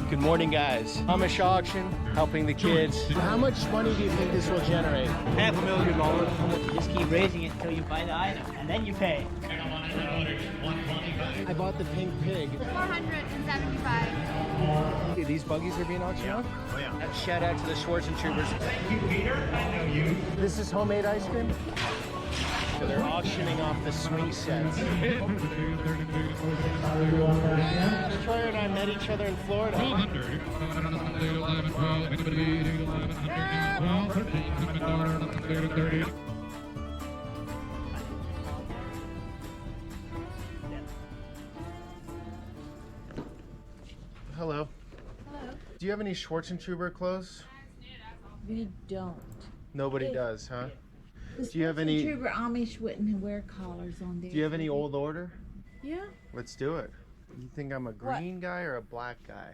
Good morning, guys. Amish auction, helping the kids. How much money do you think this will generate? $500,000. Just keep raising it until you buy the item, and then you pay. I bought the pink pig. $475. These buggies are being auctioned off? Oh yeah. Shout out to the Schwarzentroopers. You, Peter, I know you. This is homemade ice cream? So they're auctioning off the swing sets. Troyer and I met each other in Florida. Hello. Hello. Do you have any Schwarzentrooper clothes? We don't. Nobody does, huh? Do you have any? Trooper Amish wouldn't wear collars on there. Do you have any old order? Yeah. Let's do it. You think I'm a green guy or a black guy?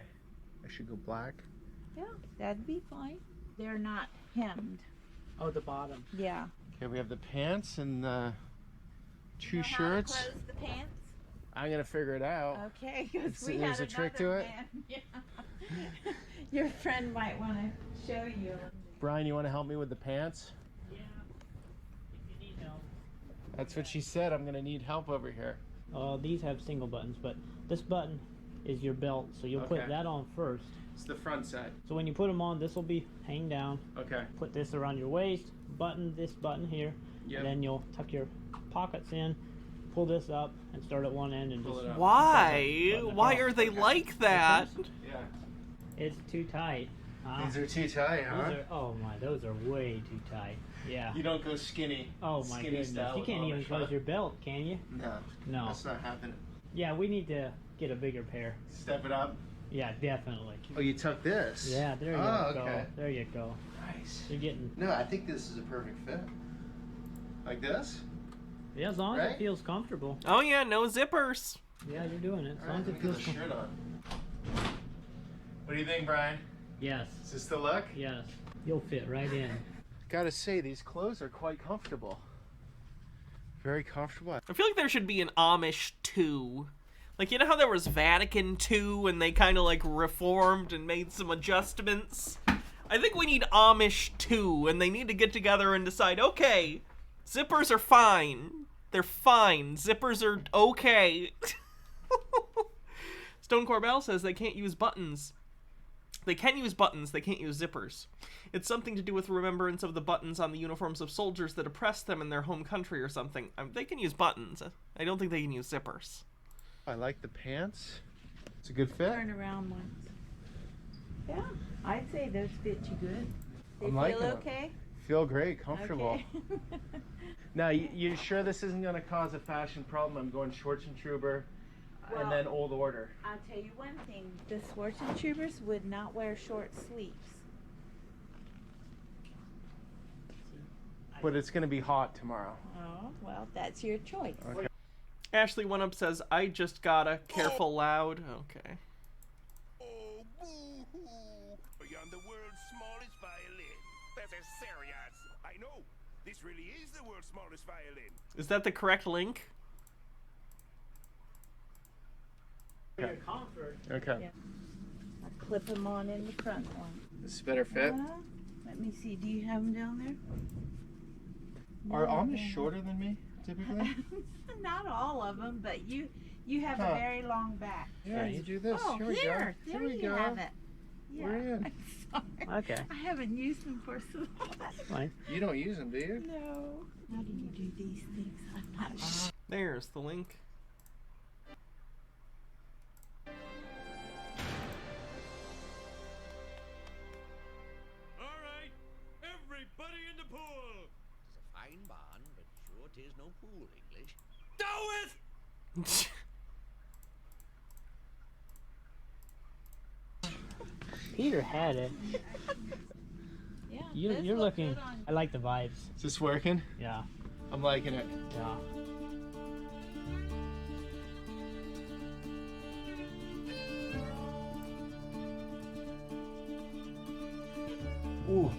I should go black. Yeah, that'd be fine. They're not hemmed. Oh, the bottom. Yeah. Okay, we have the pants and the two shirts. How to close the pants? I'm gonna figure it out. Okay, because we had there's a trick to it. man. Yeah. Your friend might want to show you. Brian, you want to help me with the pants? Yeah. If you need help. That's what she said. I'm gonna need help over here. These have single buttons, but this button is your belt, so you'll put that on first. It's the front side. So when you put them on, this will be hang down. Okay. Put this around your waist, button this button here, and then you'll tuck your pockets in, pull this up, and start at one end and just. Why? Why are they like that? Yeah. It's too tight. Huh? These are too tight, huh? Oh my, those are way too tight. Yeah. You don't go skinny. Oh my skinny goodness. style You can't with even Amish, close huh? your belt, can you? No. No. That's not happening. Yeah, we need to get a bigger pair. Step it up. Yeah, definitely. Oh, you tuck this? Yeah, there you Oh, go. okay. There you go. Nice. You're getting. No, I think this is a perfect fit. Like this? Yeah, as long as Right? it feels comfortable. Oh yeah, no zippers. Yeah, you're doing it. As long as it Put feels the shirt comfortable. on. What do you think, Brian? Yes. Is this the look? Yes. You'll fit right in. Gotta say, these clothes are quite comfortable. Very comfortable. I feel like there should be an Amish 2. Like, you know how there was Vatican 2 and they kind of like reformed and made some adjustments? I think we need Amish 2 and they need to get together and decide, okay, zippers are fine. They're fine. Zippers are okay. Stone Corbell says they can't use buttons. They can use buttons, they can't use zippers. It's something to do with remembrance of the buttons on the uniforms of soldiers that oppressed them in their home country or something. They can use buttons. I don't think they can use zippers. I like the pants. It's a good fit. Turn around once. Yeah, I'd say those fit you good. They I'm feel liking them. okay? Feel great, comfortable. Okay. Now, you sure this isn't going to cause a fashion problem? I'm going shorts and trooper, and then old order. I'll tell you one thing. The Schwarzentroopers would not wear short sleeves. But it's going to be hot tomorrow. Oh, well, that's your choice. Okay. Ashley One Up says, I just gotta. Careful loud. Okay. Oh, boo-hoo. Beyond the world's smallest violin. This is serious. I know. This really is the world's smallest violin. Is that the correct link? For your comfort. Okay. Yeah. I'll clip them on in the front one. This is better fit. Let me see. Do you have them down there? Are No, Amish no. shorter than me, typically? Not all of them, but you have a very long back. Yeah, you do this. Oh, Here we go. there Here we you go. have it. Yeah. We're in. I'm sorry. Okay. I haven't used them for so long. That's fine. You don't use them, do you? No. How do you do these things? I'm not sure. There's the link. All right, everybody in the pool. It's a fine barn, but sure 'tis no pool English. Do it! Peter had it. Yeah. You're looking. I like the vibes. Is this working? Yeah. I'm liking it. Yeah. Ooh.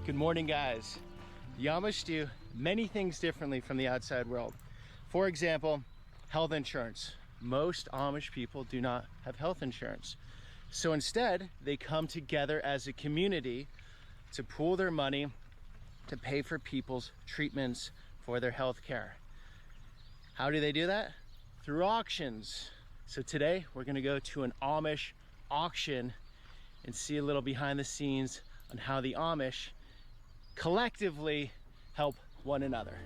Good morning, guys. The Amish do many things differently from the outside world. For example, health insurance. Most Amish people do not have health insurance. So instead, they come together as a community to pool their money to pay for people's treatments for their health care. How do they do that? Through auctions. So today we're gonna go to an Amish auction and see a little behind the scenes on how the Amish collectively help one another.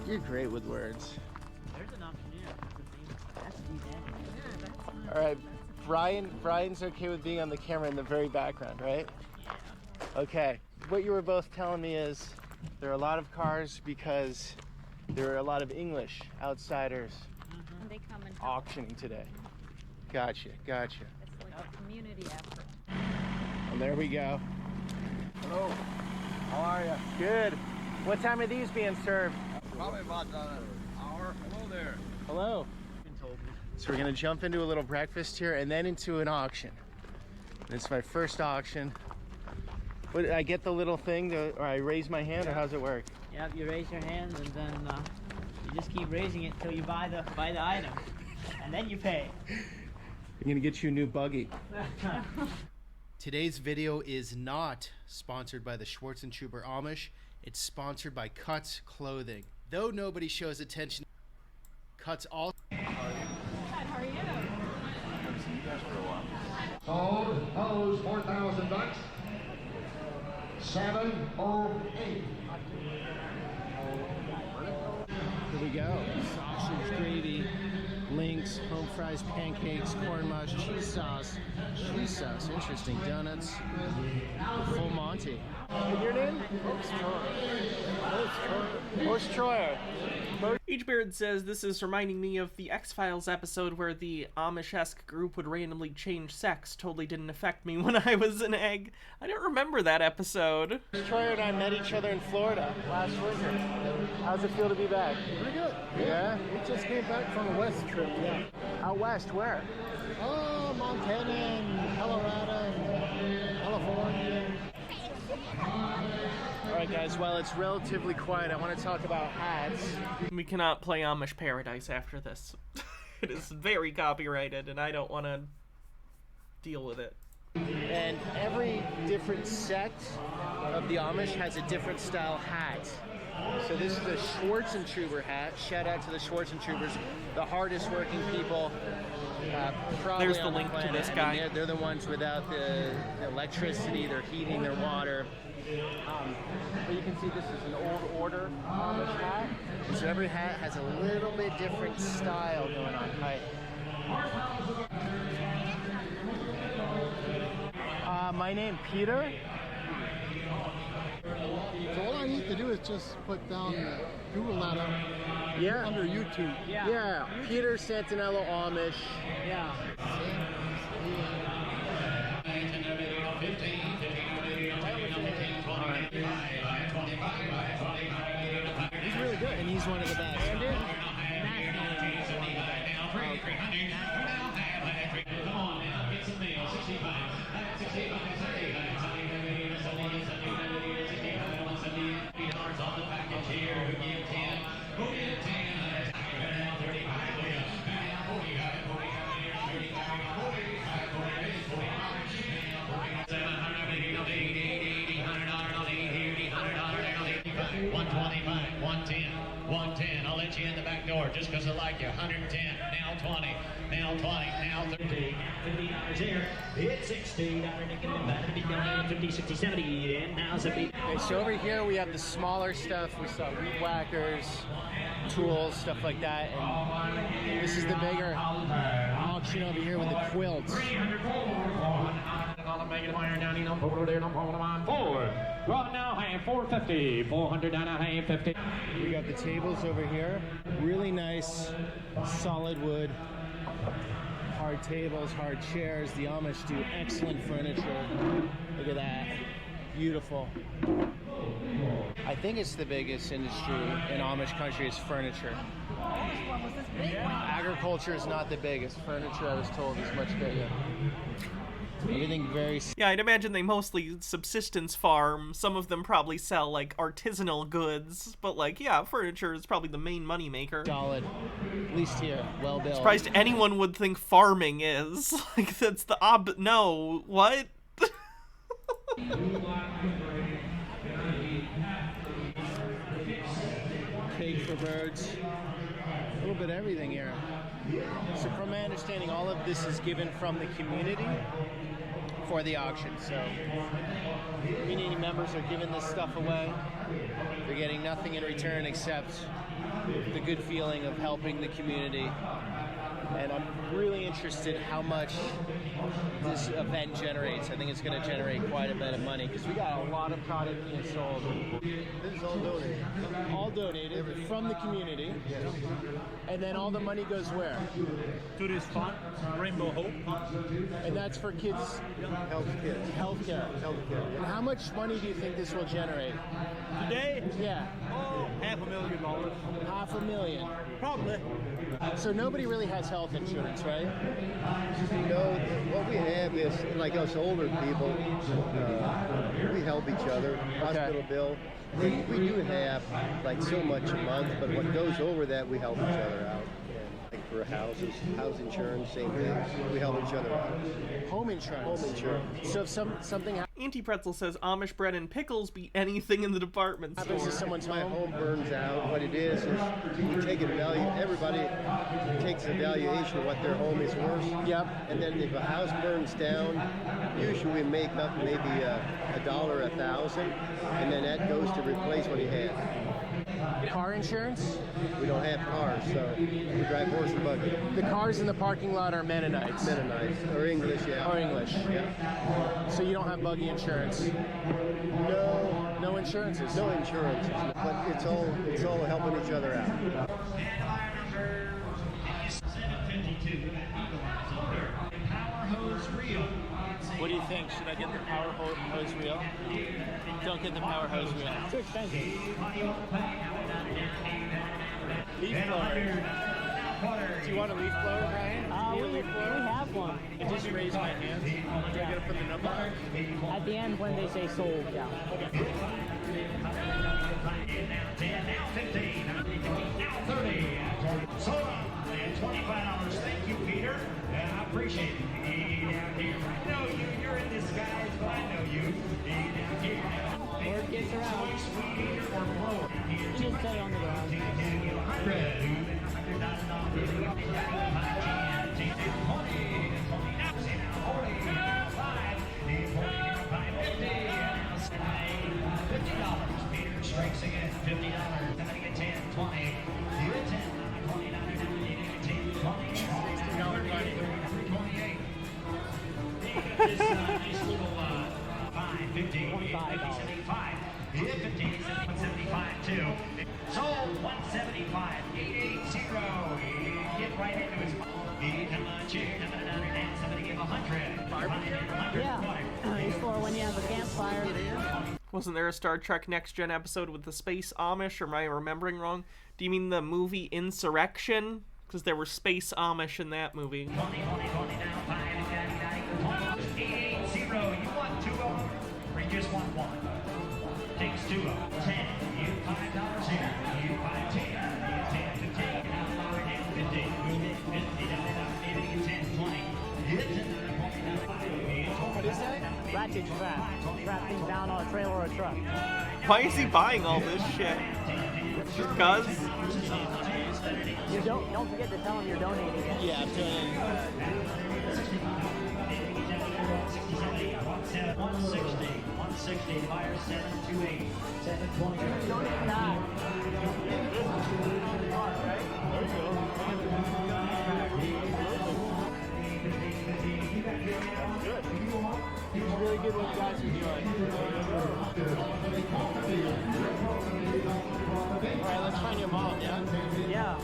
You're great with words. There's an auctioneer. That's me. All right, Brian's okay with being on the camera in the very background, right? Yeah. Okay, what you were both telling me is there are a lot of cars because there are a lot of English outsiders And they come and auctioning today. Gotcha. It's like a community effort. And there we go. Hello. How are you? Good. What time are these being served? Probably about an hour. Hello there. Hello. So we're gonna jump into a little breakfast here and then into an auction. It's my first auction. What, I get the little thing, or I raise my hand, or how's it work? Yep, you raise your hands and then you just keep raising it till you buy the item, and then you pay. I'm gonna get you a new buggy. Today's video is not sponsored by the Schwarzentrooper Amish. It's sponsored by Cuts Clothing. Though nobody shows attention, Cuts all. How are you? Haven't seen you guys for a while. Hose, $4,000. 708. Here we go. Sausage gravy, links, home fries, pancakes, corn mush, cheese sauce. Interesting. Donuts. Full Monty. Your name? Horse Troyer. H-Beard says this is reminding me of the X-Files episode where the Amish-esque group would randomly change sex. Totally didn't affect me when I was an egg. I don't remember that episode. Troyer and I met each other in Florida last winter. How's it feel to be back? Pretty good. Yeah? We just came back from a west trip. Yeah. Out west, where? Oh, Montana and Colorado and California. Alright guys, while it's relatively quiet, I want to talk about hats. We cannot play Amish Paradise after this. It is very copyrighted and I don't want to deal with it. And every different sect of the Amish has a different style hat. So this is the Schwarzentrooper hat. Shout out to the Schwarzentroopers, the hardest working people probably There's the on link the planet. to this I guy. mean, they're the ones without the electricity, they're heating their water. But you can see this is an old order Amish hat. So every hat has a little bit different style going on. Hi. My name Peter. So all I need to do is just put down Google that up. Yeah. Under YouTube. Yeah. Peter Santinello Amish. Yeah. He's really good, and he's one of the best. I'll let you in the back door just because I like you. 110, now 20, now 20, now 30. $50 here. It's $60. 50, 60, 70, and now 70. Okay, so over here we have the smaller stuff. We saw weed whackers, tools, stuff like that. And this is the bigger auction over here with the quilts. Forward. Right now, I am 450. 400 down, I am 50. We got the tables over here. Really nice, solid wood. Hard tables, hard chairs. The Amish do excellent furniture. Look at that. Beautiful. I think it's the biggest industry in Amish country is furniture. Agriculture is not the biggest. Furniture, I was told, is much bigger. Everything very... Yeah, I'd imagine they mostly subsistence farm. Some of them probably sell, like, artisanal goods. But, like, yeah, furniture is probably the main moneymaker. Solid. At least here. Well built. Surprised anyone would think farming is. Like, that's the no, what? Cake for birds. A little bit of everything here. So from my understanding, all of this is given from the community for the auction. So community members are giving this stuff away. They're getting nothing in return except the good feeling of helping the community. And I'm really interested how much this event generates. I think it's going to generate quite a bit of money because we got a lot of product being sold. This is all donated. All donated from the community. And then all the money goes where? To this fund, Rainbow Hope. And that's for kids' healthcare. And how much money do you think this will generate? Today? Yeah. Oh, $500,000. $500,000. Probably. So nobody really has health insurance, right? No, what we have is, like us older people, we help each other. Hospital bill. We do have like so much a month, but what goes over that, we help each other out. And like for houses, house insurance, same thing. We help each other out. Home insurance. Home insurance. So if something Auntie Pretzel says Amish bread and pickles beat anything in the department store. happens to someone's My home, home burns out. What it is we take a value. Everybody takes a valuation of what their home is worth. Yep. And then if a house burns down, usually we make up maybe $1, 1,000, and then that goes to replace what he had. car insurance. We don't have cars, so we drive horse and buggy. The cars in the parking lot are Mennonites. Mennonites, or English, yeah. Or English. Yeah. So you don't have buggy insurance. No. No insurances. No insurances, but it's all helping each other out. What do you think? Should I get the power hose reel? Don't get the power hose reel. Too expensive. Leaf blower. Do you want a leaf blower, Brian? We have one. I just raised my hand. Do I get to put the number on? At the end when they say sold, yeah. Now 10, now 15, now 30. Sold on and $25. Thank you, Peter. I appreciate it. Down here. I know you. You're in disguise, but I know you. Down here. Word gets around. Or blower. Just stay on the ground. 100. Peter strikes again. $50. Somebody get 10, 20. You get 10, 29, 10, 20. $60 money. 328. This nice little 5, 15, 75. Hit 15, 175 too. Sold 175, 880. Get right into his come on, cheer, and somebody give 100. Yeah, it's for when you have a campfire. Wasn't there a Star Trek Next Gen episode with the Space Amish, or am I remembering wrong? Do you mean the movie Insurrection? Because there were Space Amish in that movie. 20, now 5, 880. You want 2 of them, or you just want 1? Takes 2 of them. 10. You $5 here. You 5, 10. You 10, 15. Now lower down 50. Move it 50 down. Maybe 10, 20. Hit it. What is that? Ratchet strap. Strap things down on a trailer or a truck. Why is he buying all this shit? Because? You don't forget to tell him you're donating it. Yeah, I'm doing 160, buyer 728, 720. Donate that. It's really good what you guys are doing. Alright, let's find your mom, yeah? Yeah.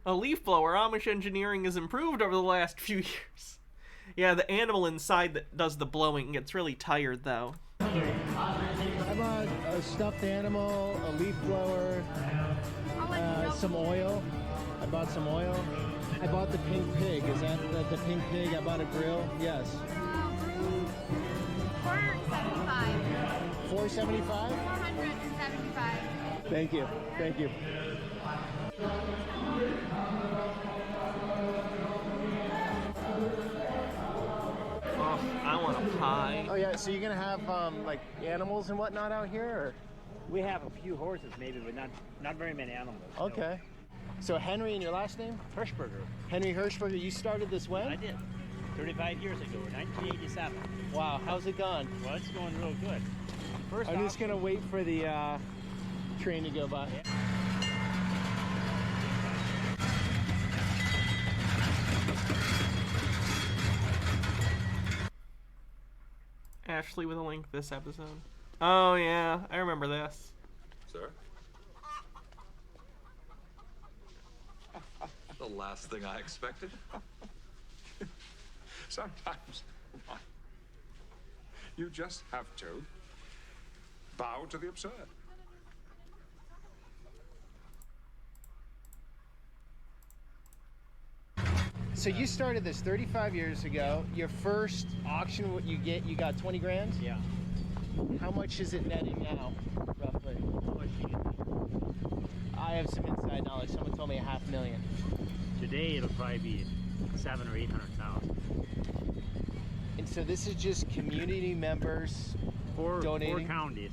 A leaf blower. Amish engineering has improved over the last few years. Yeah, the animal inside that does the blowing gets really tired, though. I bought a stuffed animal, a leaf blower, some oil. I bought some oil. I bought the pink pig. Is that the pink pig? I bought a grill. Yes. $475. $475? $475. Thank you. Thank you. Oh, I want a pie. Oh yeah. So you're gonna have like animals and whatnot out here? Or? We have a few horses maybe, but not very many animals. Okay. So Henry, and your last name? Hirschberger. Henry Hirschberger. You started this when? I did. 35 years ago, 1987. Wow. How's it gone? Well, it's going real good. First I'm off, just gonna wait for the train to go by. Yeah. Ashley with a link this episode. Oh yeah, I remember this. Sir? The last thing I expected. Sometimes you just have to bow to the absurd. So you started this 35 years ago. Your first auction, what you got 20 grand? Yeah. How much is it netting now, roughly? I have some inside knowledge. Someone told me $500,000. Today it'll probably be 700,000 or 800,000. And so this is just community members donating? 4 counties.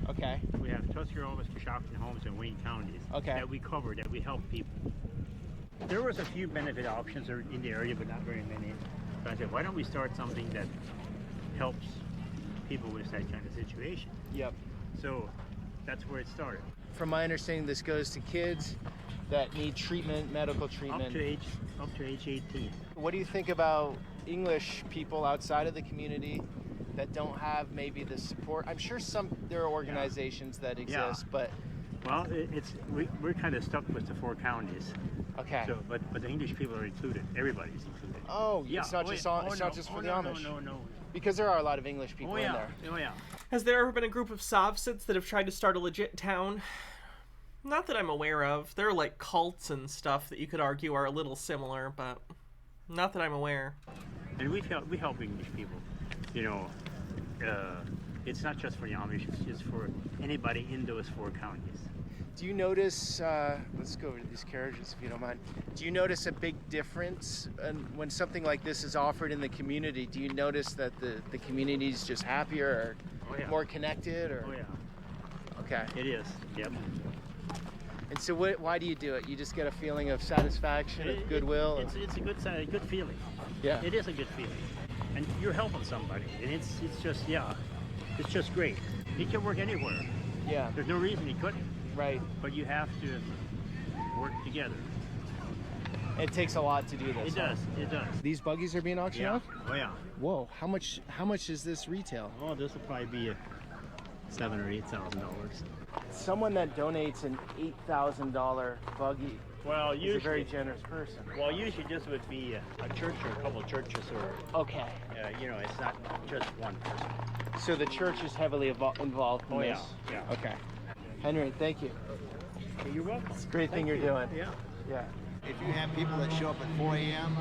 Okay. We have Tuscarawas, Coshocton, Holmes, and Wayne counties that we cover, that we help people. There was a few benefit options in the area, but not very many. So I said, why don't we start something that helps people with that kind of situation? Yep. So that's where it started. From my understanding, this goes to kids that need treatment, medical treatment. Up to age 18. What do you think about English people outside of the community that don't have maybe the support? I'm sure there are organizations that exist, but... Well, we're kind of stuck with the 4 counties. Okay. So, but the English people are included. Everybody's included. Oh, yeah. It's not just for the Amish. No. Because there are a lot of English people in there. Oh yeah. Has there ever been a group of Sovsits that have tried to start a legit town? Not that I'm aware of. There are like cults and stuff that you could argue are a little similar, but not that I'm aware. And we help English people. You know, it's not just for the Amish, it's just for anybody in those 4 counties. Do you notice, let's go over to these carriages if you don't mind. Do you notice a big difference when something like this is offered in the community? Do you notice that the community is just happier or more connected? Or? Oh yeah. Okay. It is, yep. And so why do you do it? You just get a feeling of satisfaction, of goodwill? It's a good feeling. Yeah. It is a good feeling. And you're helping somebody. And it's just great. It can work anywhere. Yeah. There's no reason it couldn't. Right. But you have to work together. It takes a lot to do this. It does. It does. These buggies are being auctioned off? Oh yeah. Whoa. How much is this retail? Oh, this will probably be $7,000 or $8,000. Someone that donates an $8,000 buggy is a very generous person. Well, usually this would be a church or a couple of churches, or okay. You know, it's not just one person. So the church is heavily involved in this. Yeah. Okay. Henry, thank you. You're welcome. It's a great thing you're doing. Yeah. Yeah. If you have people that show up at 4 a.m.,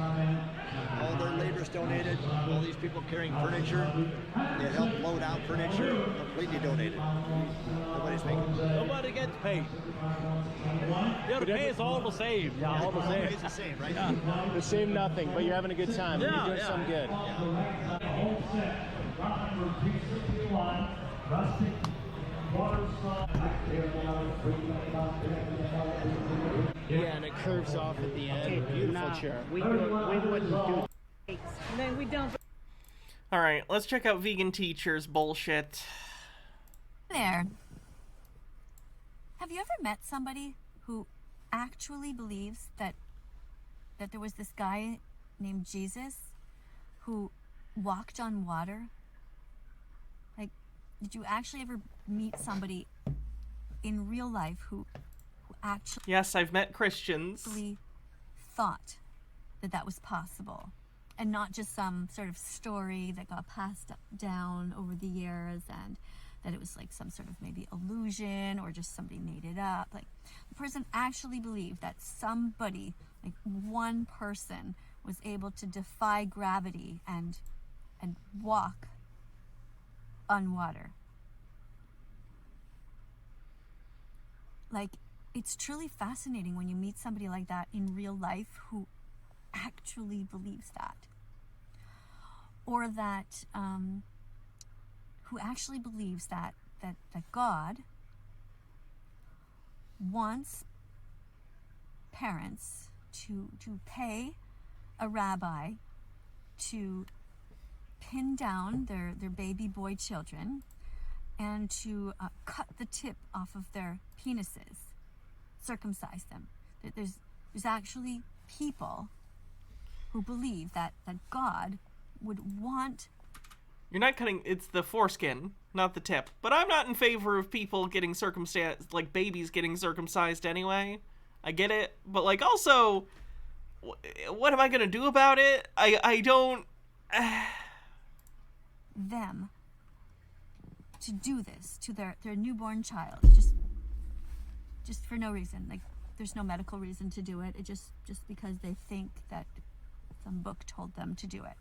all their labor's donated, all these people carrying furniture, they help load out furniture, completely donated. Nobody's making money. Nobody gets paid. The pay is all the same. Yeah, all the same. It's the same, right? Yeah. The same nothing, but you're having a good time. Yeah, you're doing some good. Yeah, and it curves off at the end. Beautiful chair. We wouldn't do cakes. And then we don't. Alright, let's check out vegan teachers bullshit. There. Have you ever met somebody who actually believes that there was this guy named Jesus who walked on water? Like, did you actually ever meet somebody in real life who actually... Yes, I've met Christians. ...thought that was possible, and not just some sort of story that got passed down over the years, and that it was like some sort of maybe illusion or just somebody made it up. Like, the person actually believed that somebody, like one person, was able to defy gravity and walk on water. Like, it's truly fascinating when you meet somebody like that in real life who actually believes that. Or that, who actually believes that God wants parents to pay a rabbi to pin down their baby boy children and to cut the tip off of their penises, circumcise them. There's actually people who believe that God would want... You're not cutting, it's the foreskin, not the tip. But I'm not in favor of people getting circumcised, like babies getting circumcised anyway. I get it, but like also, what am I gonna do about it? I don't... them to do this to their newborn child, just for no reason. Like, there's no medical reason to do it. It just because they think that some book told them to do it.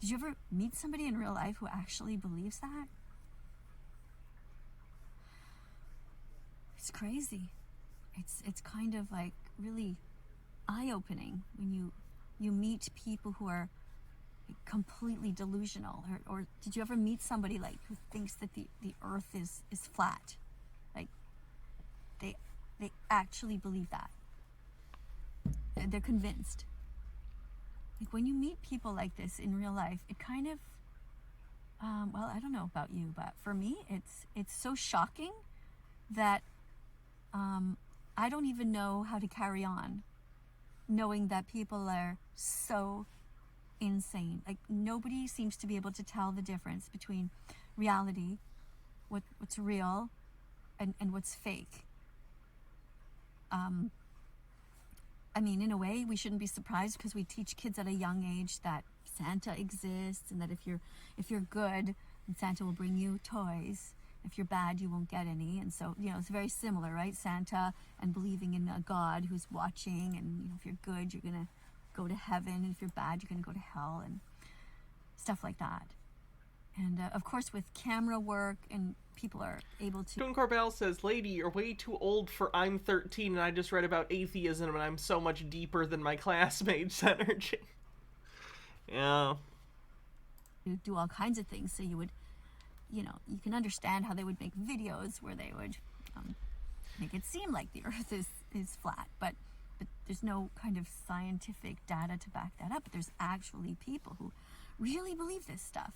Did you ever meet somebody in real life who actually believes that? it's crazy. It's kind of like really eye-opening when you meet people who are completely delusional. Or did you ever meet somebody like who thinks that the earth is flat? Like they actually believe that. They're convinced. Like when you meet people like this in real life, it kind of well, I don't know about you, but for me it's so shocking that I don't even know how to carry on knowing that people are so insane. Like nobody seems to be able to tell the difference between reality, what's real, and what's fake. I mean, in a way, we shouldn't be surprised because we teach kids at a young age that Santa exists and that if you're good, Santa will bring you toys. If you're bad, you won't get any. And so, it's very similar, right? Santa and believing in a God who's watching, and if you're good, you're gonna go to heaven, and if you're bad, you're gonna go to hell, and stuff like that. And of course, with camera work, and people are able to... Stone Corbell says, "Lady, you're way too old for I'm 13 and I just read about atheism and I'm so much deeper than my classmates' energy." Yeah. You do all kinds of things, so you would, you can understand how they would make videos where they would make it seem like the earth is flat, but there's no kind of scientific data to back that up. But there's actually people who really believe this stuff.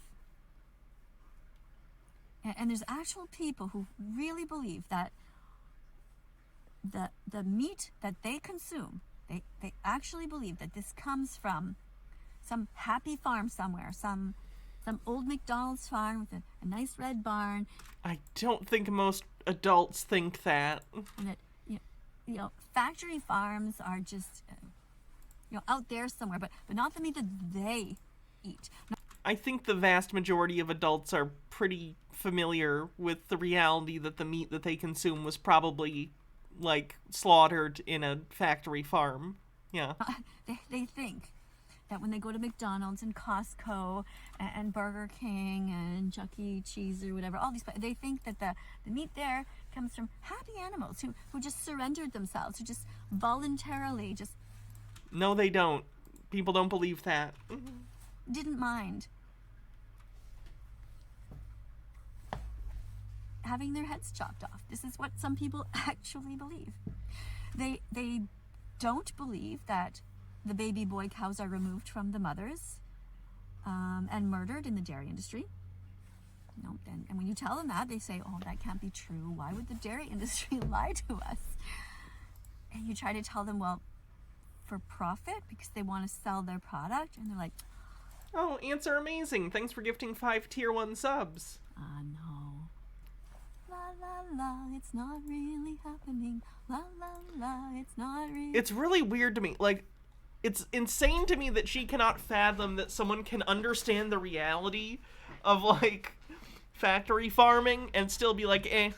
And there's actual people who really believe that the meat that they consume, they actually believe that this comes from some happy farm somewhere, some old McDonald's farm with a nice red barn. I don't think most adults think that. And that, factory farms are just, out there somewhere, but not the meat that they eat. I think the vast majority of adults are pretty familiar with the reality that the meat that they consume was probably, slaughtered in a factory farm. Yeah. They think that when they go to McDonald's and Costco and Burger King and Chuck E. Cheese or whatever, all these, they think that the meat there comes from happy animals who just surrendered themselves, who just voluntarily just... No, they don't. People don't believe that. Didn't mind having their heads chopped off. This is what some people actually believe. They don't believe that the baby boy cows are removed from the mothers and murdered in the dairy industry. And when you tell them that, they say, "Oh, that can't be true. Why would the dairy industry lie to us?" And you try to tell them, well, for profit, because they want to sell their product, and they're like, "Oh, ants are amazing. Thanks for gifting 5 tier 1 subs." No. La la la, it's not really happening. La la la, it's not really... It's really weird to me. It's insane to me that she cannot fathom that someone can understand the reality of, factory farming and still be like, eh.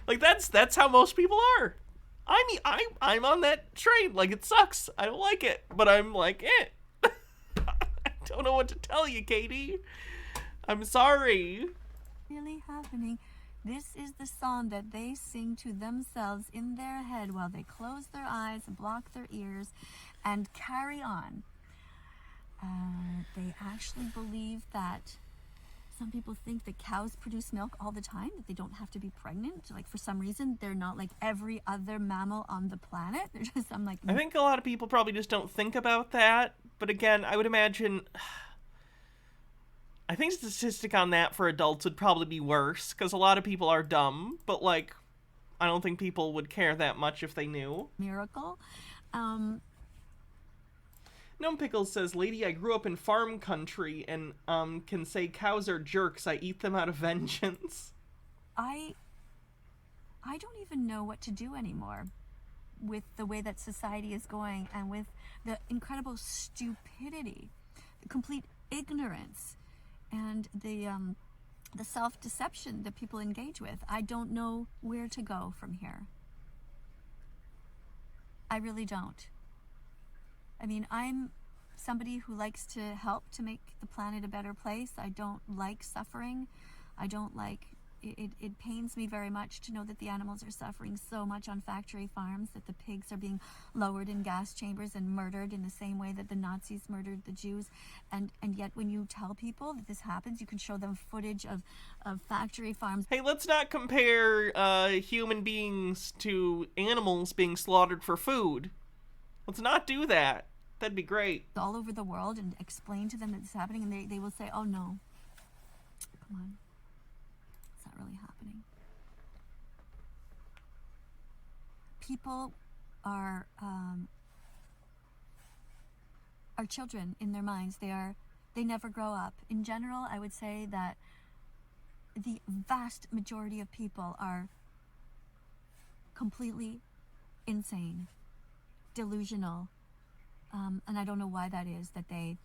That's how most people are. I mean, I'm on that train. It sucks. I don't like it. But I'm like, eh. I don't know what to tell you, Katie. I'm sorry. Really happening. This is the song that they sing to themselves in their head while they close their eyes and block their ears and carry on. They actually believe that some people think that cows produce milk all the time, that they don't have to be pregnant. For some reason, they're not like every other mammal on the planet. They're just, I think a lot of people probably just don't think about that. But again, I would imagine... I think statistic on that for adults would probably be worse, because a lot of people are dumb, but, I don't think people would care that much if they knew. Miracle. Gnome Pickles says, "Lady, I grew up in farm country and, can say cows are jerks. I eat them out of vengeance." I don't even know what to do anymore with the way that society is going and with the incredible stupidity, the complete ignorance, and the self-deception that people engage with. I don't know where to go from here. I really don't. I mean, I'm somebody who likes to help to make the planet a better place. I don't like suffering. I don't like it pains me very much to know that the animals are suffering so much on factory farms, that the pigs are being lowered in gas chambers and murdered in the same way that the Nazis murdered the Jews. And yet when you tell people that this happens, you can show them footage of factory farms. Hey, let's not compare human beings to animals being slaughtered for food. Let's not do that. That'd be great. All over the world, and explain to them that it's happening, and they will say, oh no, come on. It's not really happening. People are children in their minds. They never grow up. In general, I would say that the vast majority of people are completely insane, delusional, and I don't know why that is, that they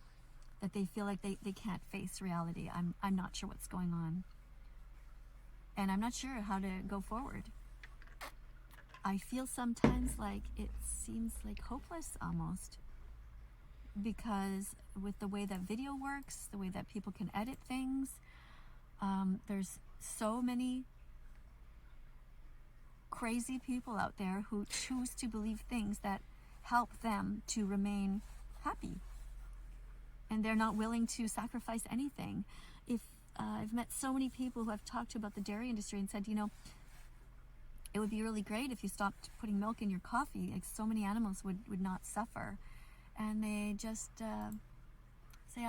feel like they can't face reality. I'm not sure what's going on. And I'm not sure how to go forward. I feel sometimes like it seems like hopeless almost, because with the way that video works, the way that people can edit things, there's so many crazy people out there who choose to believe things that help them to remain happy. And they're not willing to sacrifice anything. I've met so many people who I've talked to about the dairy industry and said, you know, it would be really great if you stopped putting milk in your coffee. Like, so many animals would not suffer. And they just say,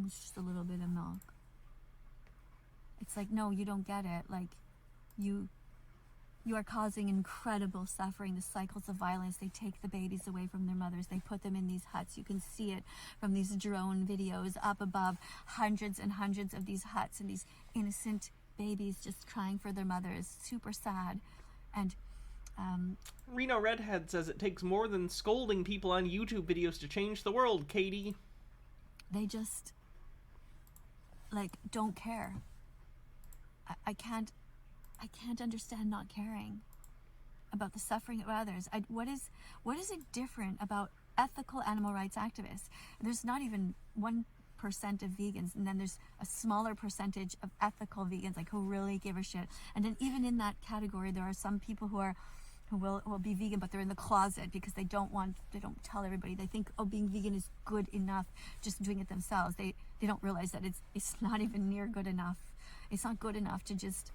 it's just a little bit of milk. It's like, no, you don't get it. Like, you are causing incredible suffering, the cycles of violence. They take the babies away from their mothers. They put them in these huts. You can see it from these drone videos up above, hundreds and hundreds of these huts, and these innocent babies just crying for their mothers. Super sad. And Reno Redhead says it takes more than scolding people on YouTube videos to change the world, Katie. They just, like, don't care. I can't understand not caring about the suffering of others. What is it different about ethical animal rights activists? There's not even 1% of vegans, and then there's a smaller percentage of ethical vegans, like, who really give a shit. And then even in that category, there are some people who will be vegan, but they're in the closet because they don't tell everybody. They think, oh, being vegan is good enough, just doing it themselves. They don't realize that it's not even near good enough. It's not good enough to just...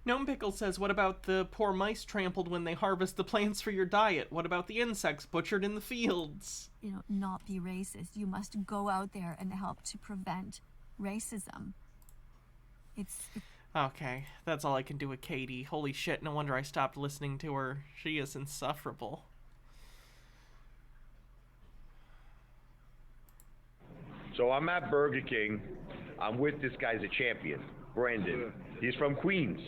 Gnome Pickle says, what about the poor mice trampled when they harvest the plants for your diet? What about the insects butchered in the fields? You know, not be racist. You must go out there and help to prevent racism. Okay, that's all I can do with Katie. Holy shit, no wonder I stopped listening to her. She is insufferable. So I'm at Burger King. I'm with this guy's a champion, Brandon. He's from Queens.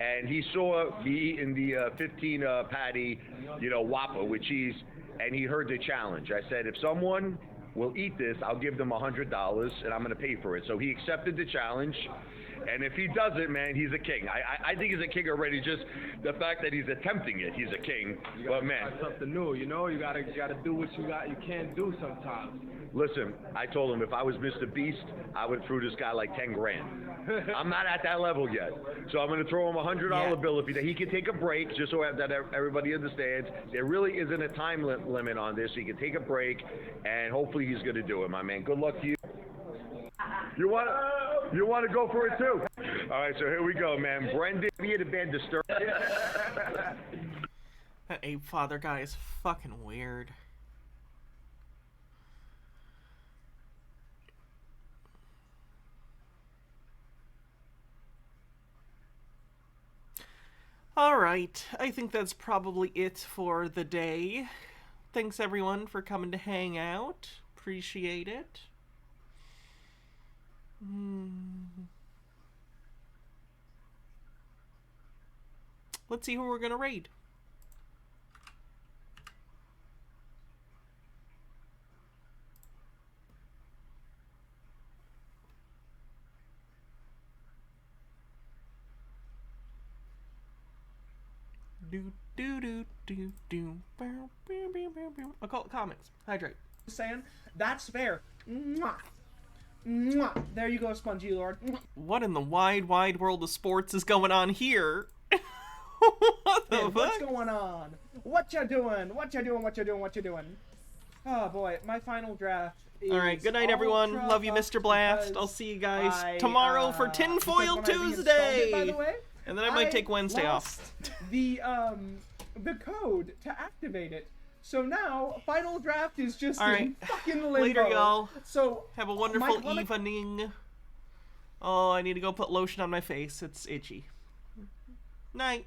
And he saw me eating the 15 patty, Whopper with cheese, and he heard the challenge. I said, if someone will eat this, I'll give them $100, and I'm going to pay for it. So he accepted the challenge. And if he does it, man, he's a king. I think he's a king already. Just the fact that he's attempting it, he's a king. But man, something new, you gotta do what you can't do sometimes. Listen, I told him if I was Mr. Beast, I would throw this guy like 10 grand. I'm not at that level yet, so I'm gonna throw him a $100 bill if he can take a break, just so that everybody understands. There really isn't a time limit on this. So he can take a break, and hopefully he's gonna do it, my man. Good luck to you. You want to go for it too? All right, so here we go, man. Brendan, be the band Disturbed. That ape father guy is fucking weird. Alright, I think that's probably it for the day. Thanks everyone for coming to hang out. Appreciate it. Let's see who we're gonna raid. Occult Comics. Hydrate. Saying that's fair. Mwah. Mwah. There you go, Spongy Lord. What in the wide, wide world of sports is going on here? What the fuck? What's going on? What you doing? What you doing? What you doing? What you doing? Oh boy, my final draft is... Alright, good night everyone. Love you, Mr. Blast. I'll see you guys tomorrow for Tinfoil Tuesday! By the way, and then I might take Wednesday off. The code to activate it. So now, final draft is just in fucking limbo. Later, y'all. So, have a wonderful evening. Oh, I need to go put lotion on my face. It's itchy. Night.